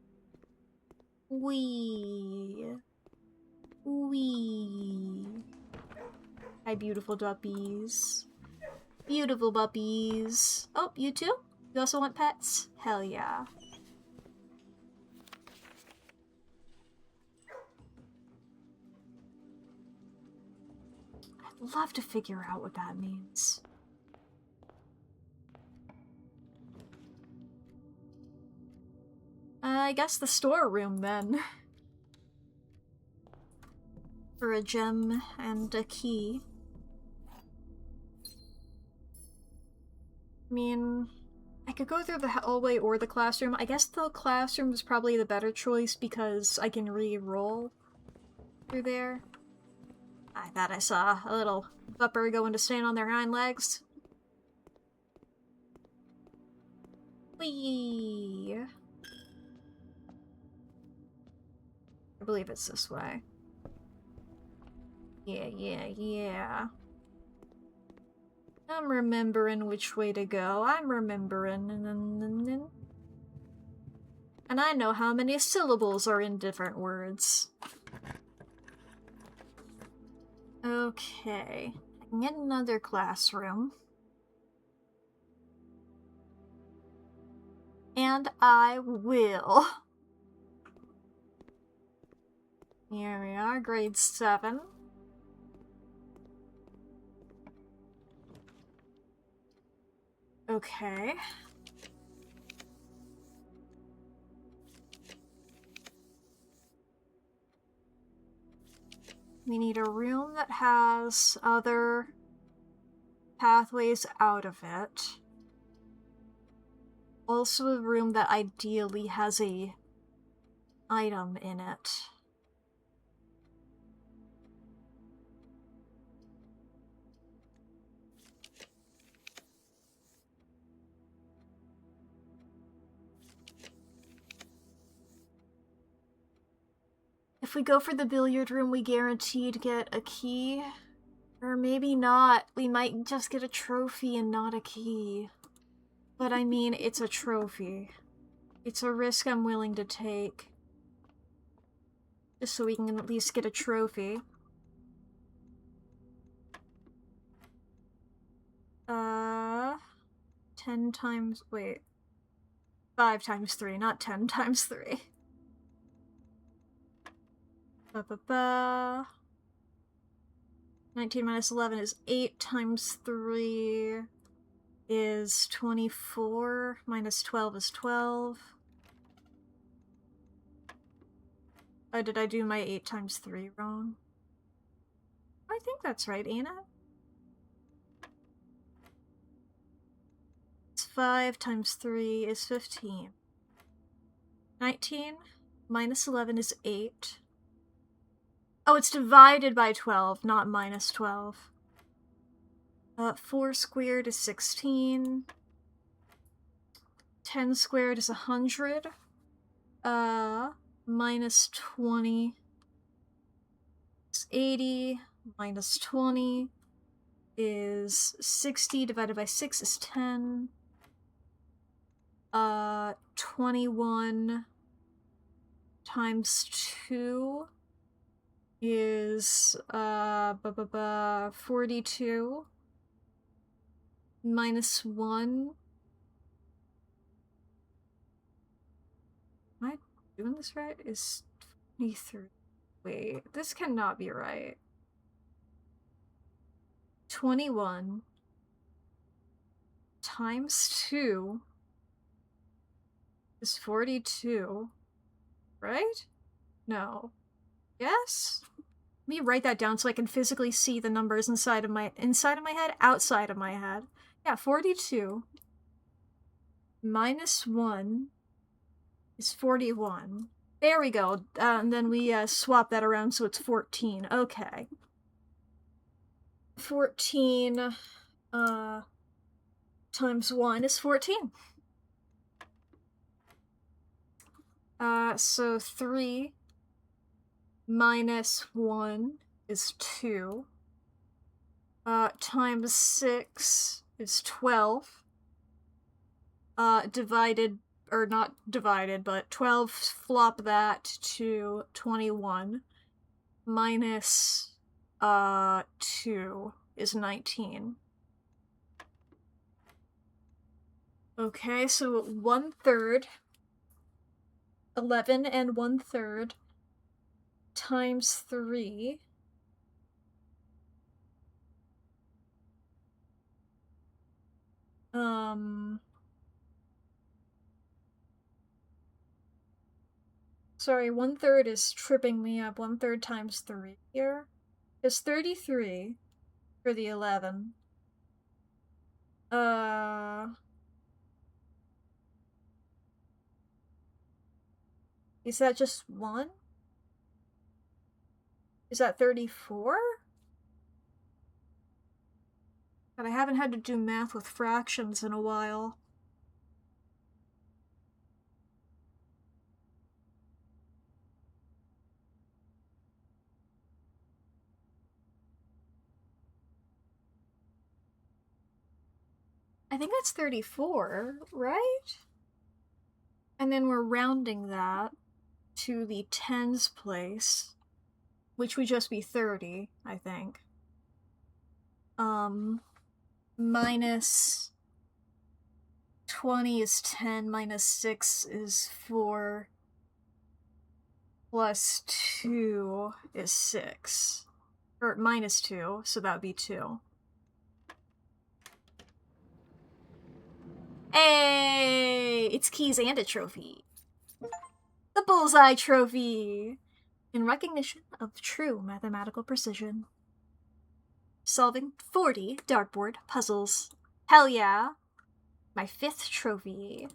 Whee! Whee! Hi, beautiful puppies. Beautiful puppies. Oh, you too? You also want pets? Hell yeah. I'd love to figure out what that means. I guess the storeroom, then. For a gem and a key. I mean, I could go through the hallway or the classroom. I guess the classroom is probably the better choice because I can re-roll through there. I thought I saw a little bupper going to stand on their hind legs. Whee! I believe it's this way. Yeah. I'm remembering which way to go. I'm remembering. And I know how many syllables are in different words. Okay. I can get another classroom. And I will. Here we are, grade 7. Okay. We need a room that has other pathways out of it. Also a room that ideally has a item in it. If we go for the billiard room, we guaranteed get a key. Or maybe not. We might just get a trophy and not a key. But I mean, it's a trophy. It's a risk I'm willing to take. Just so we can at least get a trophy. 10 times... wait. 5 times 3, not 10 times 3. 19 minus 11 is 8 times 3 is 24. Minus 12 is 12. Oh, did I do my 8 times 3 wrong? I think that's right, ain't it? It's 5 times 3 is 15. 19 minus 11 is 8. Oh, it's divided by 12, not minus 12. 4 squared is 16. 10 squared is 100. Minus 20 is 80. Minus 20 is 60 divided by 6 is 10. 21 times 2 is 42 minus 1. Am I doing this right? Is 23. Wait, this cannot be right. 21 times 2 is 42, right? No. Yes? Let me write that down so I can physically see the numbers inside of my head, outside of my head. Yeah, 42 minus 1 is 41. There we go. And then we swap that around so it's 14. Okay. 14 times 1 is 14. So 3 minus 1 is 2. Times 6 is 12. Divided, or not divided, but 12, flop that to 21. Minus 2 is 19. Okay, so 1/3. 11 and 1/3 times 3 sorry, 1/3 is tripping me up. 1/3 times 3 here is 33 for the 11. Is that just 1? Is that 34? God, I haven't had to do math with fractions in a while. I think that's 34, right? And then we're rounding that to the tens place, which would just be 30, I think. Minus 20 is 10, minus 6 is 4, plus 2 is 6. Or minus 2, so that would be 2. Hey! It's keys and a trophy. The Bullseye Trophy! In recognition of true mathematical precision. Solving 40 dartboard puzzles. Hell yeah! My 5th trophy.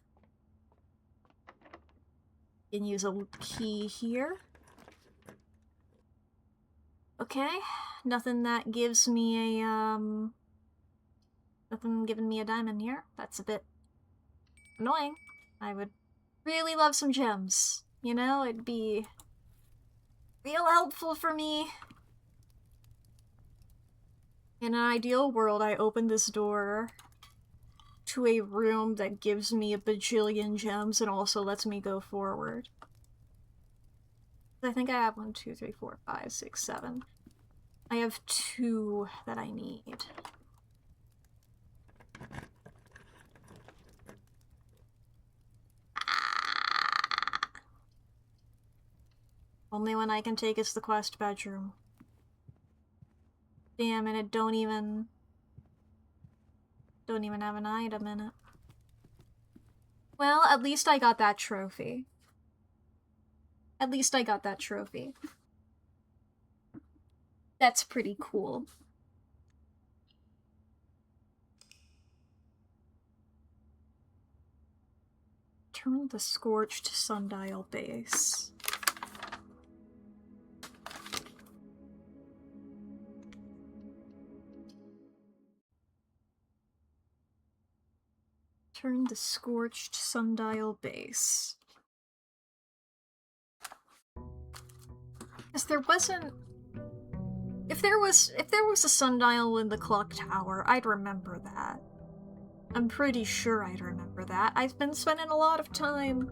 Can use a key here. Okay, nothing that gives me a, nothing giving me a diamond here. That's a bit annoying. I would really love some gems. You know, it'd be real helpful for me. In an ideal world, I open this door to a room that gives me a bajillion gems and also lets me go forward. I think I have 1, 2, 3, 4, 5, 6, 7. I have 2 that I need. Only one I can take is the quest bedroom. Damn, and it don't even have an item in it. Well, at least I got that trophy. At least I got that trophy. That's pretty cool. Turn the scorched sundial base. Turn the scorched sundial base. Because there wasn't If there was a sundial in the clock tower, I'd remember that. I'm pretty sure I'd remember that. I've been spending a lot of time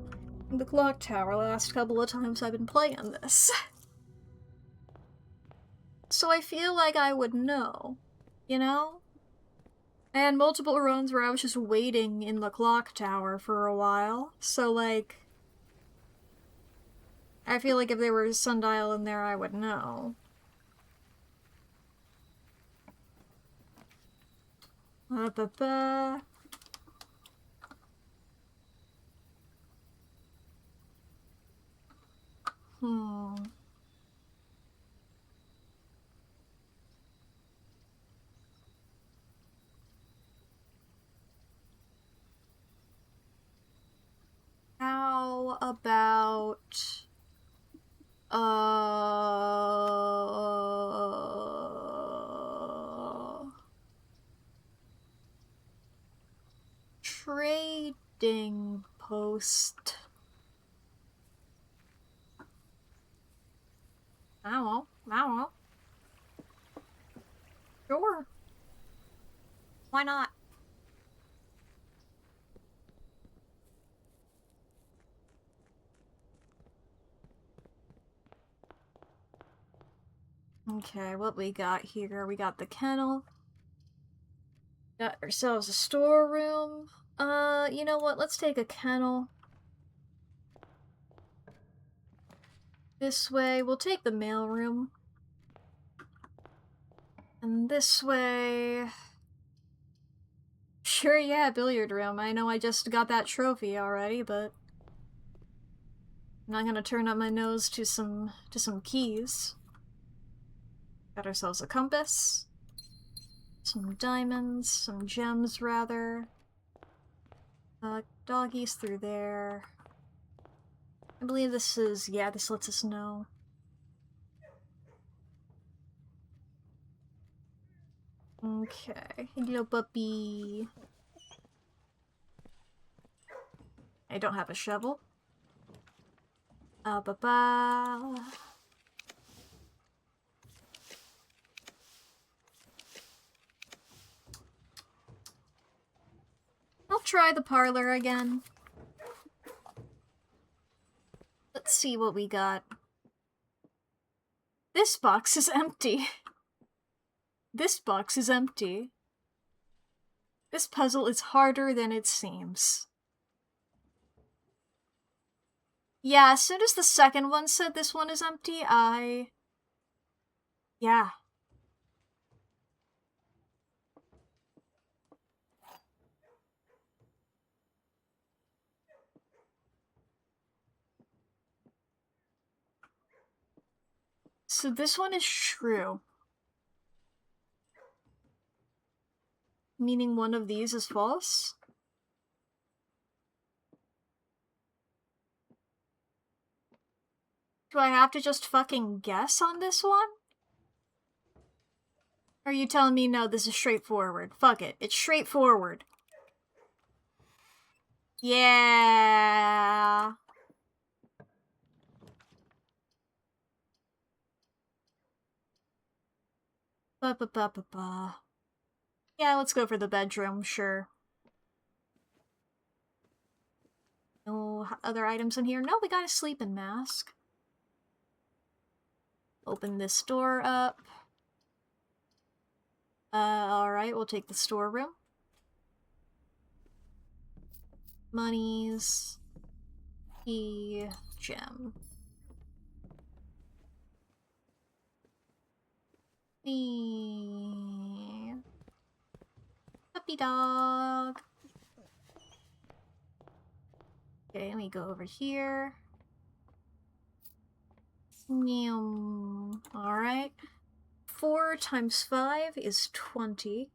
in the clock tower the last couple of times I've been playing this. So I feel like I would know, you know? I had multiple runs where I was just waiting in the clock tower for a while, so like... I feel like if there were a sundial in there, I would know. Ba-ba-ba. How about... trading post. I don't know. Sure. Why not? Okay, what we got here? We got the kennel. Got ourselves a storeroom. You know what? Let's take a kennel. This way. We'll take the mailroom. And this way... Sure, yeah, billiard room. I know I just got that trophy already, but... I'm not gonna turn up my nose to some keys. Got ourselves a compass. Some diamonds, some gems, rather. Doggies through there. I believe this is... yeah, this lets us know. Okay. Hello, puppy. I don't have a shovel. Ba-ba. I'll try the parlor again. Let's see what we got. This box is empty. This box is empty. This puzzle is harder than it seems. Yeah, as soon as the second one said this one is empty, yeah. So this one is true. Meaning one of these is false? Do I have to just fucking guess on this one? Or are you telling me no, this is straightforward? Fuck it, it's straightforward. Yeah. Ba-ba-ba-ba-ba. Yeah, let's go for the bedroom, sure. No other items in here? No, we got a sleeping mask. Open this door up. Alright, we'll take the storeroom. Monies. Key. Gem. Puppy dog. Okay, let me go over here. Alright. 4 times 5 is 20.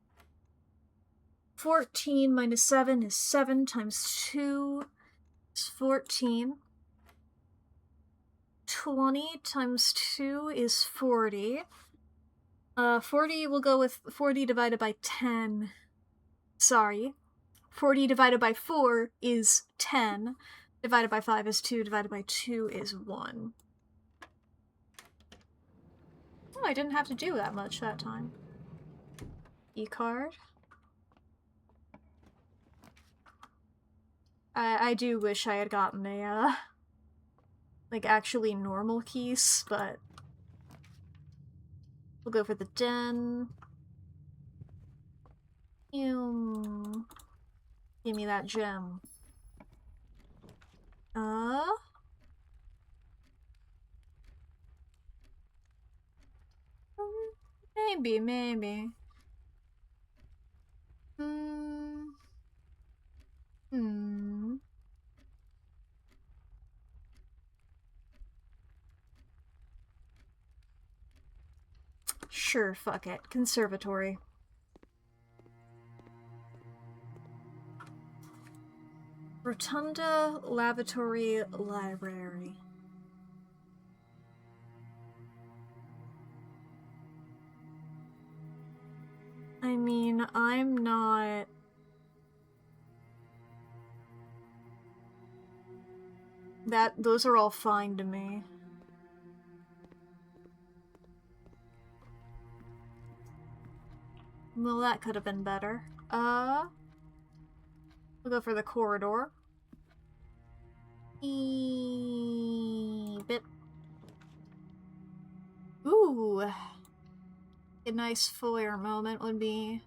14 minus 7 is 7 times 2 is 14. 20 times 2 is 40. 40 will go with 40 divided by 10. Sorry. 40 divided by 4 is 10. Divided by 5 is 2. Divided by 2 is 1. Oh, I didn't have to do that much that time. E-card. I do wish I had gotten a, like, actually normal keys, but we'll go for the den. Give me that gem. Maybe. Sure, fuck it. Conservatory. Rotunda, lavatory, library. I mean, I'm not... Those are all fine to me. Well, that could have been better. We'll go for the corridor. Bit. Ooh. A nice foyer moment would be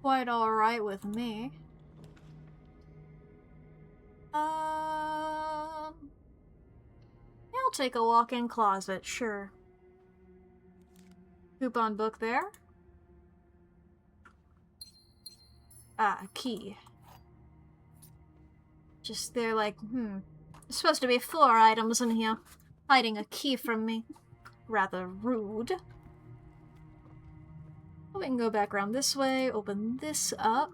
quite alright with me. I'll take a walk-in closet, sure. Coupon book there. Ah, a key. Just they're like, There's supposed to be 4 items in here. Hiding a key from me. Rather rude. We can go back around this way, open this up.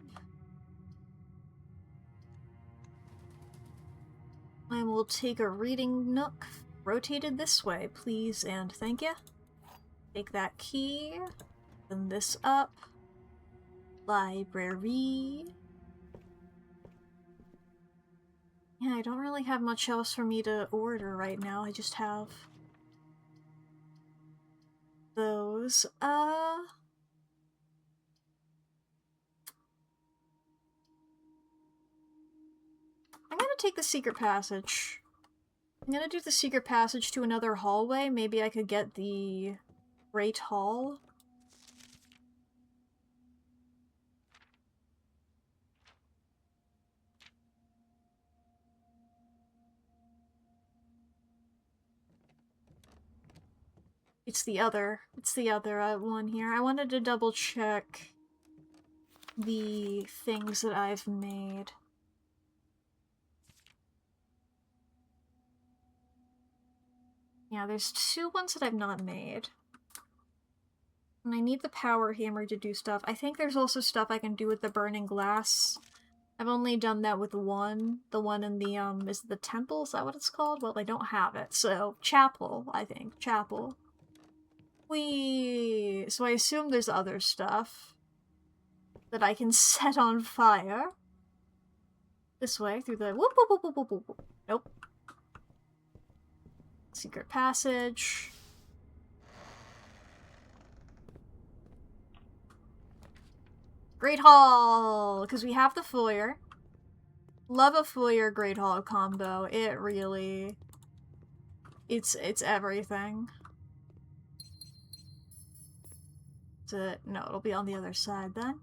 I will take a reading nook. Rotated this way, please and thank you. Take that key. Open this up. Library. Yeah, I don't really have much else for me to order right now. I just have those. I'm gonna take the secret passage. I'm gonna do the secret passage to another hallway. Maybe I could get the Great Hall. It's the other one here. I wanted to double check the things that I've made. Yeah, there's 2 ones that I've not made. And I need the power hammer to do stuff. I think there's also stuff I can do with the burning glass. I've only done that with one. The one in the, is it the temple? Is that what it's called? Well, I don't have it, so chapel, I think. Chapel. So I assume there's other stuff that I can set on fire. This way, through the whoop whoop whoop whoop whoop whoop. Nope. Secret passage. Great Hall! Because we have the foyer. Love a foyer Great Hall combo. It really... It's everything. No, it'll be on the other side then.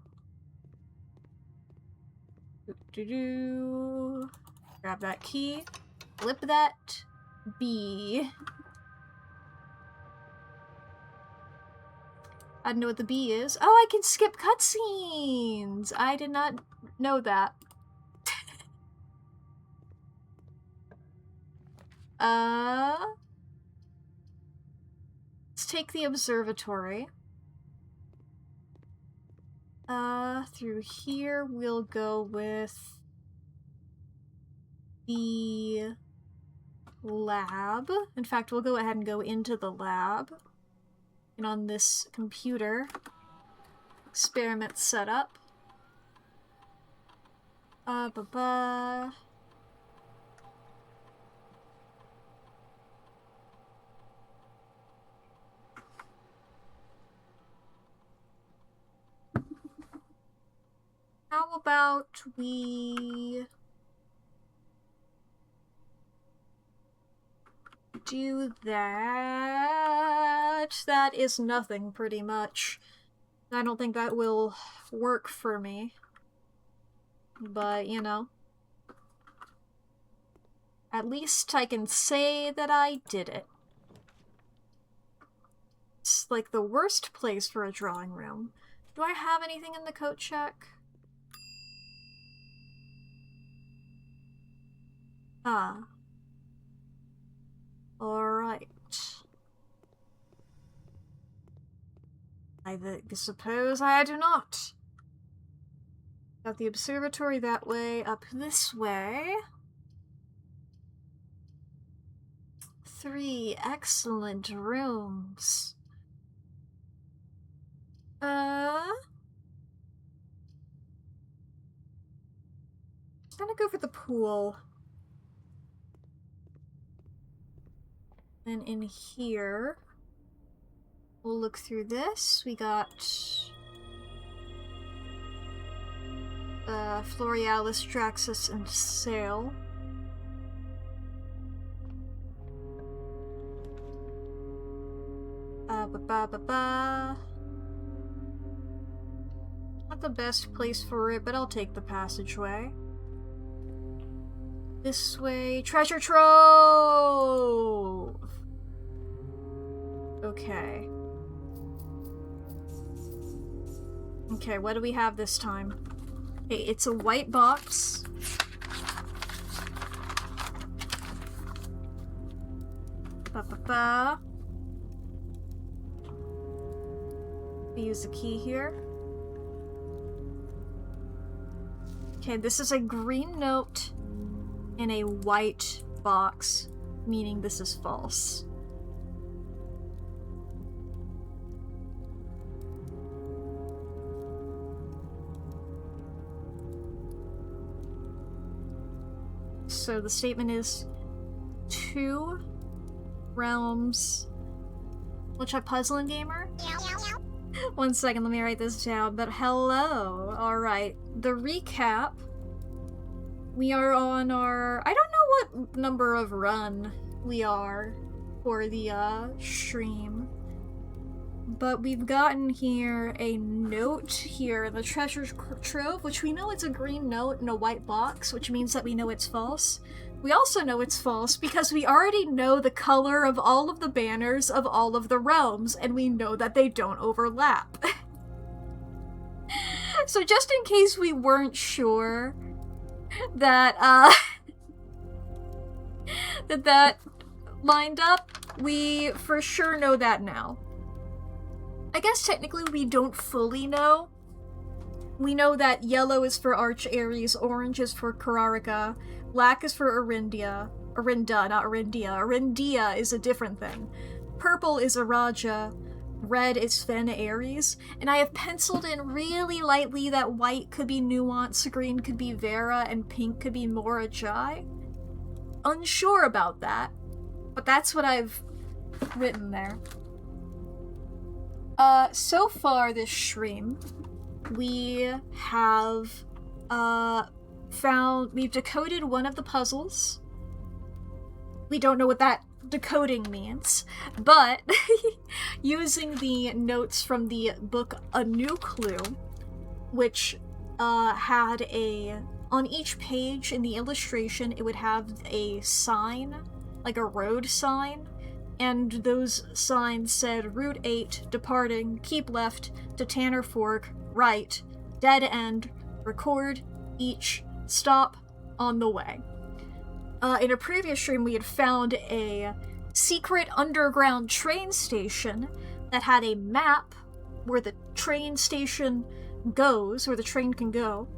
Grab that key. Flip that. B. I don't know what the B is. Oh, I can skip cutscenes! I did not know that. Let's take the observatory. Through here we'll go with the lab. In fact, we'll go ahead and go into the lab. And on this computer, experiment setup. How about we do that? That is nothing, pretty much. I don't think that will work for me. But, you know. At least I can say that I did it. It's like the worst place for a drawing room. Do I have anything in the coat check? Ah. Alright. I suppose I do not. Got the observatory that way, up this way. 3 excellent rooms. I'm gonna go for the pool. And in here, we'll look through this. We got Florealis, Draxus, and Sail. Not the best place for it, but I'll take the passageway. This way. Treasure trove! Okay. Okay, what do we have this time? Okay, it's a white box. We use the key here. Okay, this is a green note in a white box, meaning this is false. So the statement is 2 realms. Which a puzzling gamer? 1 second, let me write this down. But hello. Alright. The recap. We are on our... I don't know what number of run we are for the stream. But we've gotten here a note here in the treasure trove, which we know it's a green note in a white box, which means that we know it's false. We also know it's false because we already know the color of all of the banners of all of the realms, and we know that they don't overlap. So just in case we weren't sure that, that lined up, we for sure know that now. I guess technically we don't fully know. We know that yellow is for Arch Ares, orange is for Kararika, black is for Arindia, not Arindia. Arindia is a different thing. Purple is Araja, red is Fen Ares, and I have penciled in really lightly that white could be Nuance, green could be Vera, and pink could be Mora Jai. Unsure about that, but that's what I've written there. So far this stream, we have, we've decoded one of the puzzles. We don't know what that decoding means, but using the notes from the book A New Clue, which, had on each page in the illustration, it would have a sign, like a road sign, and those signs said Route 8, departing, keep left, to Tanner Fork, right, dead end, record, each, stop, on the way. In a previous stream, we had found a secret underground train station that had a map where the train station goes, where the train can go,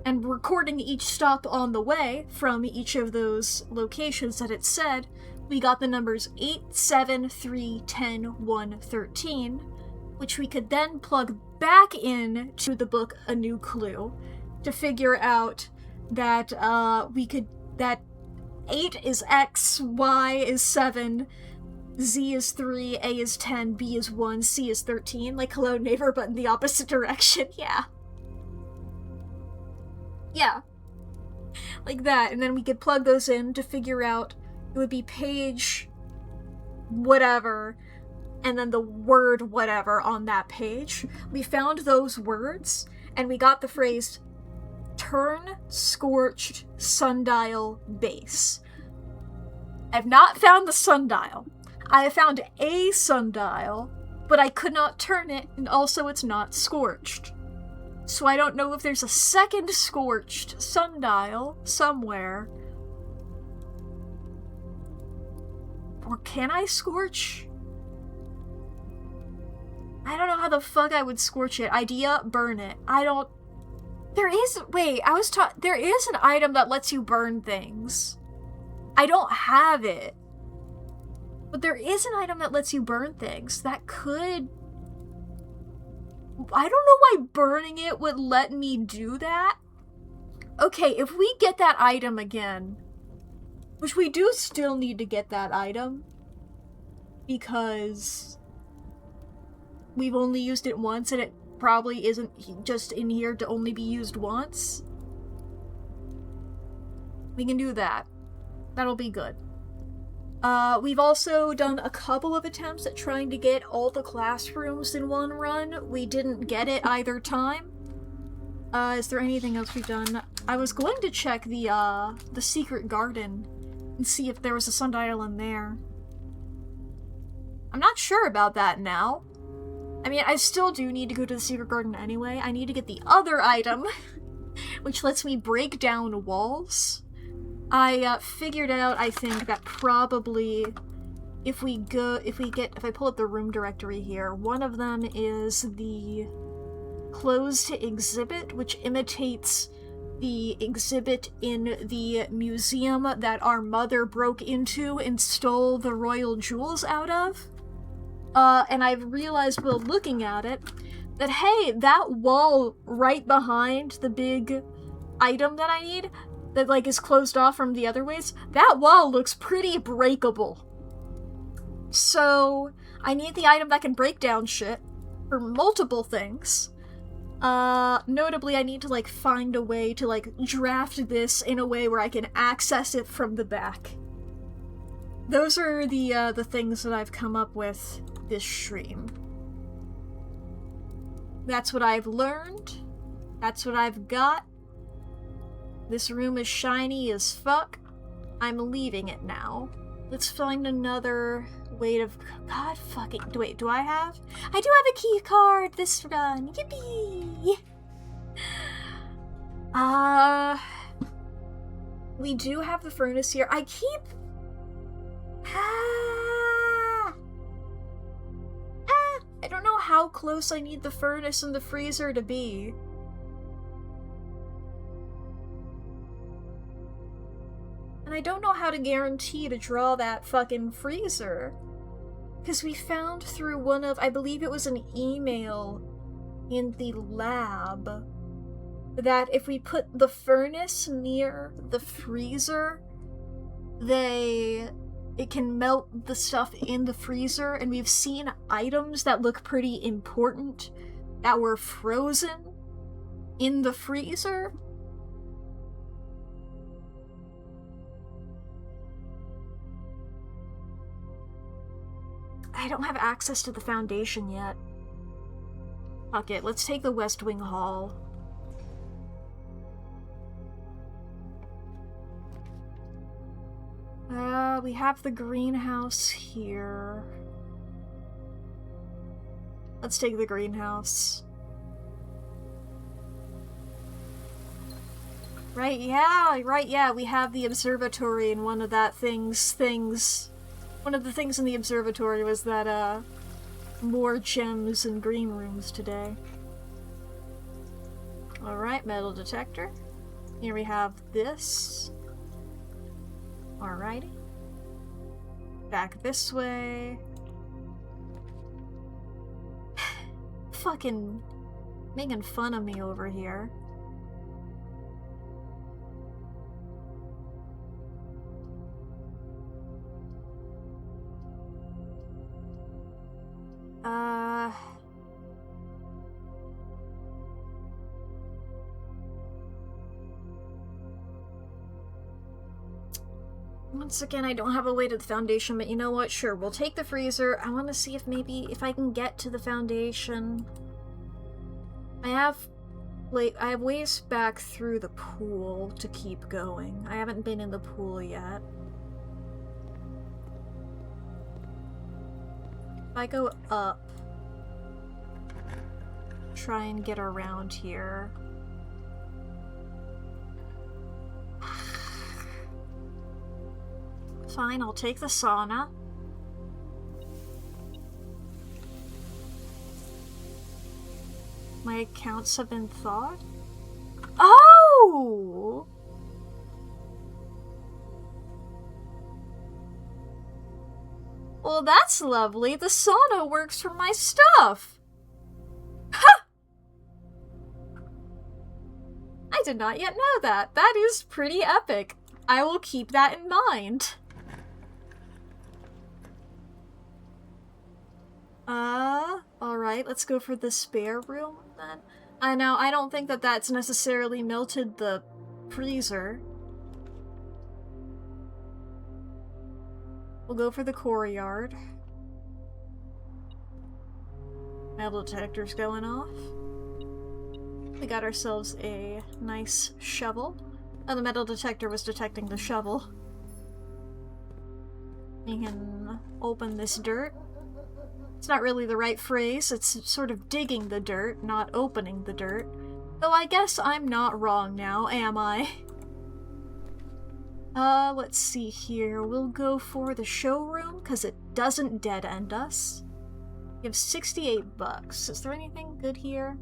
and recording each stop on the way from each of those locations that it said, we got the numbers 8, 7, 3, 10, 1, 13, which we could then plug back in to the book A New Clue to figure out that that 8 is X, Y is 7, Z is 3, A is 10, B is 1, C is 13, like Hello Neighbor, but in the opposite direction, yeah. Yeah. Like that, and then we could plug those in to figure out it would be page whatever, and then the word whatever on that page. We found those words, and we got the phrase turn scorched sundial base. I've not found the sundial. I have found a sundial, but I could not turn it, and also it's not scorched. So I don't know if there's a second scorched sundial somewhere. Or can I scorch? I don't know how the fuck I would scorch it. Idea, burn it. I don't... There is... Wait, I was taught... There is an item that lets you burn things. I don't have it. But there is an item that lets you burn things. That could... I don't know why burning it would let me do that. Okay, if we get that item again, which we do still need to get that item, because we've only used it once and it probably isn't just in here to only be used once. We can do that. That'll be good. We've also done a couple of attempts at trying to get all the classrooms in one run. We didn't get it either time. Is there anything else we've done? I was going to check the secret garden and see if there was a sundial in there. I'm not sure about that now. I mean, I still do need to go to the secret garden anyway. I need to get the other item, which lets me break down walls. I figured out, I think, that probably if I pull up the room directory here, one of them is the closed exhibit, which imitates the exhibit in the museum that our mother broke into and stole the royal jewels out of. And I've realized while looking at it that, hey, that wall right behind the big item that I need, that, like, is closed off from the other ways, that wall looks pretty breakable. So, I need the item that can break down shit for multiple things. Notably, I need to, like, find a way to, like, draft this in a way where I can access it from the back. Those are the things that I've come up with this stream. That's what I've learned. That's what I've got. This room is shiny as fuck. I'm leaving it now. Let's find another way to... God fucking... Wait, do I have? I do have a key card this run. Yippee! We do have the furnace here. I keep... I don't know how close I need the furnace and the freezer to be. And I don't know how to guarantee to draw that fucking freezer. Because we found through one of, I believe it was an email in the lab, that if we put the furnace near the freezer, it can melt the stuff in the freezer, and we've seen items that look pretty important that were frozen in the freezer. I don't have access to the foundation yet. Fuck it, let's take the West Wing Hall. We have the greenhouse here. Let's take the greenhouse. Right, yeah, we have the observatory, and one of the things in the observatory was that, more gems and green rooms today. Alright, metal detector. Here we have this. Alrighty. Back this way. Fucking making fun of me over here. Once again, I don't have a way to the foundation, but you know what? Sure, we'll take the freezer. I want to see if maybe if I can get to the foundation. I have ways back through the pool to keep going. I haven't been in the pool yet. If I go up, try and get around here. Fine, I'll take the sauna. My accounts have been thawed? Oh! Well, that's lovely. The sauna works for my stuff. Ha! I did not yet know that. That is pretty epic. I will keep that in mind. Alright, let's go for the spare room then. I know, I don't think that that's necessarily melted the freezer. We'll go for the courtyard. Metal detector's going off. We got ourselves a nice shovel. Oh, the metal detector was detecting the shovel. We can open this dirt. It's not really the right phrase, it's sort of digging the dirt, not opening the dirt. Though I guess I'm not wrong now, am I? Let's see here. We'll go for the showroom, because it doesn't dead-end us. We have 68 bucks. Is there anything good here?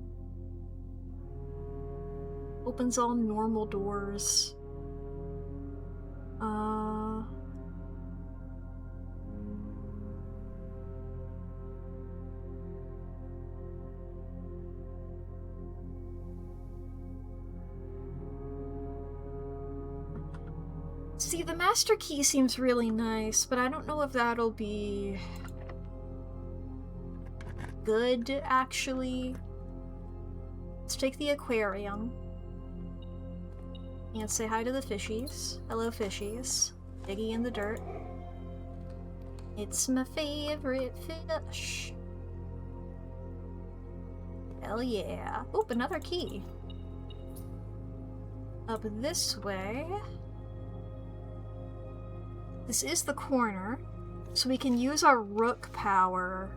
Opens all normal doors. See, the master key seems really nice, but I don't know if that'll be good, actually. Let's take the aquarium. And say hi to the fishies. Hello, fishies. Diggy in the dirt. It's my favorite fish. Hell yeah. Oop, another key. Up this way. This is the corner, so we can use our rook power.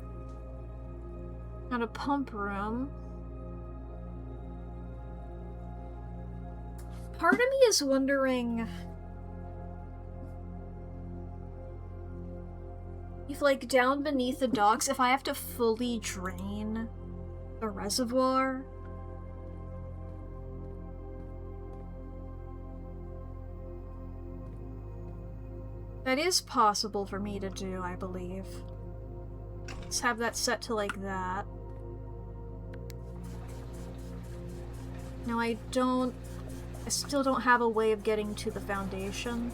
Got a pump room. Part of me is wondering if, like, down beneath the docks, if I have to fully drain the reservoir. That is possible for me to do, I believe. Let's have that set to like that. No, I still don't have a way of getting to the foundation.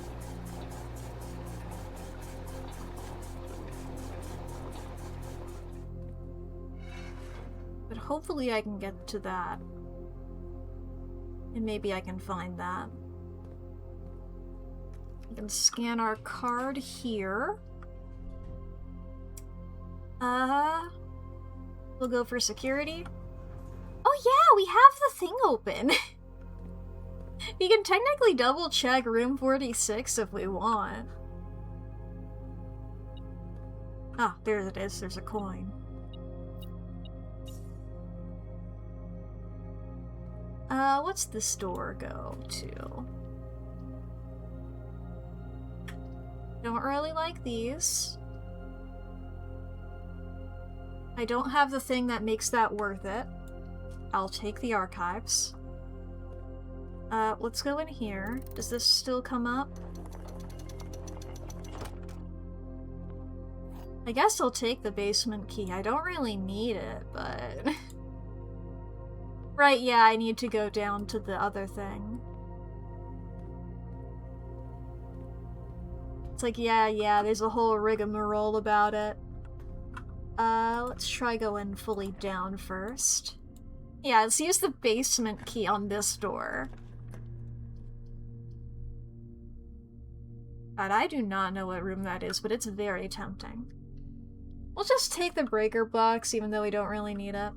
But hopefully I can get to that. And maybe I can find that. We can scan our card here. We'll go for security. Oh yeah, we have the thing open! We can technically double check room 46 if we want. Ah, there it is, there's a coin. What's this door go to? Don't really like these. I don't have the thing that makes that worth it. I'll take the archives. Let's go in here. Does this still come up? I guess I'll take the basement key. I don't really need it, but... Right, yeah, I need to go down to the other thing. It's like, yeah, there's a whole rigmarole about it. Let's try going fully down first. Yeah, let's use the basement key on this door. God, I do not know what room that is, but it's very tempting. We'll just take the breaker box, even though we don't really need it.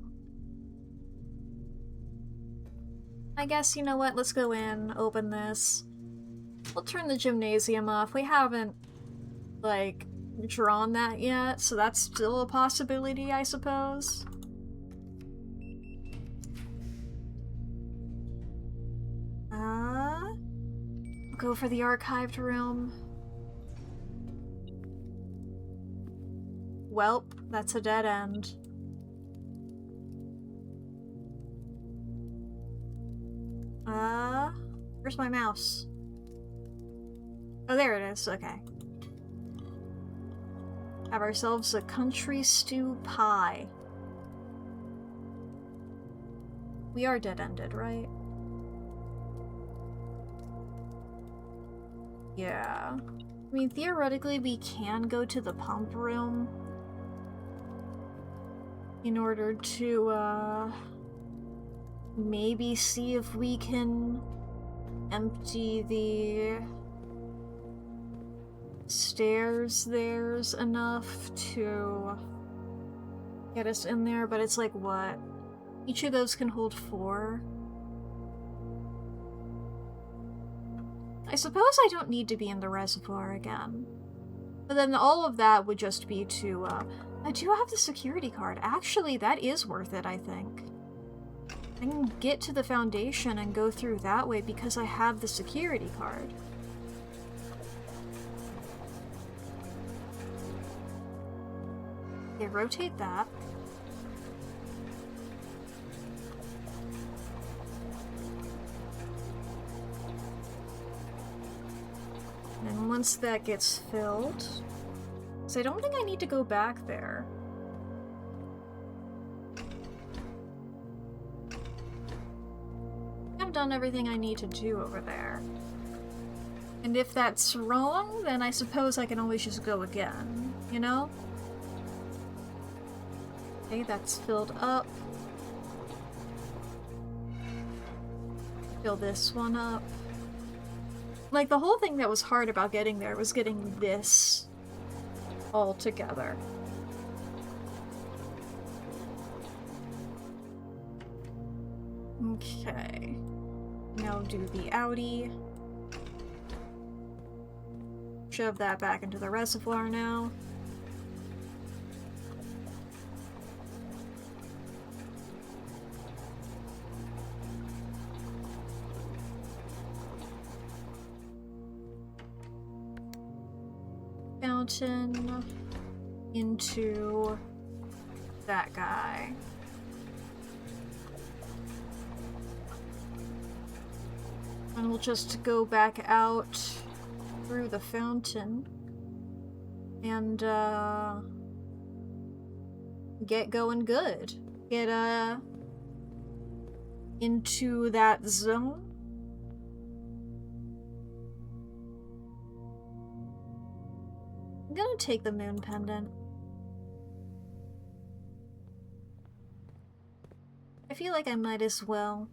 I guess, you know what, let's go in, open this. We'll turn the gymnasium off. We haven't, like, drawn that yet, so that's still a possibility, I suppose. Go for the archived room. Welp, that's a dead end. Where's my mouse? Oh, there it is, okay. Have ourselves a country stew pie. We are dead-ended, right? Yeah. I mean, theoretically, we can go to the pump room in order to, maybe see if we can empty the stairs there's enough to get us in there, but it's like, what? Each of those can hold 4? I suppose I don't need to be in the reservoir again. But then all of that would just be to, I do have the security card. Actually, that is worth it, I think. I can get to the foundation and go through that way because I have the security card. Okay, rotate that. And once that gets filled... So I don't think I need to go back there. I've done everything I need to do over there. And if that's wrong, then I suppose I can always just go again, you know? Okay, that's filled up. Fill this one up. Like, the whole thing that was hard about getting there was getting this all together. Okay. Now do the outie. Shove that back into the reservoir now. Fountain into that guy. And we'll just go back out through the fountain and get going good. Get into that zone. I'm gonna take the moon pendant. I feel like I might as well.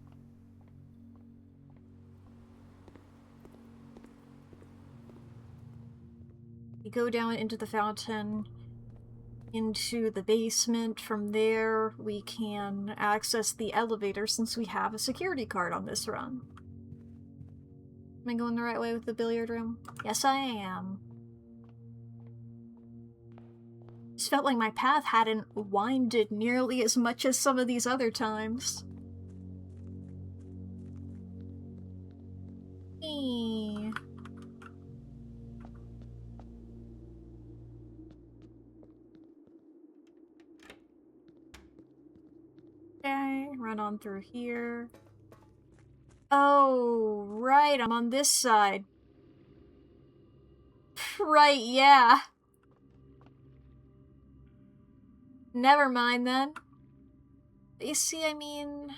We go down into the fountain, into the basement. From there, we can access the elevator since we have a security card on this run. Am I going the right way with the billiard room? Yes, I am. Just felt like my path hadn't winded nearly as much as some of these other times. Eee. Okay, run on through here. Oh, right, I'm on this side. Right, yeah. Never mind then. But you see, I mean,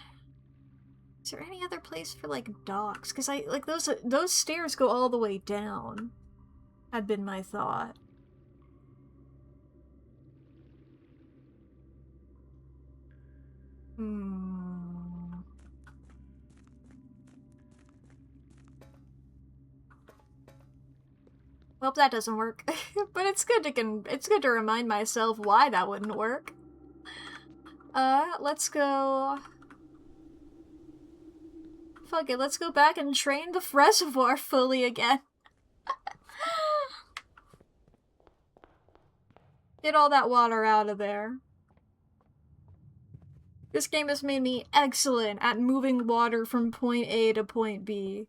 is there any other place for like docks? Because I like those stairs go all the way down. Had been my thought. Well, that doesn't work. But it's good to remind myself why that wouldn't work. Let's go... Fuck it, let's go back and drain the reservoir fully again. Get all that water out of there. This game has made me excellent at moving water from point A to point B.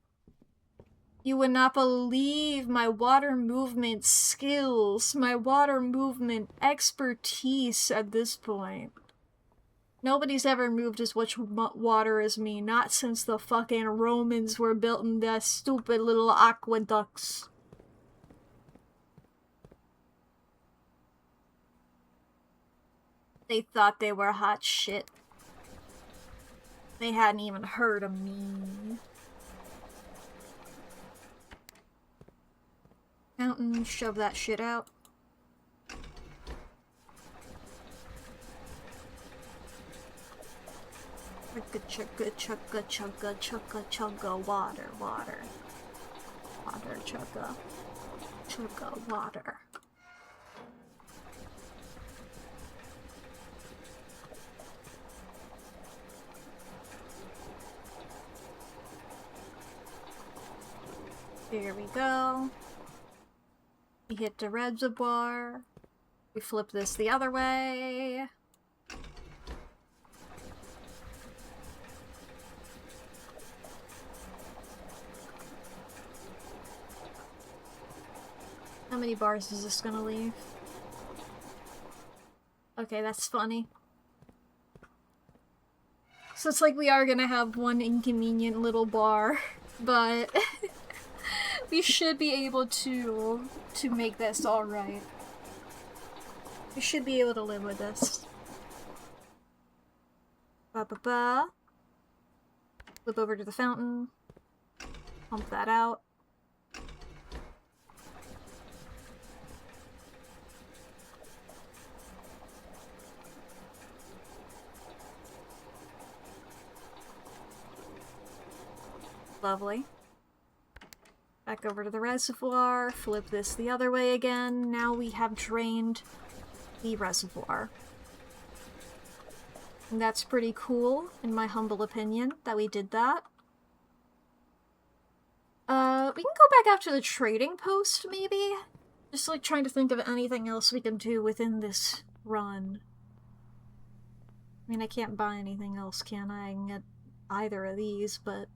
You would not believe my water movement skills, my water movement expertise at this point. Nobody's ever moved as much water as me, not since the fucking Romans were building their stupid little aqueducts. They thought they were hot shit. They hadn't even heard of me. Fountain, shove that shit out. Chugga chugga chugga chugga chugga water, water. Water chugga. Chugga water. Here we go. We hit the reservoir. We flip this the other way. How many bars is this gonna leave? Okay, that's funny. So it's like we are gonna have one inconvenient little bar, but we should be able to make this alright. We should be able to live with this. Ba-ba-ba. Flip over to the fountain. Pump that out. Lovely. Back over to the reservoir, flip this the other way again. Now we have drained the reservoir. And that's pretty cool, in my humble opinion, that we did that. We can go back out to the trading post, maybe? Just like trying to think of anything else we can do within this run. I mean, I can't buy anything else, can I? I can get either of these, but...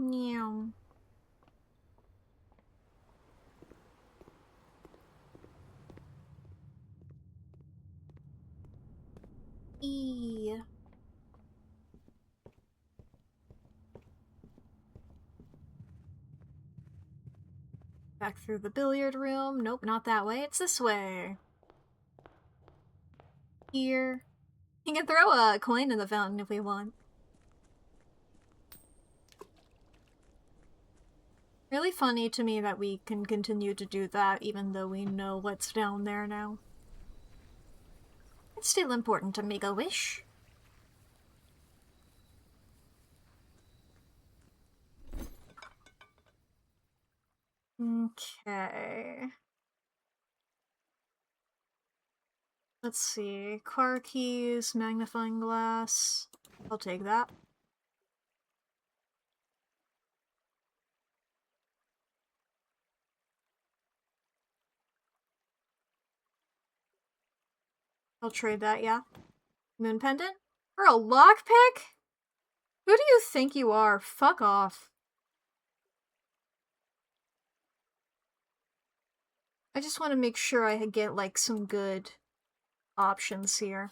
Yeah. Back through the billiard room. Nope, not that way. It's this way. Here. You can throw a coin in the fountain if we want. Really funny to me that we can continue to do that even though we know what's down there now. It's still important to make a wish. Okay. Let's see. Car keys, magnifying glass. I'll take that. I'll trade that, yeah. Moon pendant? For a lockpick? Who do you think you are? Fuck off. I just want to make sure I get, like, some good options here.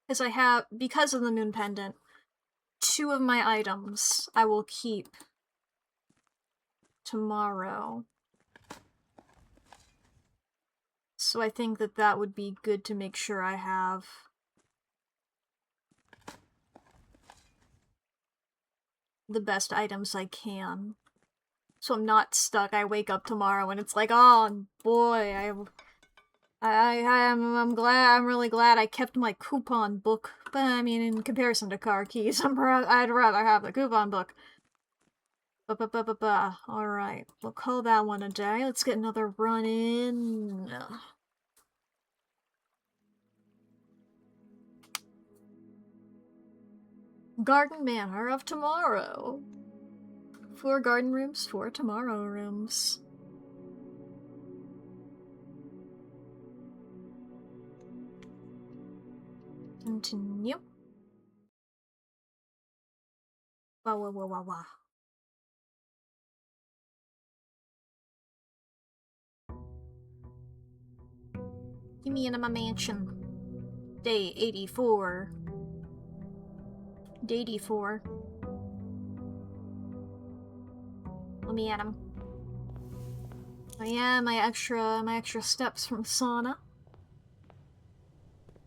Because of the moon pendant, 2 of my items I will keep tomorrow. So I think that would be good to make sure I have. The best items I can. So I'm not stuck. I wake up tomorrow and it's like, oh boy, I'm really glad I kept my coupon book. But I mean, in comparison to car keys, I'd rather have the coupon book. Alright, we'll call that one a day. Let's get another run in. Garden Manor of Tomorrow. 4 garden rooms, 4 tomorrow rooms. Continue. Wow. Give me into my mansion. Day 84. Day 84. Let me at him. Oh yeah, my extra steps from sauna.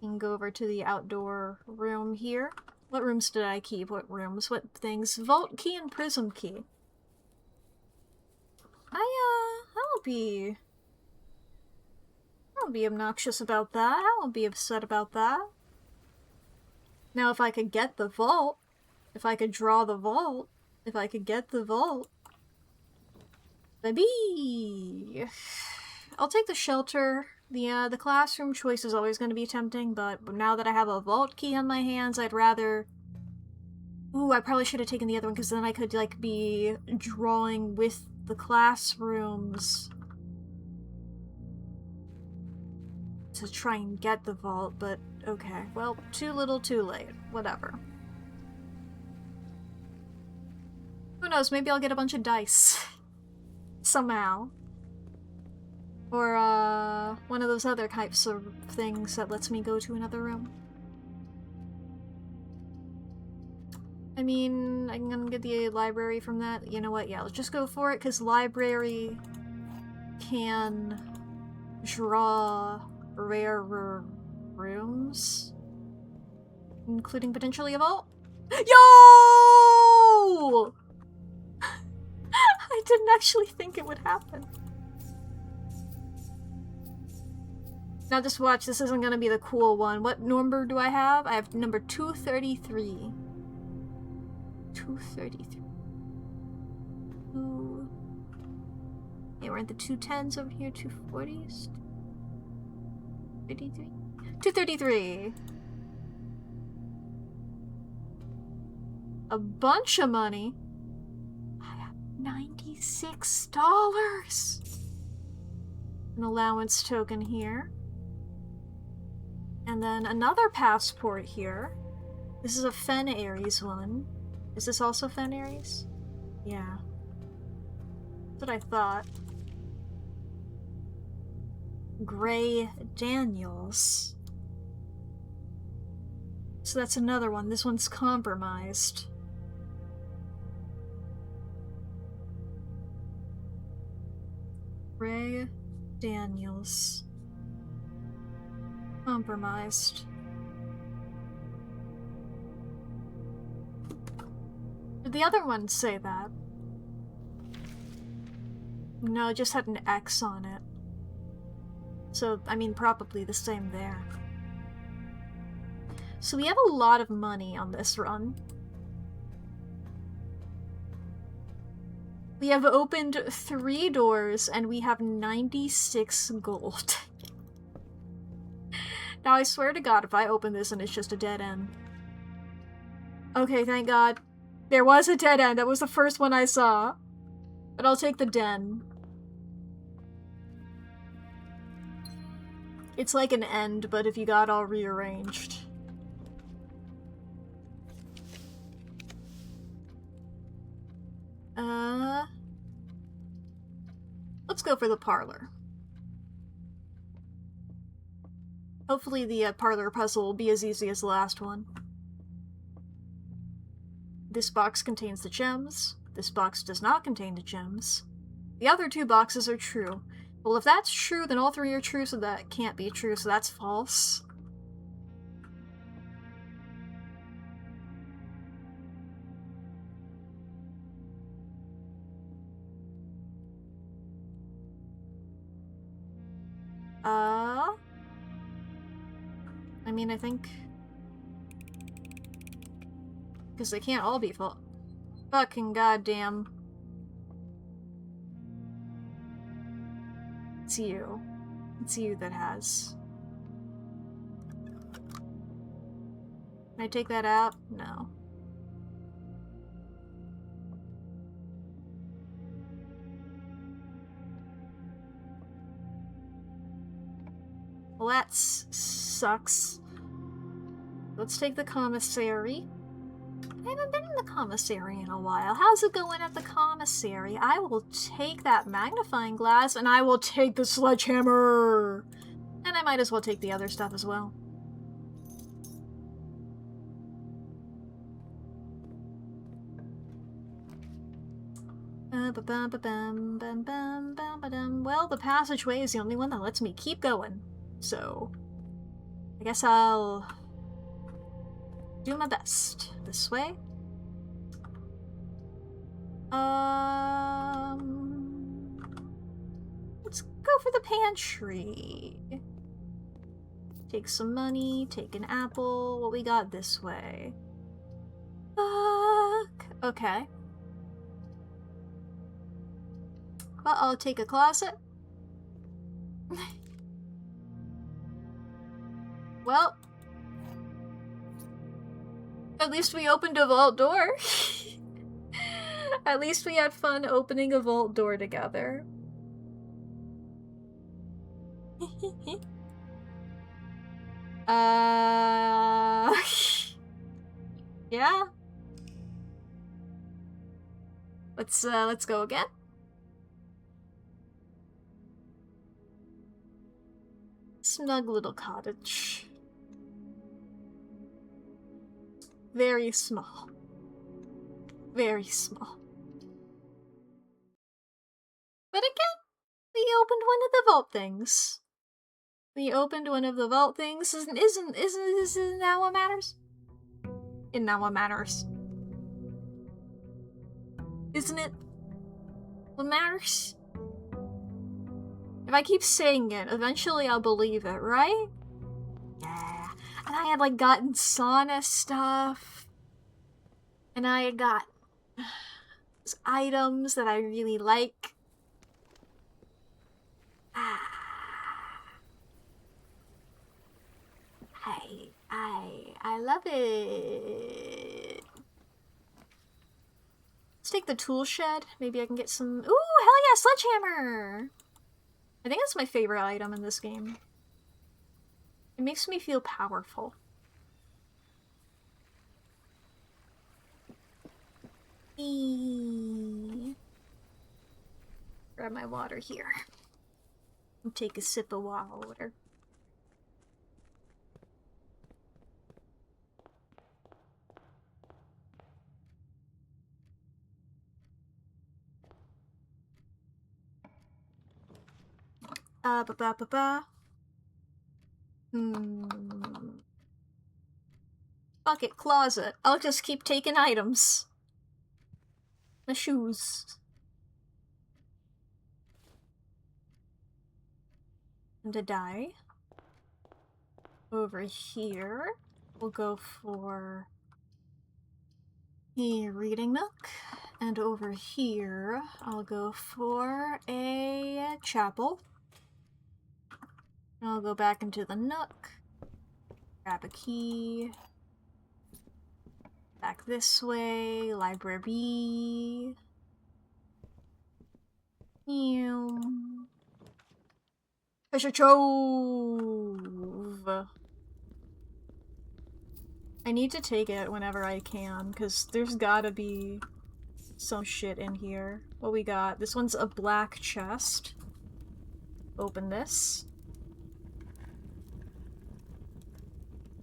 And go over to the outdoor room here. What rooms did I keep? What rooms? What things? Vault key and prism key. I won't be obnoxious about that. I won't be upset about that. Now, if I could get the vault, if I could draw the vault, if I could get the vault, baby! I'll take the shelter. The classroom choice is always going to be tempting, but now that I have a vault key on my hands, I'd rather... Ooh, I probably should have taken the other one, because then I could, like, be drawing with the classrooms to try and get the vault, but okay. Well, too little, too late. Whatever. Who knows, maybe I'll get a bunch of dice. Somehow. Or, one of those other types of things that lets me go to another room. I mean, I can get the library from that. You know what? Yeah, let's just go for it, because library can draw rarer rooms, including potentially a vault. Yo! I didn't actually think it would happen. Now just watch, this isn't gonna be the cool one. What number do I have? I have number 233. 233. Ooh. Yeah, we're at the 210s over here, 240s. 233. 233. A bunch of money. I have $96. An allowance token here. And then another passport here. This is a Fen Aries one. Is this also Fen Aries? Yeah. That's what I thought. Gray Daniels. So that's another one. This one's compromised. Gray Daniels. Compromised. Did the other one say that? No, it just had an X on it. So, I mean, probably the same there. So we have a lot of money on this run. We have opened 3 doors, and we have 96 gold. Now, I swear to God, if I open this and it's just a dead end. Okay, thank God. There was a dead end. That was the first one I saw. But I'll take the den. It's like an end, but if you got all rearranged. Let's go for the parlor. Hopefully the parlor puzzle will be as easy as the last one. This box contains the gems. This box does not contain the gems. The other 2 boxes are true. Well, if that's true, then all 3 are true, so that can't be true, so that's false. mean, I think. Because they can't all be full. Fucking goddamn. It's you. It's you that has. Can I take that out? No. Well, that sucks. Let's take the commissary. I haven't been in the commissary in a while. How's it going at the commissary? I will take that magnifying glass, and I will take the sledgehammer! And I might as well take the other stuff as well. Well, the passageway is the only one that lets me keep going. So, I guess I'll do my best. This way. Let's go for the pantry. Take some money, take an apple. What we got this way? Fuck. Okay. Well, I'll take a closet. Well, at least we opened a vault door. At least we had fun opening a vault door together. Yeah. Let's go again. Snug little cottage. Very small. Very small. But again, we opened one of the vault things. We opened one of the vault things. Isn't that what matters? Isn't that what matters? Isn't it what matters? If I keep saying it, eventually I'll believe it, right? Yeah. And I had, like, gotten sauna stuff. And I had got items that I really like. I love it. Let's take the tool shed. Maybe I can get some... Ooh, hell yeah, sledgehammer! I think that's my favorite item in this game. It makes me feel powerful. Grab my water here. And take a sip of water. Bucket closet. I'll just keep taking items. My shoes. And a die. Over here, we'll go for a reading nook. And over here, I'll go for a chapel. I'll go back into the nook, grab a key, back this way, library. Treasure trove! I need to take it whenever I can, because there's gotta be some shit in here. What we got? This one's a black chest. Open this.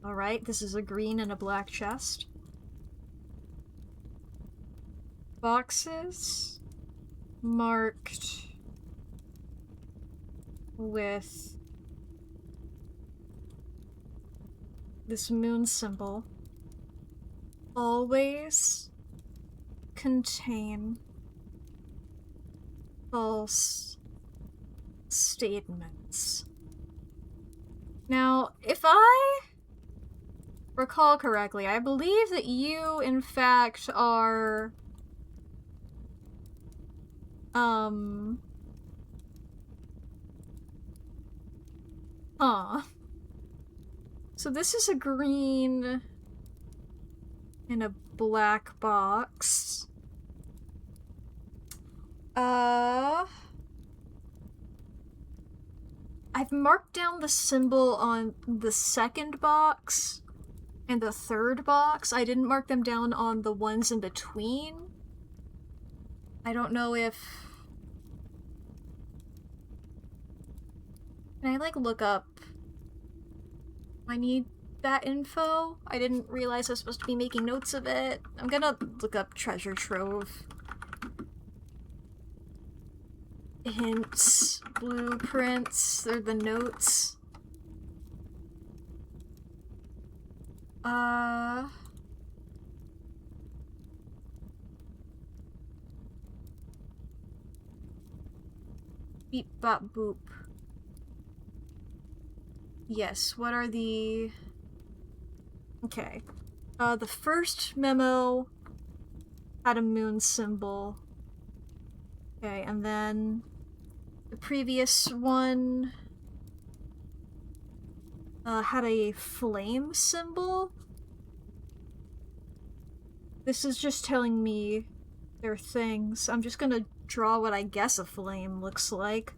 Alright, this is a green and a black chest. Boxes marked with this moon symbol always contain false statements. Now, if I recall correctly, I believe that you, in fact, are... Huh. So this is a green in a black box. I've marked down the symbol on the second box and the third box. I didn't mark them down on the ones in between. I don't know if... Can I, like, look up... I need that info? I didn't realize I was supposed to be making notes of it. I'm gonna look up treasure trove. Hints, blueprints, they're the notes. Beep bop boop. Yes, what are the... Okay. The first memo had a moon symbol. Okay, and then the previous one had a flame symbol. This is just telling me there are things. I'm just gonna draw what I guess a flame looks like.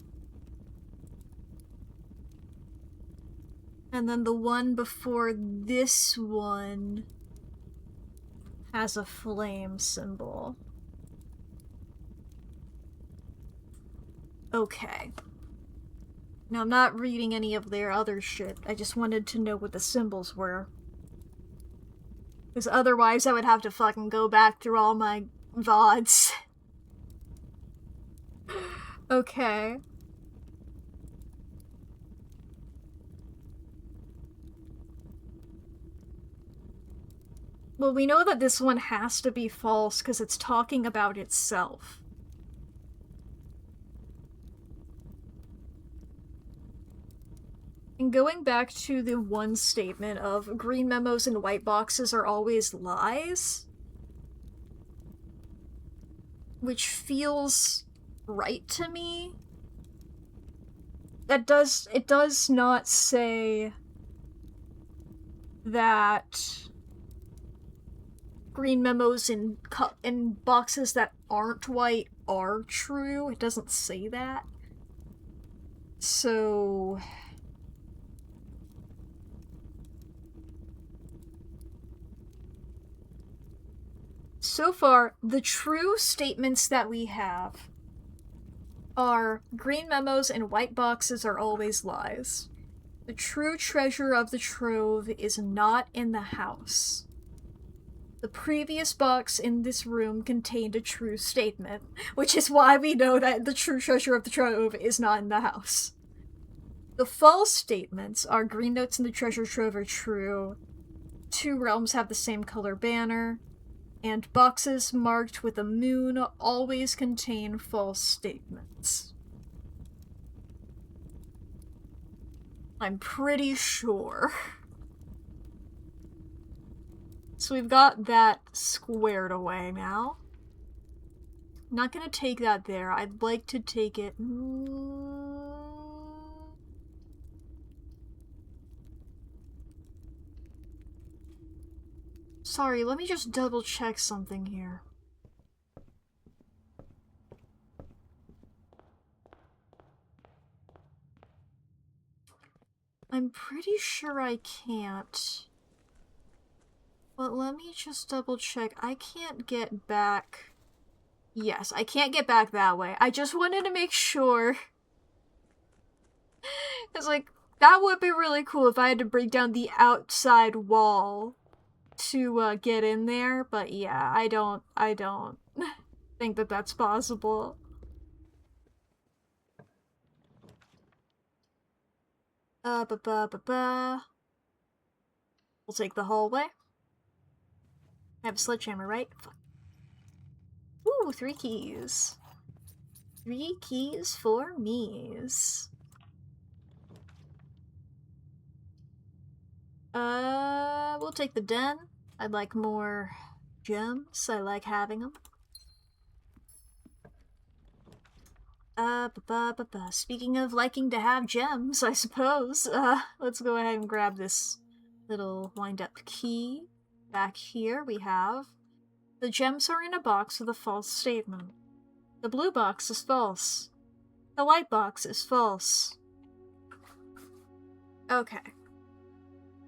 And then the one before this one has a flame symbol. Okay. Now, I'm not reading any of their other shit. I just wanted to know what the symbols were. Because otherwise I would have to fucking go back through all my VODs. Okay. Well, we know that this one has to be false because it's talking about itself. And going back to the one statement of green memos and white boxes are always lies, which feels right to me. It does not say that green memos in boxes that aren't white are true. It doesn't say that. So... So far, the true statements that we have are green memos and white boxes are always lies. The true treasure of the trove is not in the house. The previous box in this room contained a true statement, which is why we know that the true treasure of the trove is not in the house. The false statements are green notes in the treasure trove are true, 2 realms have the same color banner, and boxes marked with a moon always contain false statements. I'm pretty sure. So we've got that squared away now. I'm not gonna take that there. I'd like to take it... Sorry, let me just double check something here. I'm pretty sure I can't. But let me just double check. I can't get back... Yes, I can't get back that way. I just wanted to make sure. It's like, that would be really cool if I had to break down the outside wall to get in there, but yeah, I don't think that that's possible. We'll take the hallway. I have a sledgehammer, right? Fuck. Ooh, 3 keys. 3 keys for me's. We'll take the den. I'd like more gems. I like having them. Speaking of liking to have gems, I suppose, let's go ahead and grab this little wind-up key. Back here we have... The gems are in a box with a false statement. The blue box is false. The white box is false. Okay.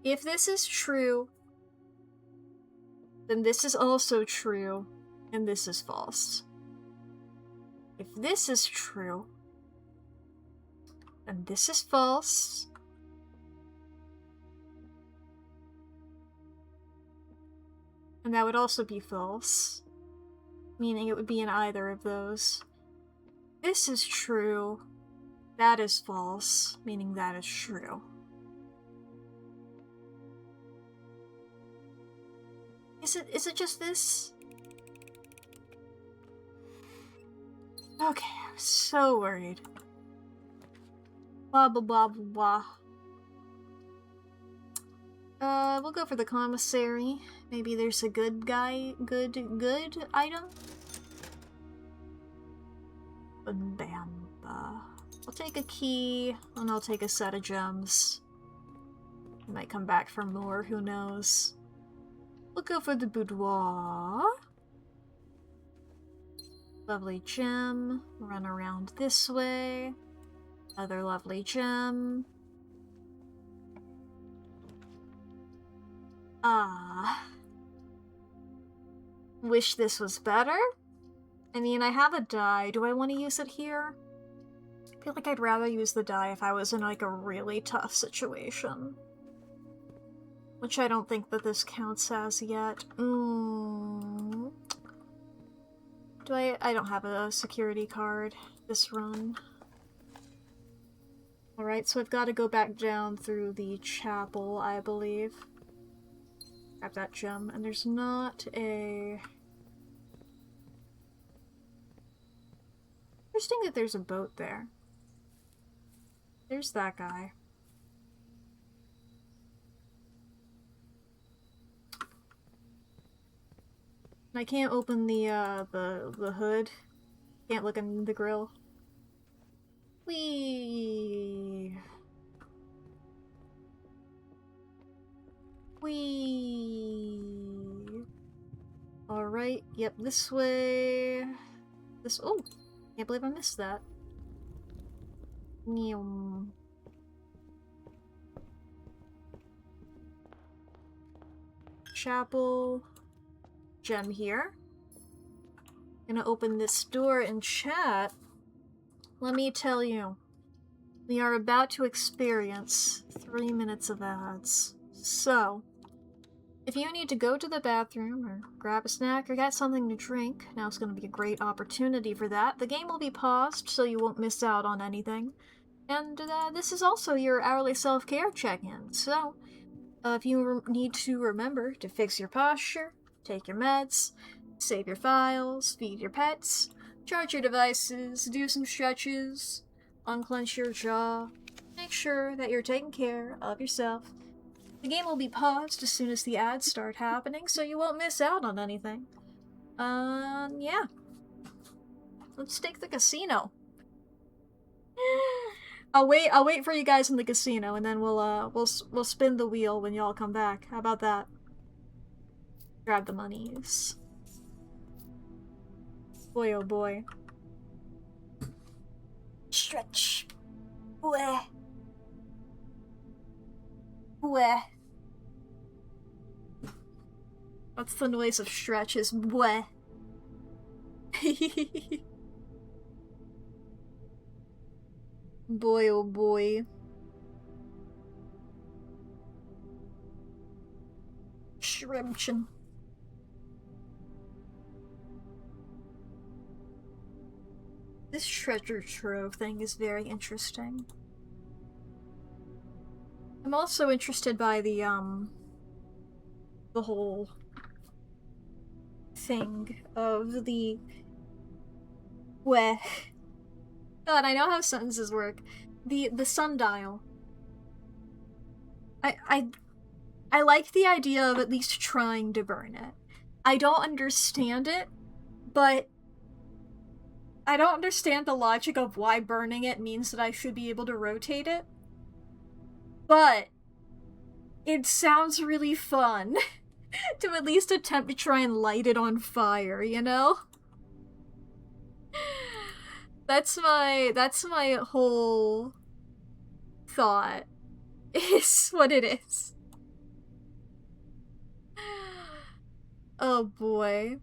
If this is true, then this is also true, and this is false. If this is true, then this is false. And that would also be false, meaning it would be in either of those. This is true. That is false, meaning that is true. Is it just this? Okay, I'm so worried. Blah blah blah blah blah. We'll go for the commissary. Maybe there's a good item? Bamba. I'll take a key, and I'll take a set of gems. I might come back for more, who knows. We'll go for the boudoir. Lovely gem. Run around this way. Other lovely gem. Wish this was better? I mean, I have a die. Do I want to use it here? I feel like I'd rather use the die if I was in, like, a really tough situation. Which I don't think that this counts as yet. Do I don't have a security card this run. Alright, so I've got to go back down through the chapel, I believe. Grab that gem, and there's not a... Interesting that there's a boat there. There's that guy. I can't open the hood. Can't look in the grill. Whee! Alright, yep, this way. Oh! Can't believe I missed that. Neum. Chapel. Gem here. Gonna open this door and chat. Let me tell you, we are about to experience 3 minutes of ads. So, if you need to go to the bathroom or grab a snack or get something to drink, now's gonna be a great opportunity for that. The game will be paused so you won't miss out on anything. And this is also your hourly self-care check-in. So, if you need to remember to fix your posture, take your meds, save your files, feed your pets, charge your devices, do some stretches, unclench your jaw, make sure that you're taking care of yourself. The game will be paused as soon as the ads start happening, so you won't miss out on anything. Yeah. Let's take the casino. I'll wait for you guys in the casino, and then we'll spin the wheel when y'all come back. How about that? Grab the monies. Boy, oh boy. Stretch. Bleh. Bleh. What's the noise of stretches? Bleh. Boy, oh boy. Shrimption. This treasure trove thing is very interesting. I'm also interested by the whole thing of the... Weh. God, I know how sentences work. The sundial. I like the idea of at least trying to burn it. I don't understand it, but I don't understand the logic of why burning it means that I should be able to rotate it. But it sounds really fun to at least attempt to try and light it on fire, you know? That's my whole thought, is what it is. Oh boy.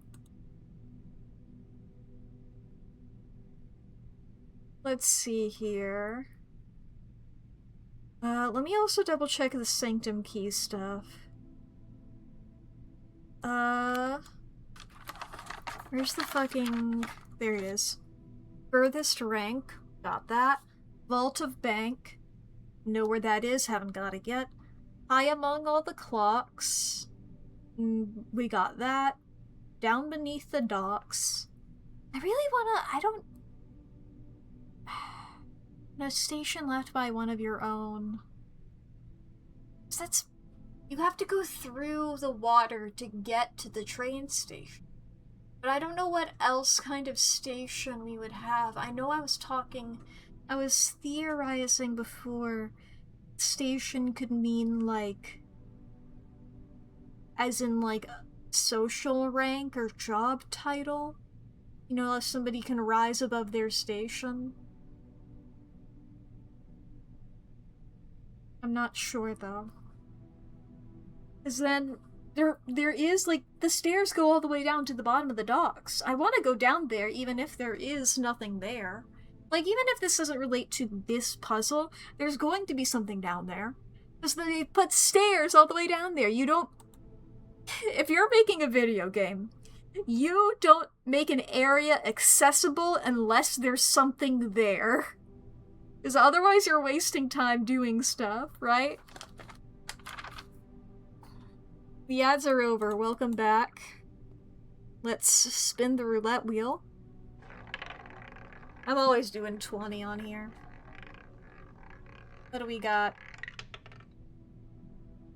Let's see here. Let me also double check the Sanctum Key stuff. Where's the fucking... There it is. Furthest rank. Got that. Vault of Bank. Know where that is, haven't got it yet. High among all the clocks. We got that. Down beneath the docks. I really wanna... No station left by one of your own. That's... You have to go through the water to get to the train station. But I don't know what else kind of station we would have. I know I was theorizing before station could mean like... As in like social rank or job title. You know, if somebody can rise above their station. I'm not sure though. Because then there is like the stairs go all the way down to the bottom of the docks. I want to go down there even if there is nothing there. Like even if this doesn't relate to this puzzle, there's going to be something down there. Because they put stairs all the way down there. You don't... If you're making a video game, you don't make an area accessible unless there's something there. Because otherwise you're wasting time doing stuff, right? The ads are over. Welcome back. Let's spin the roulette wheel. I'm always doing 20 on here. What do we got?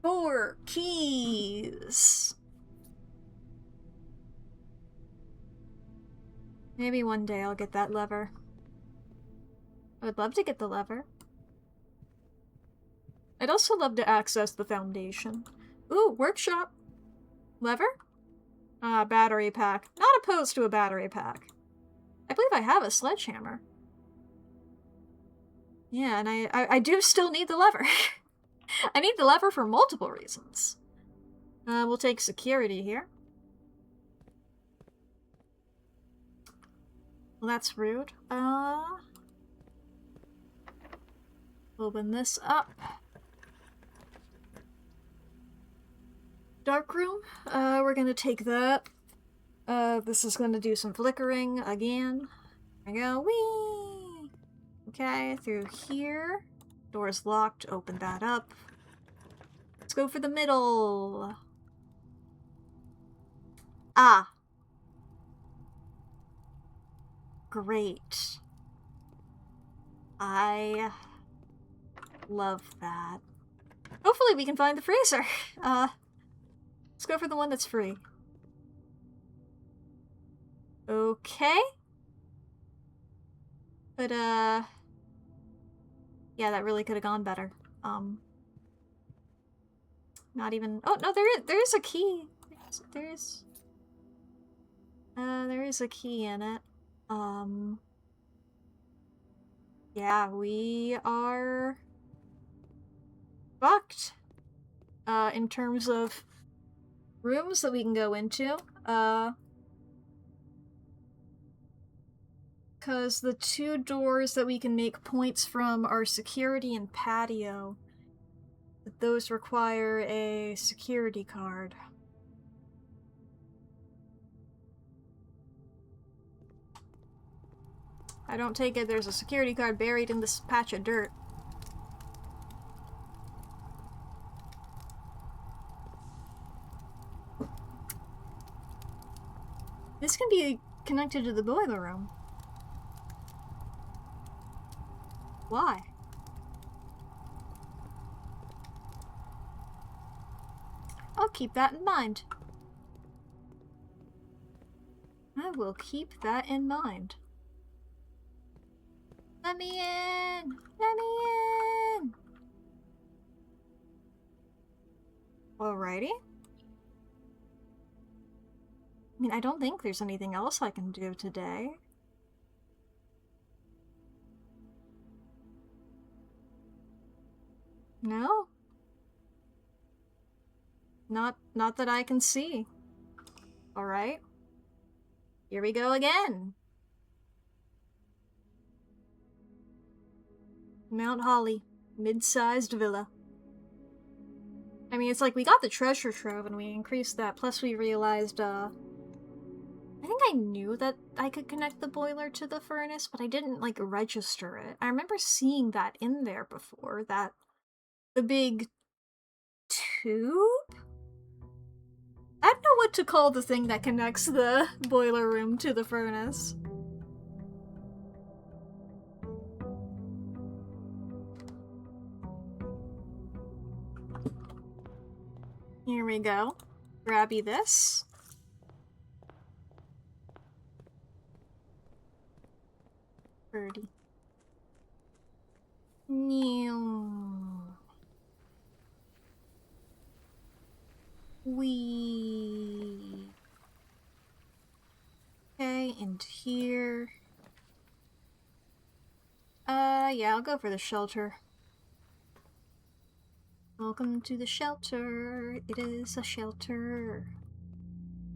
4 keys! Maybe one day I'll get that lever. I would love to get the lever. I'd also love to access the foundation. Ooh, workshop. Lever? Battery pack. Not opposed to a battery pack. I believe I have a sledgehammer. Yeah, and I do still need the lever. I need the lever for multiple reasons. We'll take security here. Well, that's rude. Open this up. Dark room. We're gonna take that. This is gonna do some flickering again. There we go. Whee! Okay, through here. Door's locked. Open that up. Let's go for the middle. Ah. Great. I love that. Hopefully we can find the freezer. Let's go for the one that's free. Okay. But, yeah, that really could have gone better. Not even... Oh, no, there is a key. There is a key in it. Yeah, we are fucked. In terms of rooms that we can go into. Because the 2 doors that we can make points from are security and patio. But those require a security card. I don't take it there's a security card buried in this patch of dirt. This can be connected to the boiler room. Why? keep that in mind. I will keep that in mind. Let me in! Let me in! Alrighty. I mean, I don't think there's anything else I can do today. No? Not that I can see. Alright. Here we go again. Mount Holly. Mid-sized villa. I mean, it's like we got the treasure trove and we increased that, plus we realized, I think I knew that I could connect the boiler to the furnace, but I didn't, like, register it. I remember seeing that in there before, that... the big... tube? I don't know what to call the thing that connects the boiler room to the furnace. Here we go. Grabby this. Birdie. Wee. Okay, into here. Yeah, I'll go for the shelter. Welcome to the shelter. It is a shelter.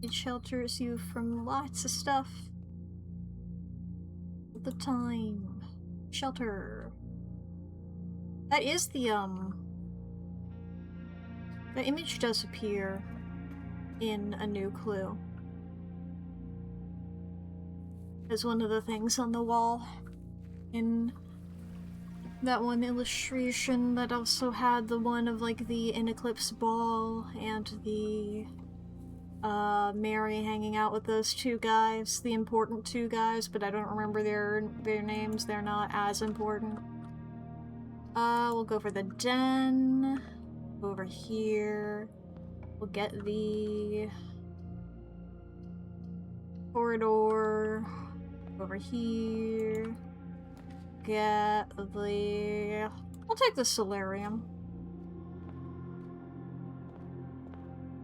It shelters you from lots of stuff. All the time. Shelter. That is the, the image does appear in a new clue. As one of the things on the wall in that one illustration that also had the one of, like, the In Eclipse ball and the, Mary hanging out with those two guys, the important two guys, but I don't remember their names, they're not as important. We'll go for the den. Go over here. We'll get the corridor. Over here. Get the... I'll take the solarium.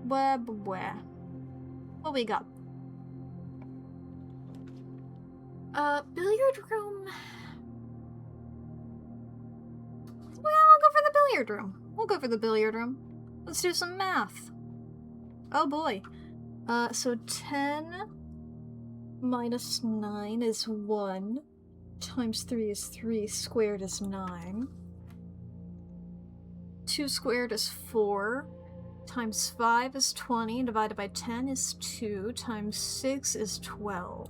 What we got? Billiard room. Well, I'll go for the billiard room. We'll go for the billiard room. Let's do some math. Oh boy. So 10 minus 9 is 1. Times 3 is 3. Squared is 9. 2 squared is 4. Times 5 is 20. Divided by 10 is 2. Times 6 is 12.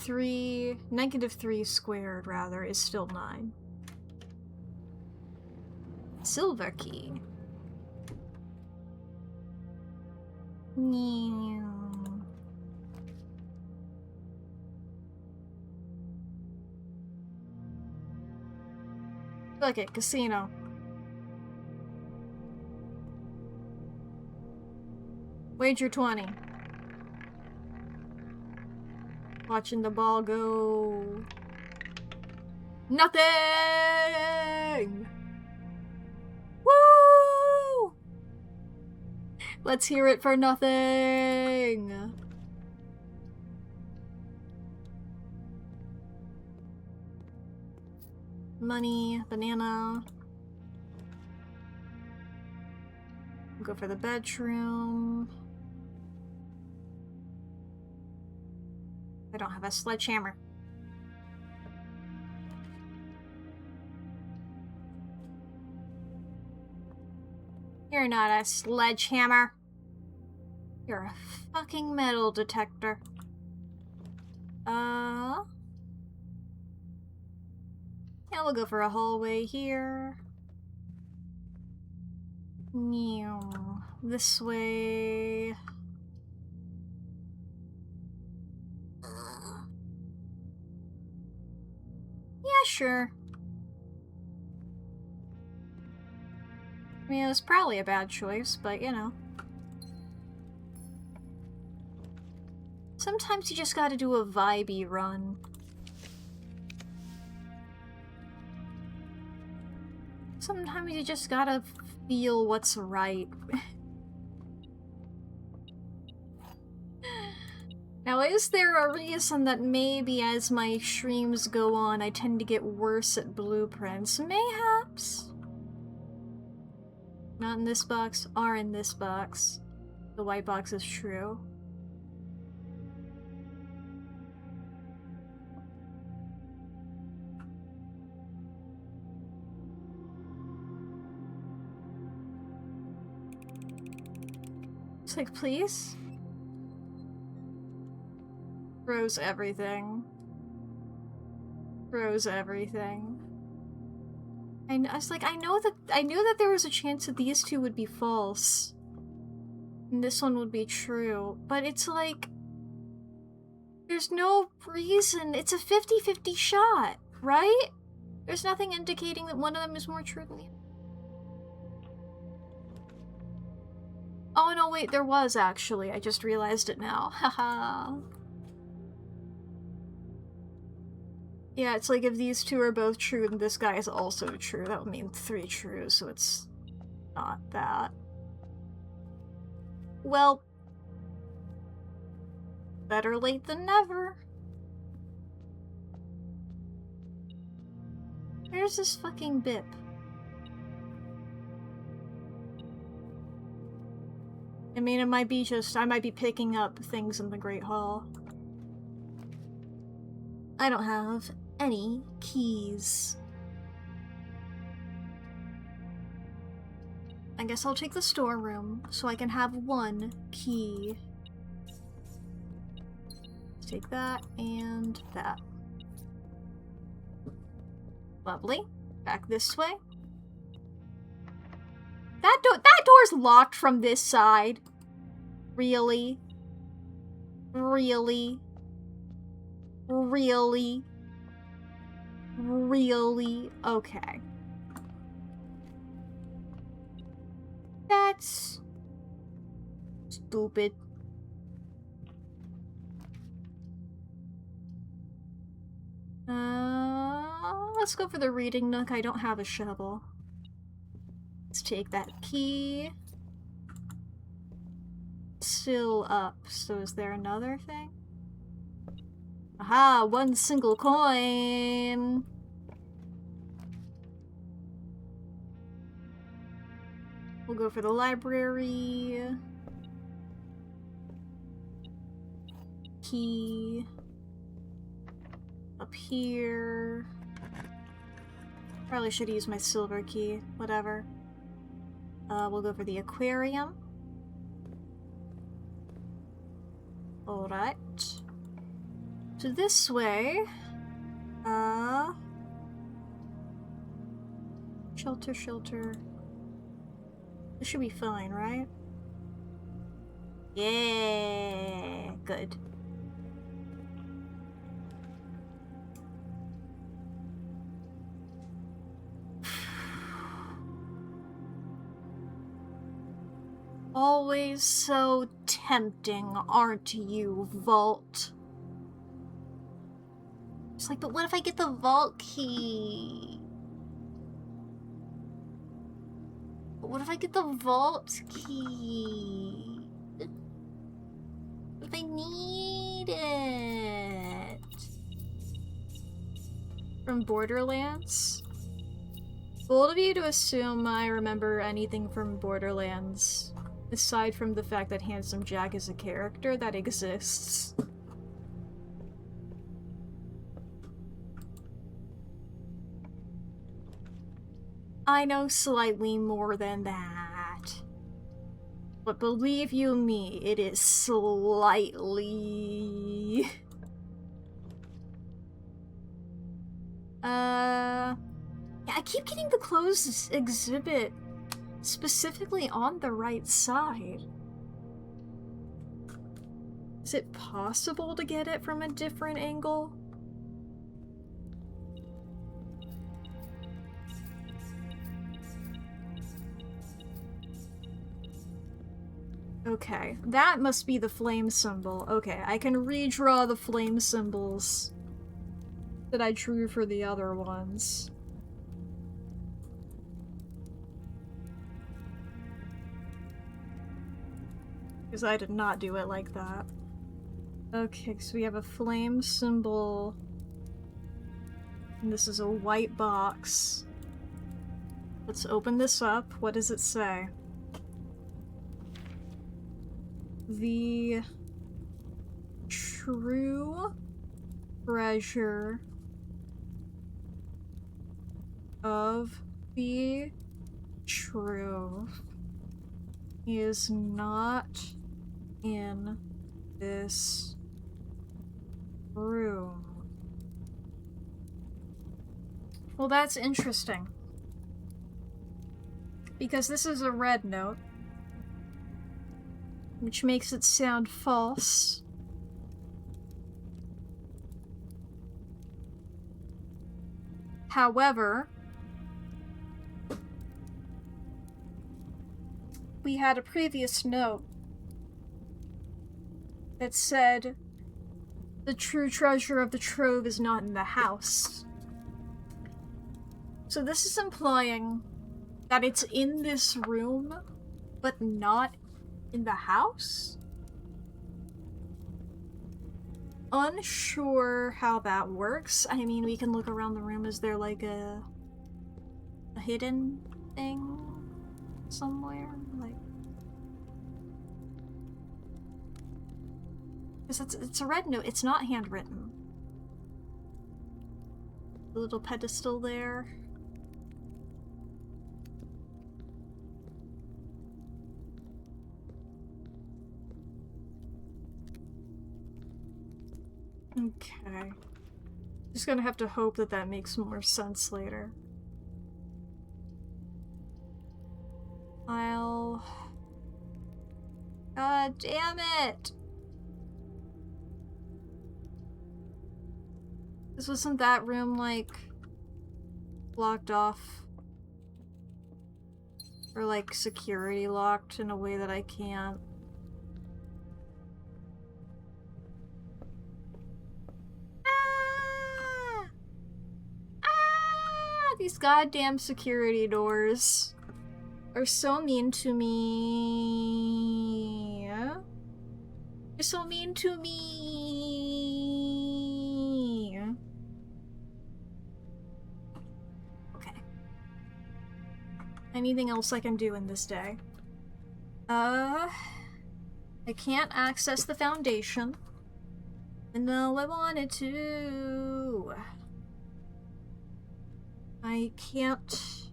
-3 squared, rather, is still 9. Silver key. Look it, casino. Wager 20. Watching the ball go. Nothing! Woo! Let's hear it for nothing! Money, banana. Go for the bedroom. I don't have a sledgehammer. You're not a sledgehammer. You're a fucking metal detector. Yeah, we'll go for a hallway here. This way. Yeah, sure. I mean, it was probably a bad choice, but you know. Sometimes you just gotta do a vibey run. Sometimes you just gotta feel what's right. Now, is there a reason that maybe as my streams go on, I tend to get worse at blueprints? Mayhaps? Not in this box, are in this box. The white box is true. It's like, please? Froze everything. Froze everything. I was like, I knew that there was a chance that these two would be false. And this one would be true. But it's like, there's no reason. It's a 50-50 shot, right? There's nothing indicating that one of them is more true than the other. Oh no, wait, there was actually. I just realized it now. Haha. Yeah, it's like if these two are both true, then this guy is also true. That would mean 3 true, so it's not that. Well, better late than never. Where's this fucking bip? I mean, it might be just, I might be picking up things in the Great Hall. I don't have any keys. I guess I'll take the storeroom so I can have 1 key. Let's take that and that. Lovely. Back this way. That door's locked from this side. Really? Really? Really? Really? Okay. That's stupid. Let's go for the reading nook. I don't have a shovel. Let's take that key. Still up. So is there another thing? Aha! 1 single coin! We'll go for the library. Key. Up here. Probably should use my silver key. Whatever. We'll go for the aquarium. Alright. So this way. Shelter, shelter. This should be fine, right? Yeah, good. Always so tempting, aren't you, Vault? It's like, but what if I get the vault key? But what if I get the vault key? What if I need it? From Borderlands? Bold of you to assume I remember anything from Borderlands, aside from the fact that Handsome Jack is a character that exists. I know slightly more than that. But believe you me, it is slightly... Yeah, I keep getting the closed exhibit specifically on the right side. Is it possible to get it from a different angle? Okay, that must be the flame symbol. Okay, I can redraw the flame symbols that I drew for the other ones. Because I did not do it like that. Okay, so we have a flame symbol. And this is a white box. Let's open this up. What does it say? The true treasure of the truth is not in this room. Well, that's interesting. Because this is a red note, which makes it sound false. However, we had a previous note that said the true treasure of the trove is not in the house. So this is implying that it's in this room, but not in the house? Unsure how that works. I mean, we can look around the room. Is there like a hidden thing somewhere? Like, because it's a red note. It's not handwritten. The little pedestal there. Okay. Just gonna have to hope that that makes more sense later. God damn it! This wasn't that room, like, blocked off? Or, like, security locked in a way that I can't. These goddamn security doors are so mean to me. You're so mean to me. Okay. Anything else I can do in this day? I can't access the foundation. And though I wanted to, I can't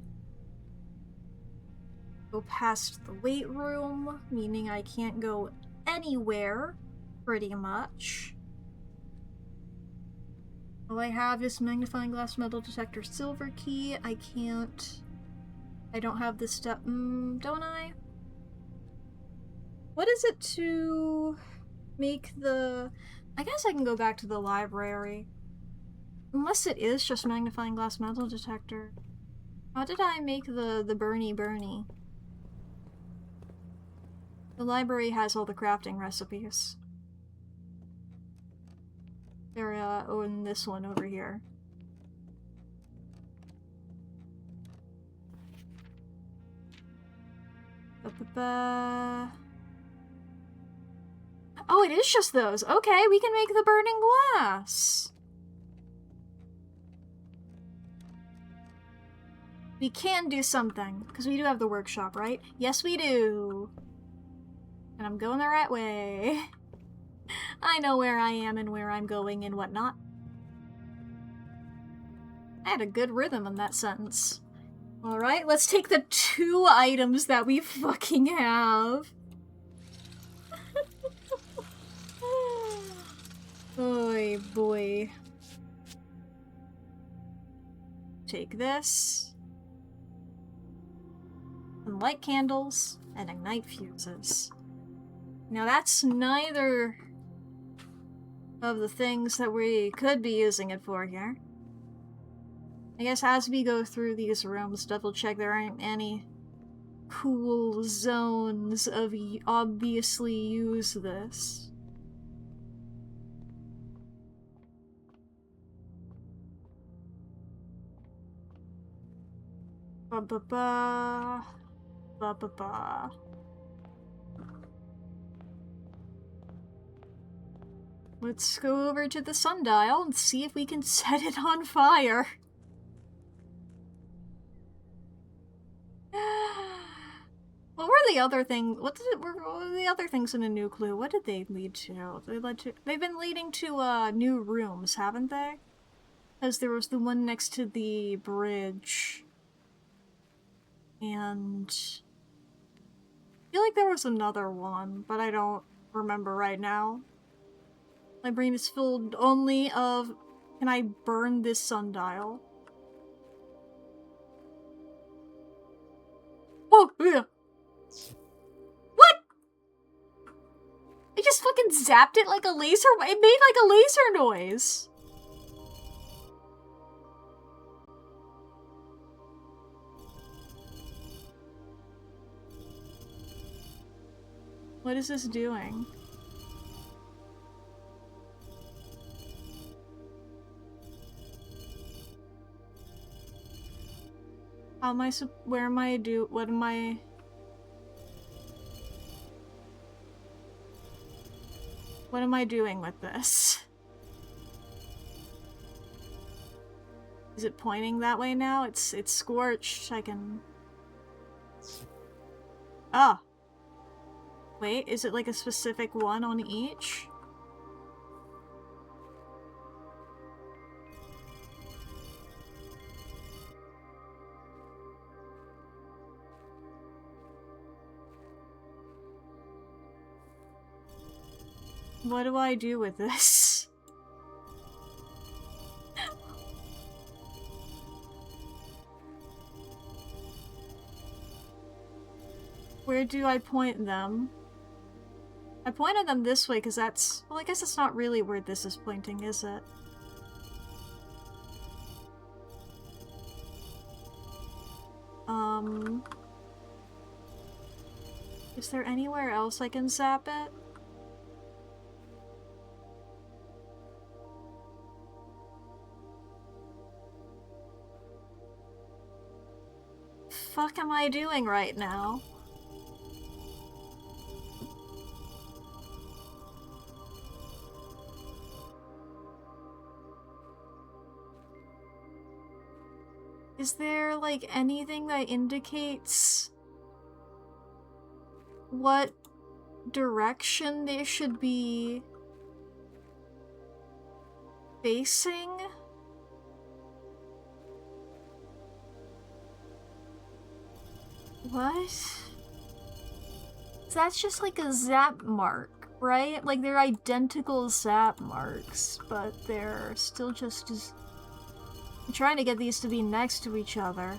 go past the weight room, meaning I can't go anywhere, pretty much. All I have is magnifying glass metal detector silver key. I don't have this stuff, don't I? What is it to make the... I guess I can go back to the library. Unless it is just magnifying glass metal detector. How did I make the Bernie? The library has all the crafting recipes. They're, in this one over here. Oh, it is just those. Okay, we can make the burning glass. We can do something, because we do have the workshop, right? Yes, we do. And I'm going the right way. I know where I am and where I'm going and whatnot. I had a good rhythm in that sentence. Alright, let's take the 2 items that we fucking have. Oy boy. Take this. And light candles and ignite fuses. Now that's neither of the things that we could be using it for here. I guess as we go through these rooms, double check there aren't any cool zones of obviously use this. Ba-ba-ba. Ba-ba-ba. Let's go over to the sundial and see if we can set it on fire. What were the other things? What were the other things in a new clue? What did they lead to? They've been leading to new rooms, haven't they? Because there was the one next to the bridge. And I feel like there was another one, but I don't remember right now. My brain is filled only of, can I burn this sundial? Oh, yeah. What? I just fucking zapped it like a laser. It made like a laser noise. What is this doing? How am I where am I what am I? What am I doing with this? Is it pointing that way now? It's scorched. I can... Ah! Wait, is it like a specific one on each? What do I do with this? Where do I point them? I pointed them this way because that's... Well, I guess it's not really where this is pointing, is it? Is there anywhere else I can zap it? Fuck am I doing right now? Is there, like, anything that indicates what direction they should be facing? What? That's just like a zap mark, right? Like, they're identical zap marks, but they're still just as... I'm trying to get these to be next to each other.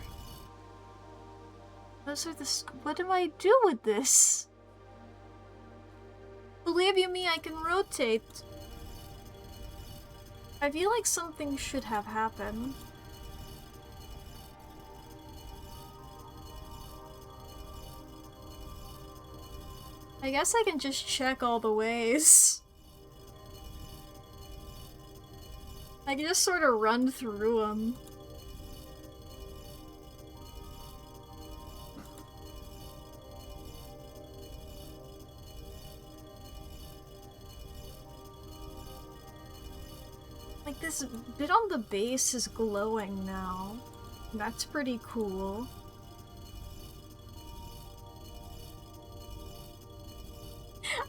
Those are the... What do I do with this? Believe you me, I can rotate. I feel like something should have happened. I guess I can just check all the ways. I can just sort of run through them. Like, this bit on the base is glowing now. That's pretty cool.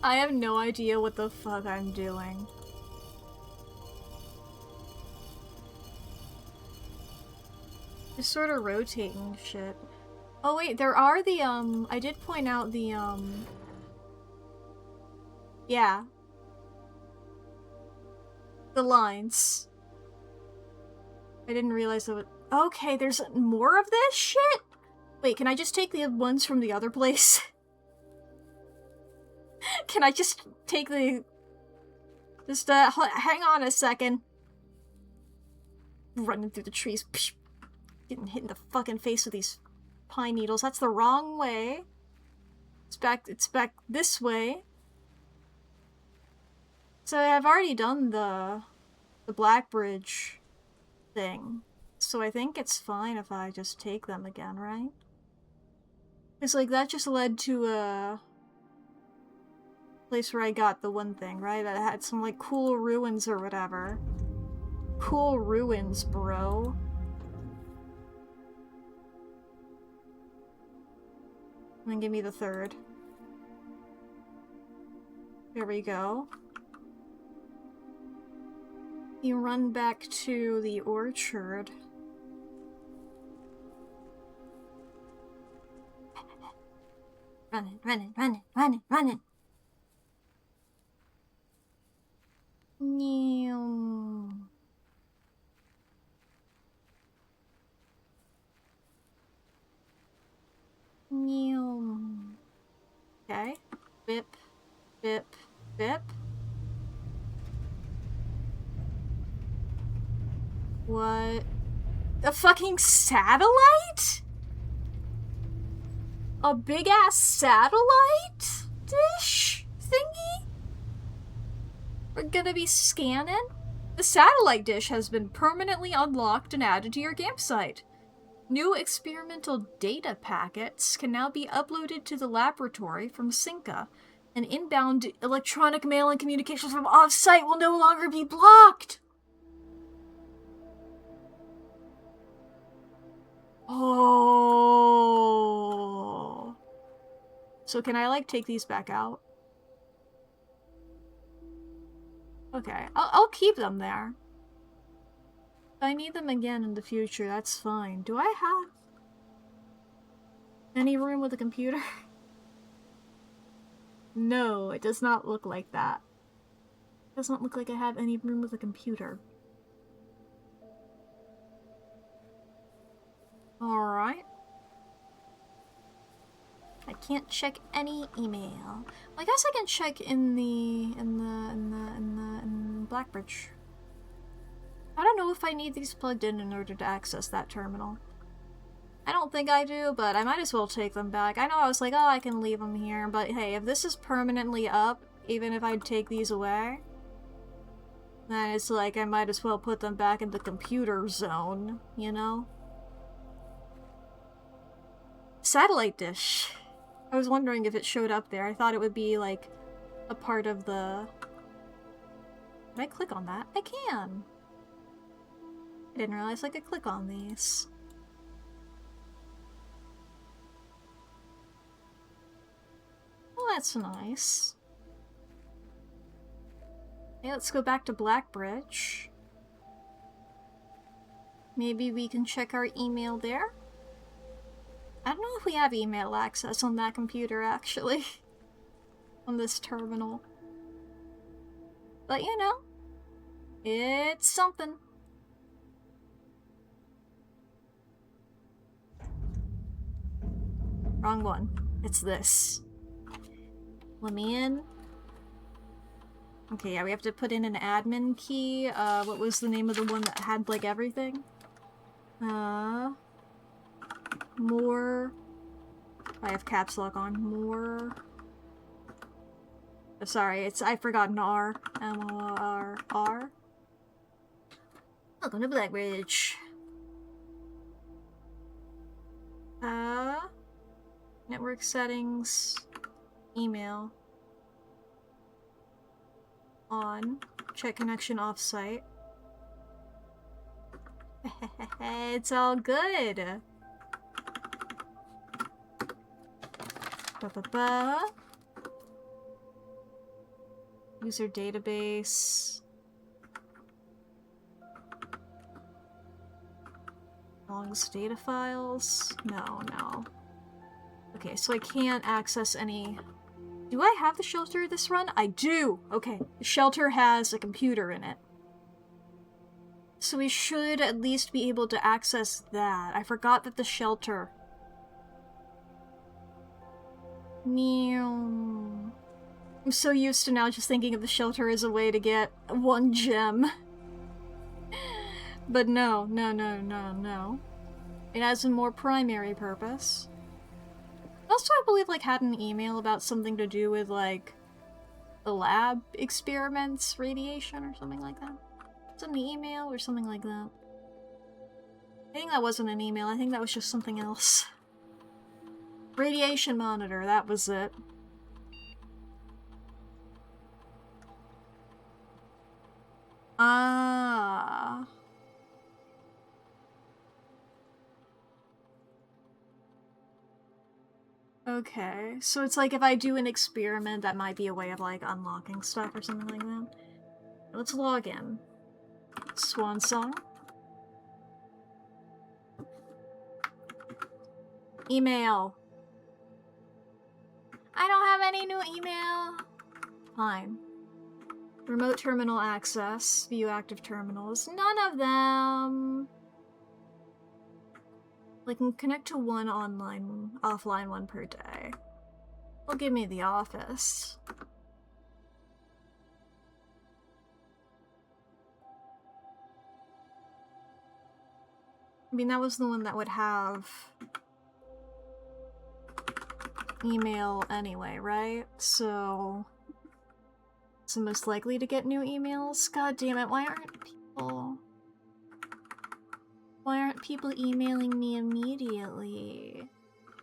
I have no idea what the fuck I'm doing. Just sort of rotating shit. Oh wait, there are the, I did point out the, yeah. The lines. I didn't realize that. Okay, there's more of this shit? Wait, can I just take the ones from the other place? Can I just take the... Just, hang on a second. Running through the trees. Psh, getting hit in the fucking face with these pine needles. That's the wrong way. It's back this way. So I've already done the Black Bridge thing. So I think it's fine if I just take them again, right? It's like that just led to a place where I got the one thing, right? That had some like cool ruins or whatever. Cool ruins, bro. And then give me the third. There we go. You run back to the orchard. Running, running, running, running, running. Meow. Meow. Okay. Bip, bip, bip. What? A fucking satellite? A big ass satellite dish thingy? We're gonna be scanning? The satellite dish has been permanently unlocked and added to your campsite. New experimental data packets can now be uploaded to the laboratory from Cinca, and inbound electronic mail and communications from off-site will no longer be blocked! Oh. So can I, like, take these back out? Okay, I'll keep them there. If I need them again in the future, that's fine. Do I have any room with a computer? No, it does not look like that. It does not look like I have any room with a computer. Alright. I can't check any email. Well, I guess I can check in Blackbridge. I don't know if I need these plugged in order to access that terminal. I don't think I do, but I might as well take them back. I know I was like, oh, I can leave them here, but hey, if this is permanently up, even if I take these away, then it's like I might as well put them back in the computer zone, you know? Satellite dish. I was wondering if it showed up there. I thought it would be like a part of the... Can I click on that? I can! I didn't realize I could click on these. Well, that's nice. Okay, let's go back to Blackbridge. Maybe we can check our email there? I don't know if we have email access on that computer, actually. On this terminal. But, you know, it's something. Wrong one. It's this. Let me in. Okay, yeah, we have to put in an admin key. What was the name of the one that had, like, everything? More... I have caps lock on. More... Oh, sorry, I've forgotten R. M-O-R-R. Welcome to Blackbridge. Network settings. Email. On. Check connection offsite. It's all good. Ba-ba-ba. User database. Logs data files. No. Okay, so I can't access any... Do I have the shelter this run? I do! Okay, the shelter has a computer in it. So we should at least be able to access that. I forgot that the shelter... Meow. I'm so used to now just thinking of the shelter as a way to get one gem. But no. It has a more primary purpose. Also, I believe, like, had an email about something to do with, like, the lab experiments, radiation, or something like that. It's an email or something like that. I think that wasn't an email, I think that was just something else. Radiation monitor, that was it. Ah. Okay, so it's like if I do an experiment, that might be a way of, like, unlocking stuff or something like that. Let's log in. Swan song. Email. I don't have any new email. Fine. Remote terminal access. View active terminals. None of them. Like, can connect to one online, offline one per day. Well, give me the office. I mean, that was the one that would have email anyway, right? So it's the most likely to get new emails. God damn it, why aren't people emailing me immediately?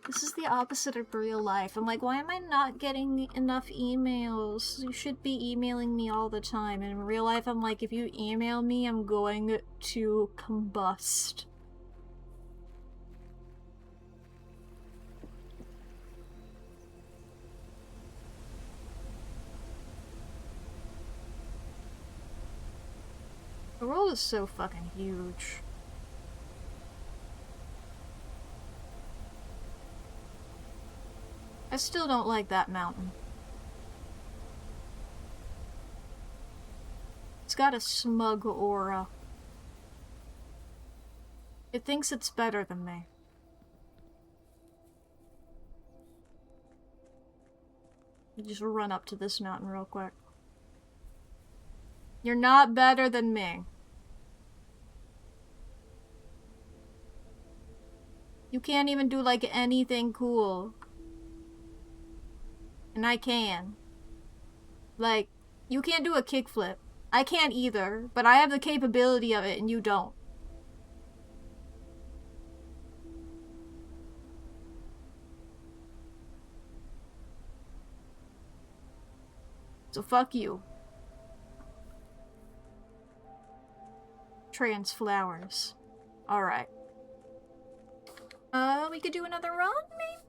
This is the opposite of real life. I'm like, why am I not getting enough emails? You should be emailing me all the time. And in real life, I'm like, if you email me, I'm going to combust. The world is so fucking huge. I still don't like that mountain. It's got a smug aura. It thinks it's better than me. Just run up to this mountain real quick. You're not better than me. You can't even do, like, anything cool. And I can. Like, you can't do a kickflip. I can't either, but I have the capability of it and you don't. So fuck you. Trans flowers. Alright. We could do another run, maybe?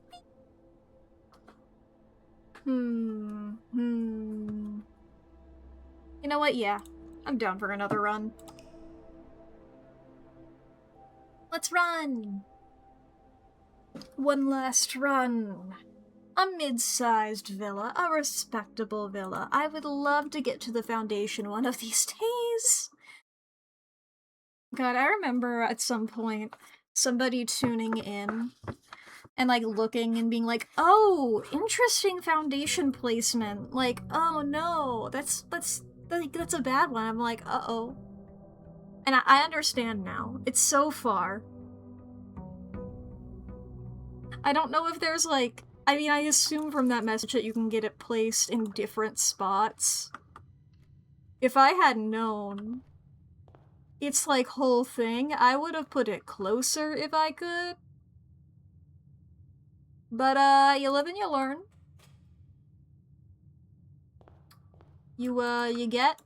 You know what? Yeah. I'm down for another run. Let's run! One last run. A mid-sized villa. A respectable villa. I would love to get to the Foundation one of these days. God, I remember at some point somebody tuning in and, like, looking and being like, oh, interesting Foundation placement. Like, oh no, that's a bad one. I'm like, uh-oh. And I understand now. It's so far. I don't know if there's, like, I mean, I assume from that message that you can get it placed in different spots. If I had known its, like, whole thing, I would have put it closer if I could. But, you live and you learn. You get,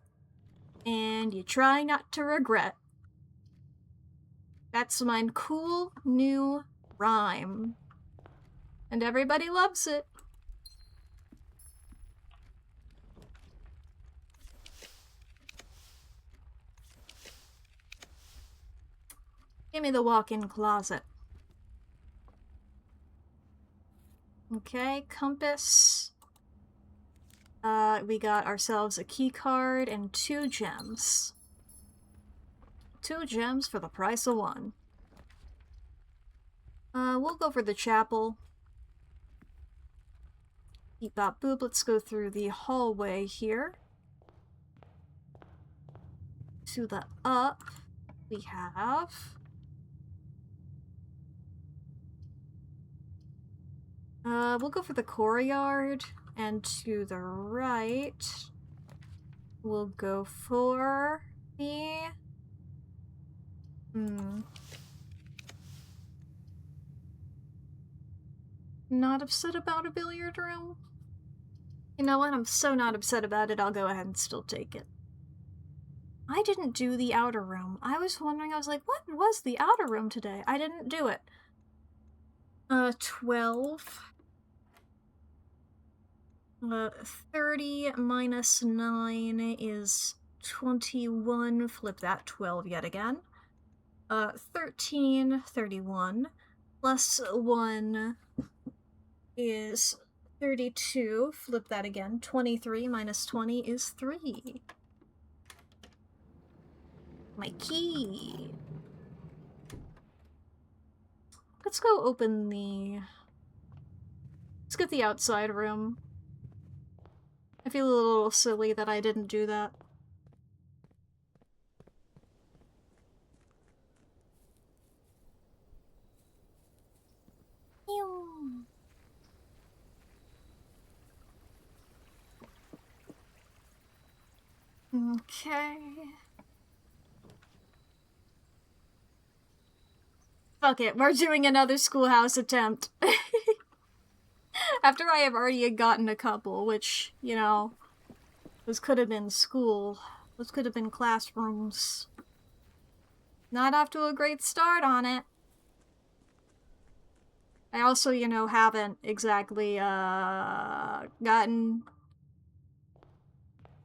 and you try not to regret. That's my cool new rhyme. And everybody loves it. Give me the walk-in closet. Okay, compass. We got ourselves a key card and 2 gems. 2 gems for the price of 1. We'll go for the chapel. Beep bop boop, let's go through the hallway here. To the up, we have We'll go for the courtyard, and to the right, we'll go for the... Not upset about a billiard room? You know what? I'm so not upset about it, I'll go ahead and still take it. I didn't do the outer room. I was wondering, I was like, what was the outer room today? I didn't do it. 12. 30 minus 9 is 21. Flip that 12 yet again. 13, 31. Plus 1 is 32. Flip that again. 23 minus 20 is 3. My key. Let's go open the... Let's get the outside room. I feel a little silly that I didn't do that. Okay. Fuck it, we're doing another schoolhouse attempt. After I have already gotten a couple, which, you know, this could have been school. This could have been classrooms. Not off to a great start on it. I also, you know, haven't exactly, gotten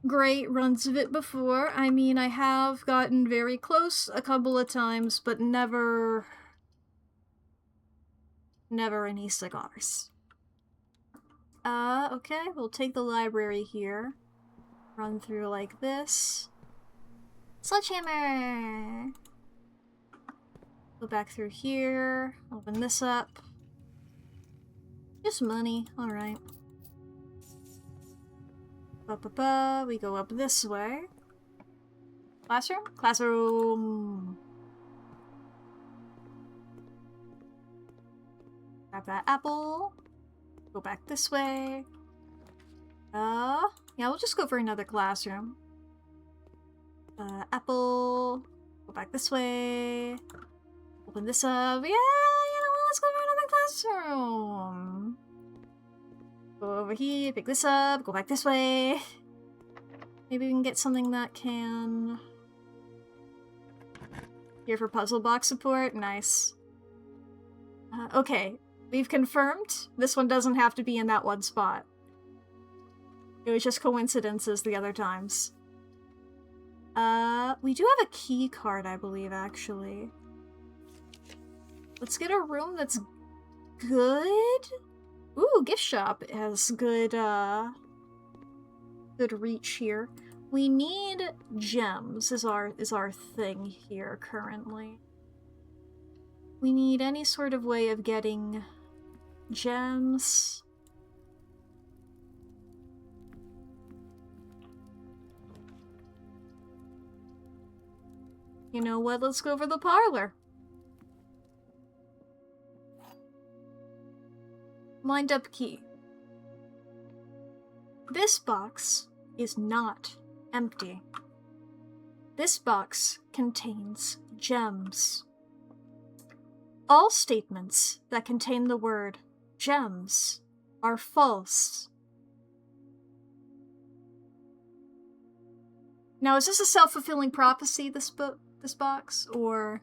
great runs of it before. I mean, I have gotten very close a couple of times, but never any cigars. Okay, we'll take the library here. Run through like this. Sledgehammer! Go back through here. Open this up. Just money, alright. We go up this way. Classroom? Classroom! Grab that apple. Go back this way. Yeah, we'll just go for another classroom. Apple. Go back this way. Open this up. Yeah, you know what? Let's go for another classroom. Go over here, pick this up, go back this way. Maybe we can get something that can... Here for puzzle box support. Nice. Okay. We've confirmed this one doesn't have to be in that one spot. It was just coincidences the other times. We do have a key card, I believe, actually. Let's get a room that's good. Ooh, gift shop has good, good reach here. We need gems is our thing here currently. We need any sort of way of getting gems. You know what? Let's go for the parlor. Wind up key. This box is not empty. This box contains gems. All statements that contain the word gems are false. Now, is this a self-fulfilling prophecy, this box, or...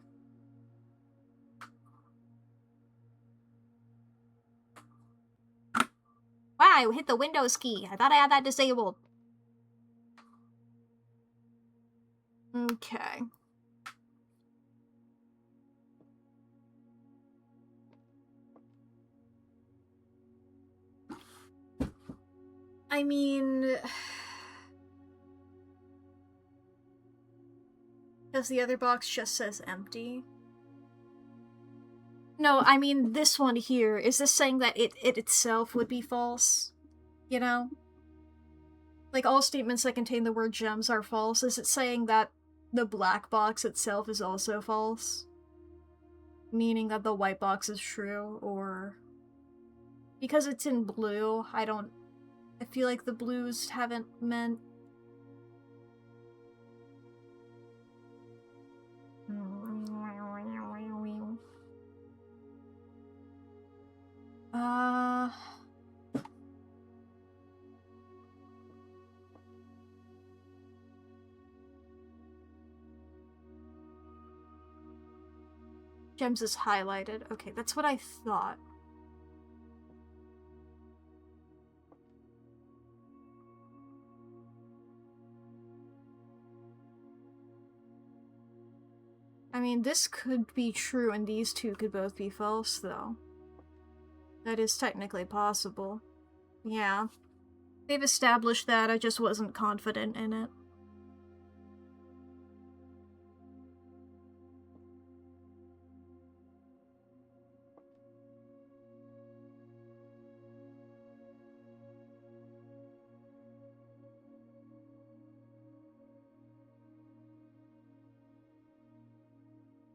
Wow, I hit the Windows key. I thought I had that disabled. Okay. I mean... Because the other box just says empty. No, I mean this one here. Is this saying that it itself would be false? You know? Like, all statements that contain the word gems are false. Is it saying that the black box itself is also false? Meaning that the white box is true, or... Because it's in blue, I feel like the blues haven't meant... Gems is highlighted. Okay, that's what I thought. I mean, this could be true and these two could both be false, though. That is technically possible. Yeah. They've established that, I just wasn't confident in it.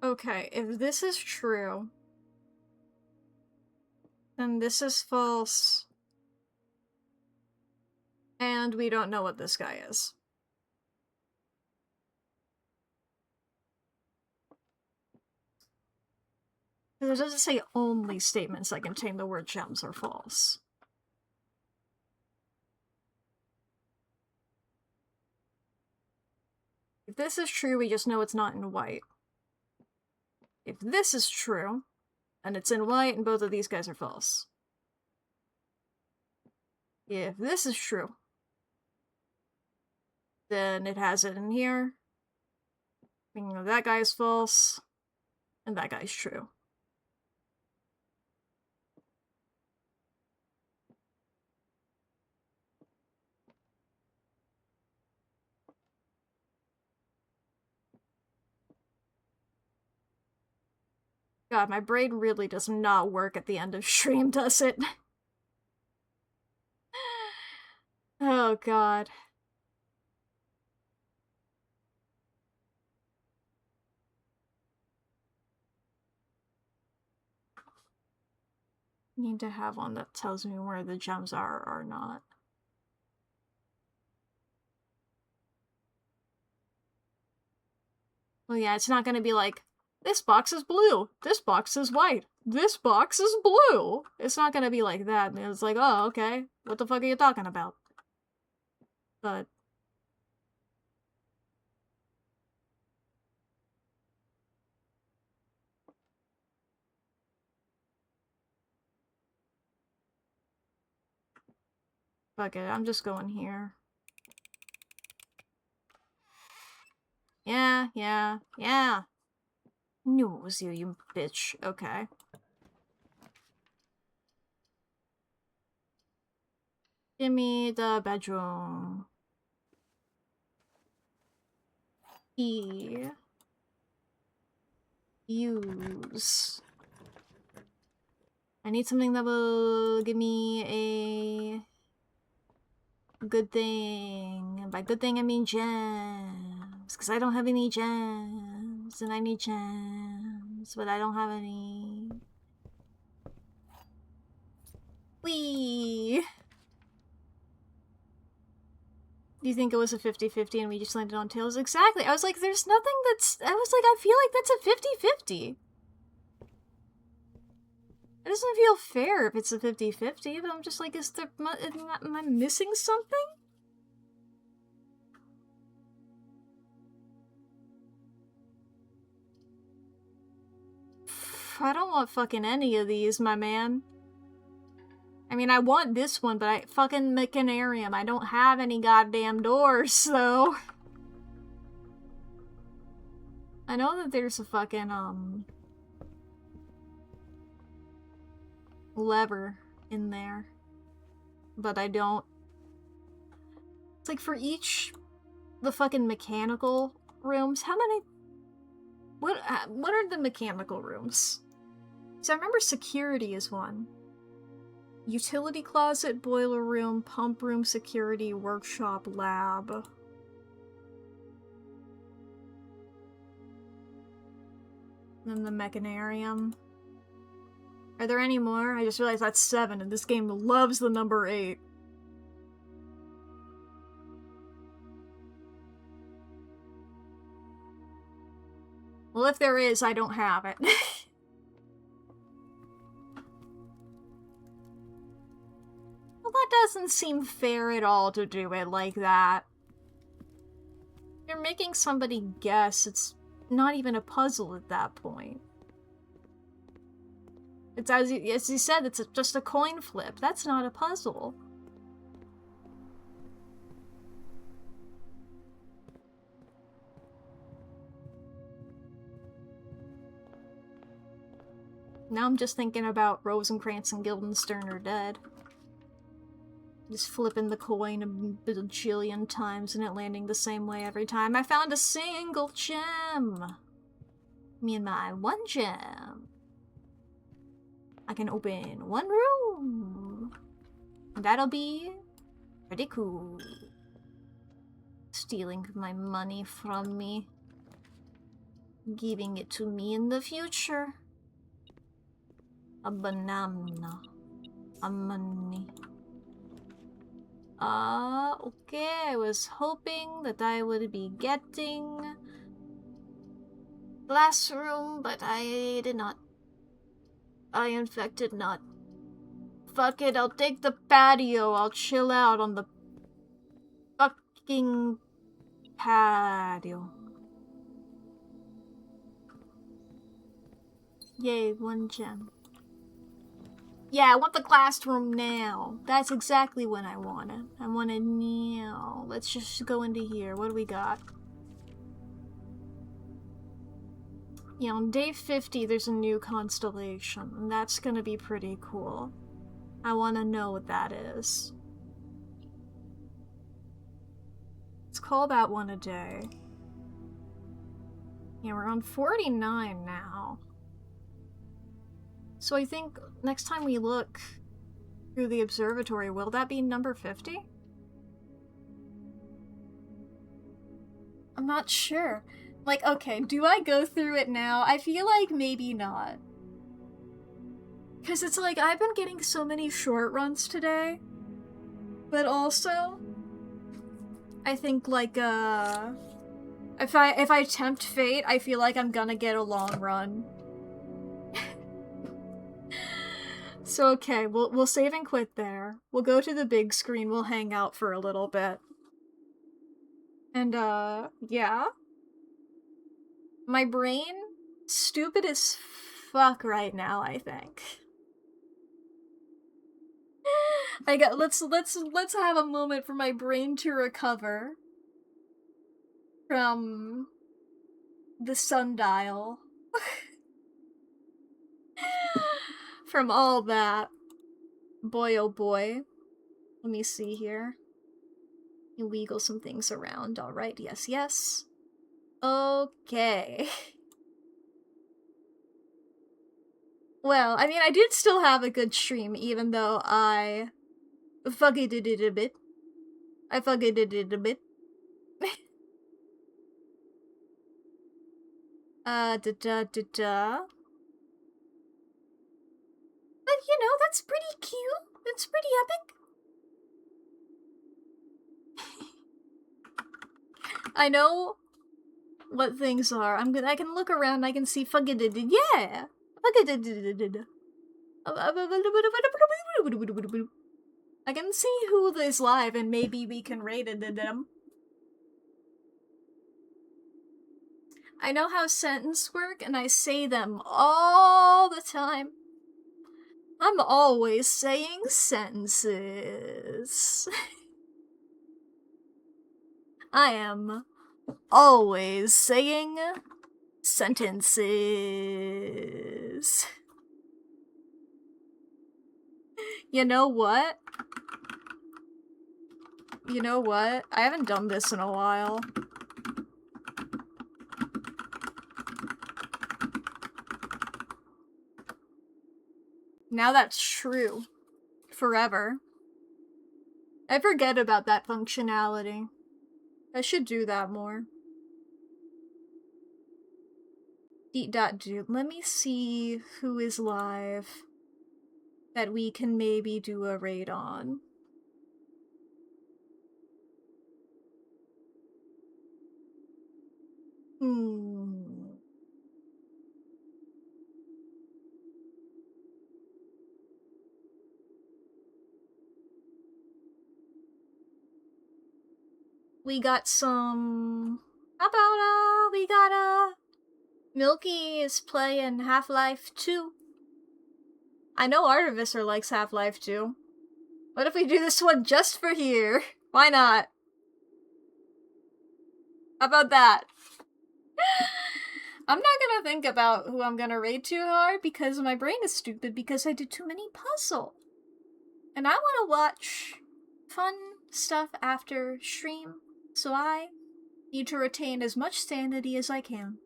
Okay, if this is true, then this is false. And we don't know what this guy is. It doesn't say only statements that contain the word gems are false. If this is true, we just know it's not in white. If this is true, and it's in white and both of these guys are false. If this is true, then it has it in here. You know, that guy is false, and that guy's true. God, my brain really does not work at the end of stream, does it? Oh, God. Need to have one that tells me where the gems are or not. Well, yeah, it's not gonna be like, this box is blue, this box is white, this box is blue. It's not gonna be like that. It's like, oh, okay, what the fuck are you talking about? But... fuck it, I'm just going here. Yeah. Knew it was you, you bitch. Okay. Give me the bedroom. Use. I need something that will give me a good thing. And by good thing, I mean gems. Because I don't have any gems. And I need gems. But I don't have any. Whee! Do you think it was a 50-50 and we just landed on tails? Exactly. I was like, there's nothing that's... I was like, I feel like that's a 50-50. It doesn't feel fair if it's a 50-50, but I'm just like, am I missing something? I don't want fucking any of these, my man. I mean, I want this one, but I fucking Mechanarium. I don't have any goddamn doors, though. I know that there's a fucking, lever in there. But I don't... It's like for each... the fucking mechanical rooms, how many... What are the mechanical rooms? So I remember security is one. Utility closet, boiler room, pump room, security, workshop, lab. Then the Mechanarium. Are there any more? I just realized that's 7, and this game loves the number 8. Well, if there is, I don't have it. Well, that doesn't seem fair at all to do it like that. You're making somebody guess. It's not even a puzzle at that point. It's as you said, it's just a coin flip. That's not a puzzle. Now I'm just thinking about Rosencrantz and Guildenstern are dead. Just flipping the coin a bajillion times and it landing the same way every time. I found a single gem! Me and my one gem. I can open one room. And that'll be pretty cool. Stealing my money from me. Giving it to me in the future. A banana. A money. Okay, I was hoping that I would be getting classroom, but I did not. I in fact did not. Fuck it, I'll take the patio. I'll chill out on the fucking patio. Yay, one gem. Yeah, I want the classroom now. That's exactly what I wanted. I want it now. Let's just go into here. What do we got? Yeah, on day 50, there's a new constellation, and that's gonna be pretty cool. I want to know what that is. Let's call that one a day. Yeah, we're on 49 now. So I think next time we look through the observatory, will that be number 50? I'm not sure. Like, okay, do I go through it now? I feel like maybe not. Because it's like, I've been getting so many short runs today. But also, I think like, if I tempt fate, I feel like I'm gonna get a long run. So okay, we'll save and quit there. We'll go to the big screen, we'll hang out for a little bit. And yeah. My brain, stupid as fuck right now, I think. Let's have a moment for my brain to recover from the sundial. From all that. Boy oh boy. Let me see here. You wiggle some things around. Alright, yes, yes. Okay. Well, I mean, I did still have a good stream, even though I fucking did it a bit. I fucking did it a bit. Da-da-da-da. But, you know, that's pretty cute. It's pretty epic. I know what things are. I can look around, I can see fucking yeah! I can see who is live and maybe we can rate it to them. I know how sentences work and I say them all the time. I'm always saying sentences. I am always saying sentences. You know what? You know what? I haven't done this in a while. Now that's true. Forever. I forget about that functionality. I should do that more. Let me see who is live. that we can maybe do a raid on. We got some... How about, we got, Milky is playing Half-Life 2. I know Artificer likes Half-Life 2. What if we do this one just for here? Why not? How about that? I'm not gonna think about who I'm gonna raid too hard because my brain is stupid because I did too many puzzle. And I wanna watch fun stuff after stream, so I need to retain as much sanity as I can.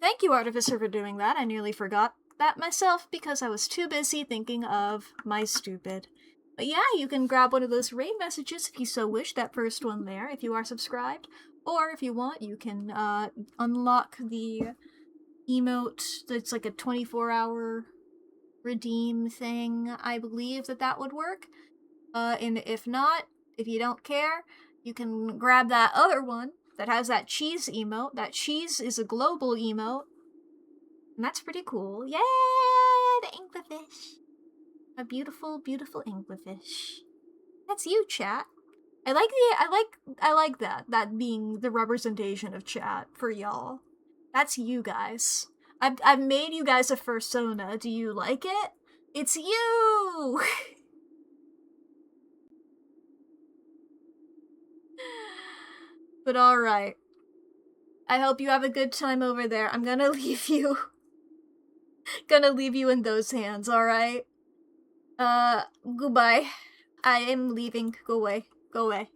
Thank you, Artificer, for doing that. I nearly forgot that myself because I was too busy thinking of my stupid. But yeah, you can grab one of those raid messages if you so wish, that first one there, if you are subscribed. Or if you want, you can unlock the emote that's like a 24-hour redeem thing. I believe that would work. And if not, if you don't care, you can grab that other one that has that cheese emote. That cheese is a global emote. And that's pretty cool. Yay! The anglerfish. A beautiful, beautiful anglerfish. That's you, chat. I like that being the representation of chat for y'all. That's you guys. I've made you guys a fursona. Do you like it? It's you! But alright. I hope you have a good time over there. I'm gonna leave you. Gonna leave you in those hands, alright? Goodbye. I am leaving. Go away. Go away.